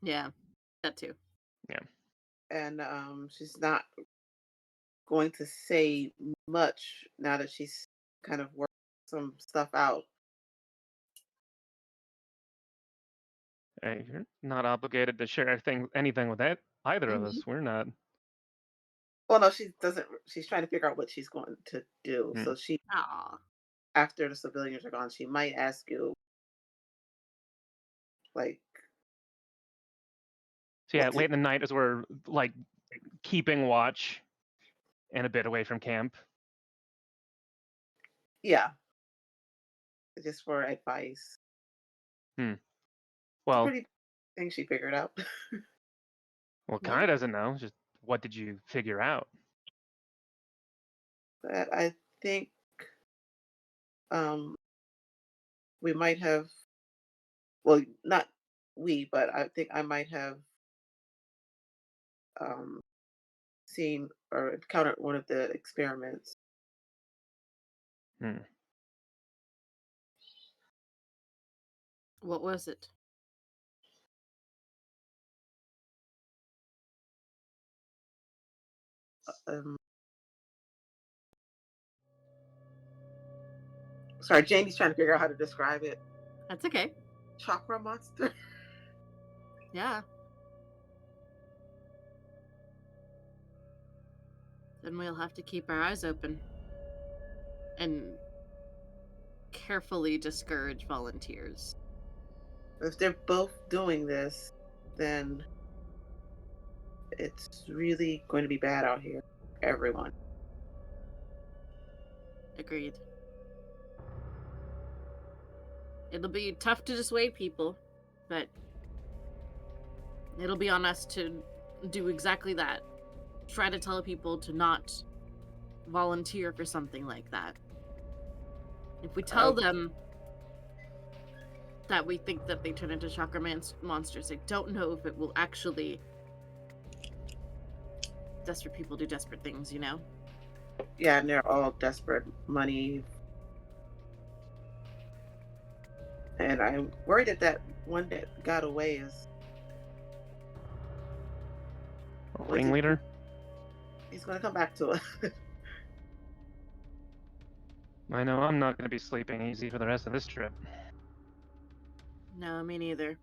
Yeah, that too. Yeah. And she's not going to say much now that she's kind of worked some stuff out. Hey, you're not obligated to share anything with either of us. We're not. Well, no, she doesn't. She's trying to figure out what she's going to do. Mm. So she, Aw. after the civilians are gone, she might ask you, like, So yeah, what to- late in the night as we're like keeping watch and a bit away from camp. yeah, just for advice. It's a Well, pretty thing she figured out. Kai doesn't know. Just what did you figure out? But I think we might have, well, not we, but I think I might have seen or encountered one of the experiments. What was it? Sorry, Janie's trying to figure out how to describe it. That's okay. Chakra monster. Yeah. Then we'll have to keep our eyes open and carefully discourage volunteers. If they're both doing this, then it's really going to be bad out here. Everyone. Agreed. It'll be tough to dissuade people, but it'll be on us to do exactly that. Try to tell people to not volunteer for something like that. If we tell them that we think that they turn into chakra monsters, I don't know if it will actually. Desperate people do desperate things, you know? Yeah, and they're all desperate money. And I'm worried that one that got away is Ringleader? He's going to come back to us. I know I'm not going to be sleeping easy for the rest of this trip. No, me neither.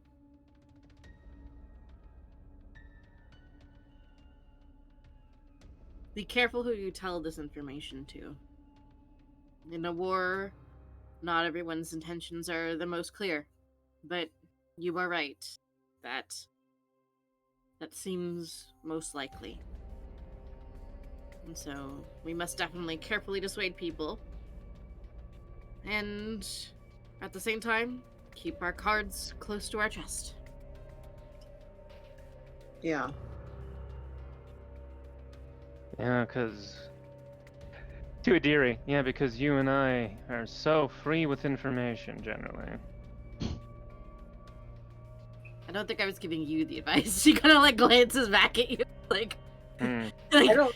Be careful who you tell this information to. In a war, not everyone's intentions are the most clear. But you are right. That seems most likely. And so we must definitely carefully dissuade people. And at the same time, keep our cards close to our chest. Yeah. Yeah, because... To Adiri, yeah, because you and I are so free with information, generally. I don't think I was giving you the advice. She kind of like glances back at you, like,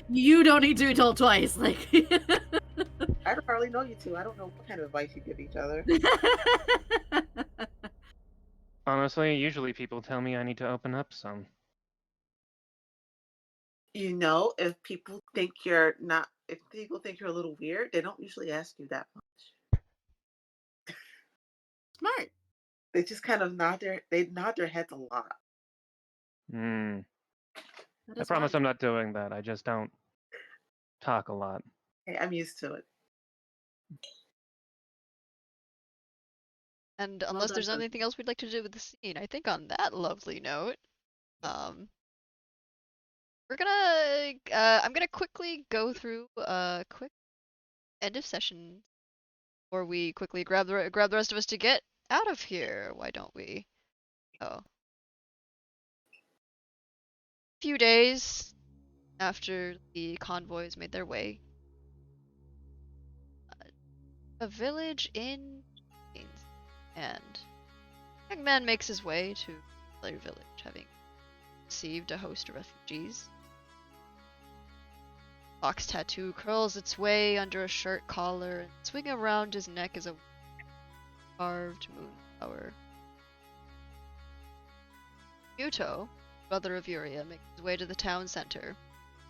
you don't need to be told twice. Like, I don't hardly know you two. I don't know what kind of advice you give each other. Honestly, usually people tell me I need to open up some. You know, if people think you're a little weird, they don't usually ask you that much. Smart. They just kind of nod their heads a lot. I promise I'm not doing that. I just don't talk a lot. Hey, I'm used to it. And Well unless done, there's folks. anything else we'd like to do with the scene, I think on that lovely note, we're gonna I'm gonna quickly go through a quick end of session, or we quickly grab the rest of us to get out of here. Why don't we? Oh, a few days after the convoys made their way, a village in Queens, and a young man makes his way to their village, having received a host of refugees. Fox tattoo curls its way under a shirt collar, and swinging around his neck is a carved moonflower. Yuto, brother of Yuria, makes his way to the town center.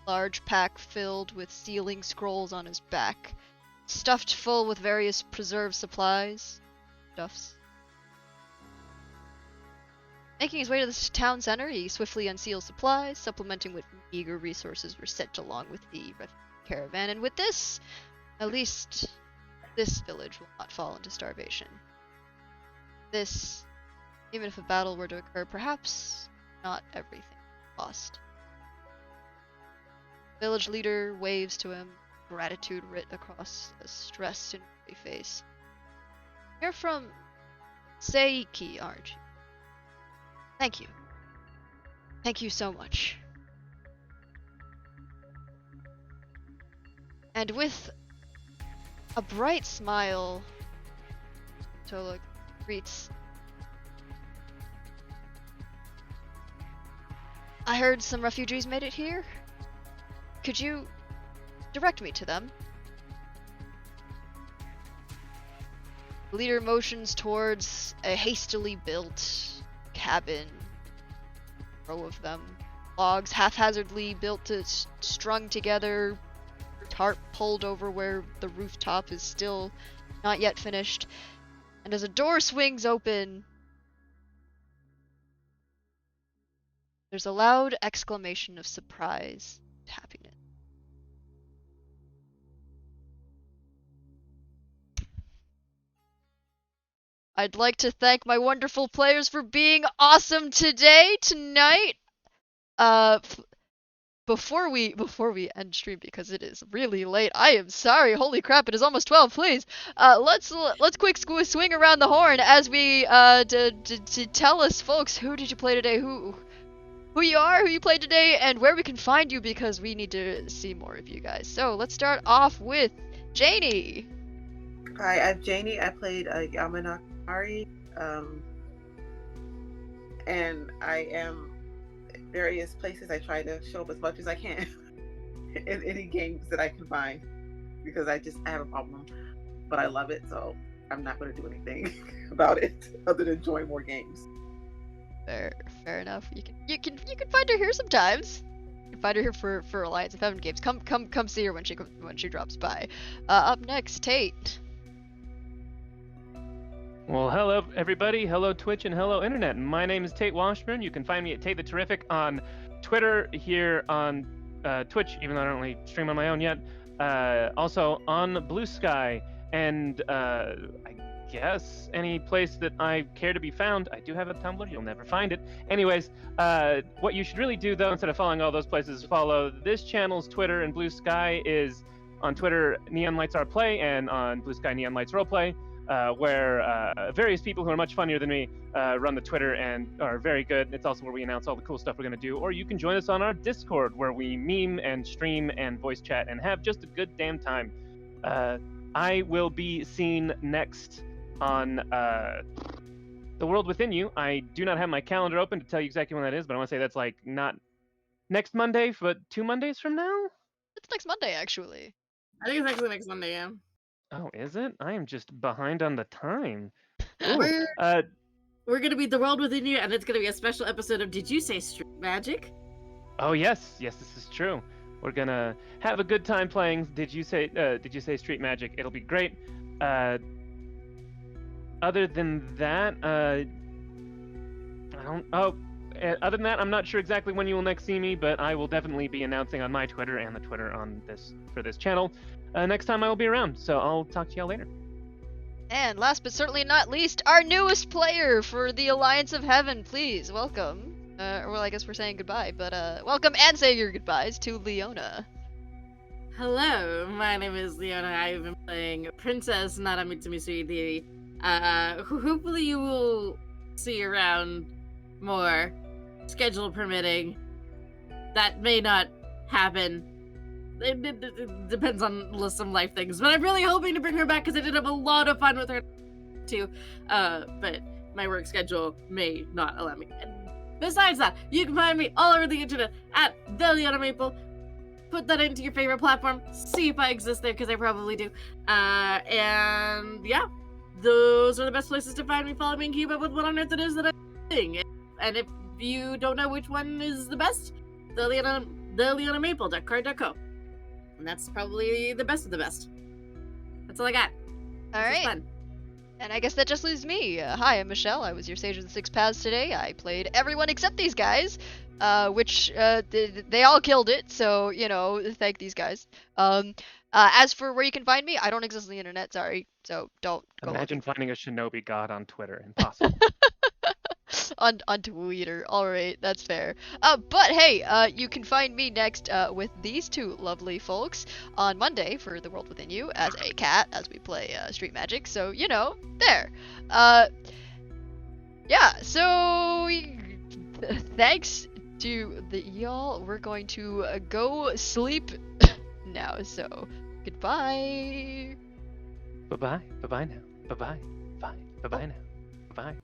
Large pack filled with sealing scrolls on his back, stuffed full with various preserved supplies, stuffs. Making his way to the town center, he swiftly unseals supplies, supplementing what meager resources were sent along with the refugee caravan, and with this, at least this village will not fall into starvation. This, even if a battle were to occur, perhaps not everything lost. Village leader waves to him, gratitude writ across a stressed and weary face. You're from Seiki, aren't you? Thank you. Thank you so much. And with a bright smile, Tola greets. I heard some refugees made it here. Could you direct me to them? The leader motions towards a hastily built cabin, row of them, logs haphazardly built to strung together, tarp pulled over where the rooftop is still not yet finished, and as a door swings open, there's a loud exclamation of surprise and happiness. I'd like to thank my wonderful players for being awesome tonight. Before we end stream, because it is really late, I am sorry. Holy crap! It is almost 12. Please, let's quick swing around the horn as we to tell us, folks, who did you play today? Who you are, who you played today, and where we can find you, because we need to see more of you guys. So let's start off with Janie. Hi, I'm Janie. I played Yamanakari, and I am in various places. I try to show up as much as I can in any games that I can find, because I have a problem, but I love it, so I'm not going to do anything about it other than join more games. Fair enough. You can find her here sometimes. You can find her here for Alliance of Heaven games. Come see her when she drops by. Up next, Tate. Well, hello everybody, hello Twitch, and hello Internet. My name is Tate Washburn. You can find me at Tate the Terrific on Twitter, here on Twitch, even though I don't really stream on my own yet. Also on Blue Sky, and I guess any place that I care to be found. I do have a Tumblr, you'll never find it. Anyways, what you should really do, though, instead of following all those places, follow this channel's Twitter, and Blue Sky is on Twitter, Neon Lights Roleplay, and on Blue Sky, Neon Lights Roleplay. Where various people who are much funnier than me run the Twitter and are very good. It's also where we announce all the cool stuff we're going to do. Or you can join us on our Discord, where we meme and stream and voice chat and have just a good damn time. I will be seen next on The World Within You. I do not have my calendar open to tell you exactly when that is, but I want to say that's like not next Monday, but 2 Mondays from now? It's next Monday, actually. I think it's actually next Monday, yeah. Oh, is it? I am just behind on the time. Ooh, We're gonna be The World Within You, and it's gonna be a special episode of Did You Say Street Magic? Oh yes, this is true. We're gonna have a good time playing Did You Say Street Magic. It'll be great. Other than that, other than that, I'm not sure exactly when you will next see me, but I will definitely be announcing on my Twitter and the Twitter on this channel next time I will be around. So I'll talk to y'all later. And last but certainly not least, our newest player for the Alliance of Heaven. Please welcome. Well, I guess we're saying goodbye, but welcome and say your goodbyes to Leona. Hello, my name is Leona. I've been playing Princess Naramitsumisui Devi. Who hopefully you will see around more, schedule permitting. That may not happen. It depends on some life things, but I'm really hoping to bring her back because I did have a lot of fun with her too. But my work schedule may not allow me. And besides that, you can find me all over the internet at the Leona Maple. Put that into your favorite platform. See if I exist there, because I probably do. And yeah, those are the best places to find me. Follow me and keep up with what on earth it is that I'm doing. And if you don't know which one is the best, the Leona Maple.card.co. And that's probably the best of the best. That's all I got. All This was right. fun. And I guess that just leaves me. Hi, I'm Michelle. I was your Sage of the Six Paths today. I played everyone except these guys, which they all killed it. So thank these guys. As for where you can find me, I don't exist on the internet. Sorry. So don't go Imagine finding a shinobi god on Twitter. Impossible. on Twitter. All right, that's fair. But hey, you can find me next with these two lovely folks on Monday for The World Within You as a cat as we play Street Magic. So there. Yeah. So thanks to y'all. We're going to go sleep now. So goodbye. Bye bye. Bye bye now. Bye bye. Bye. Bye bye now. Bye bye.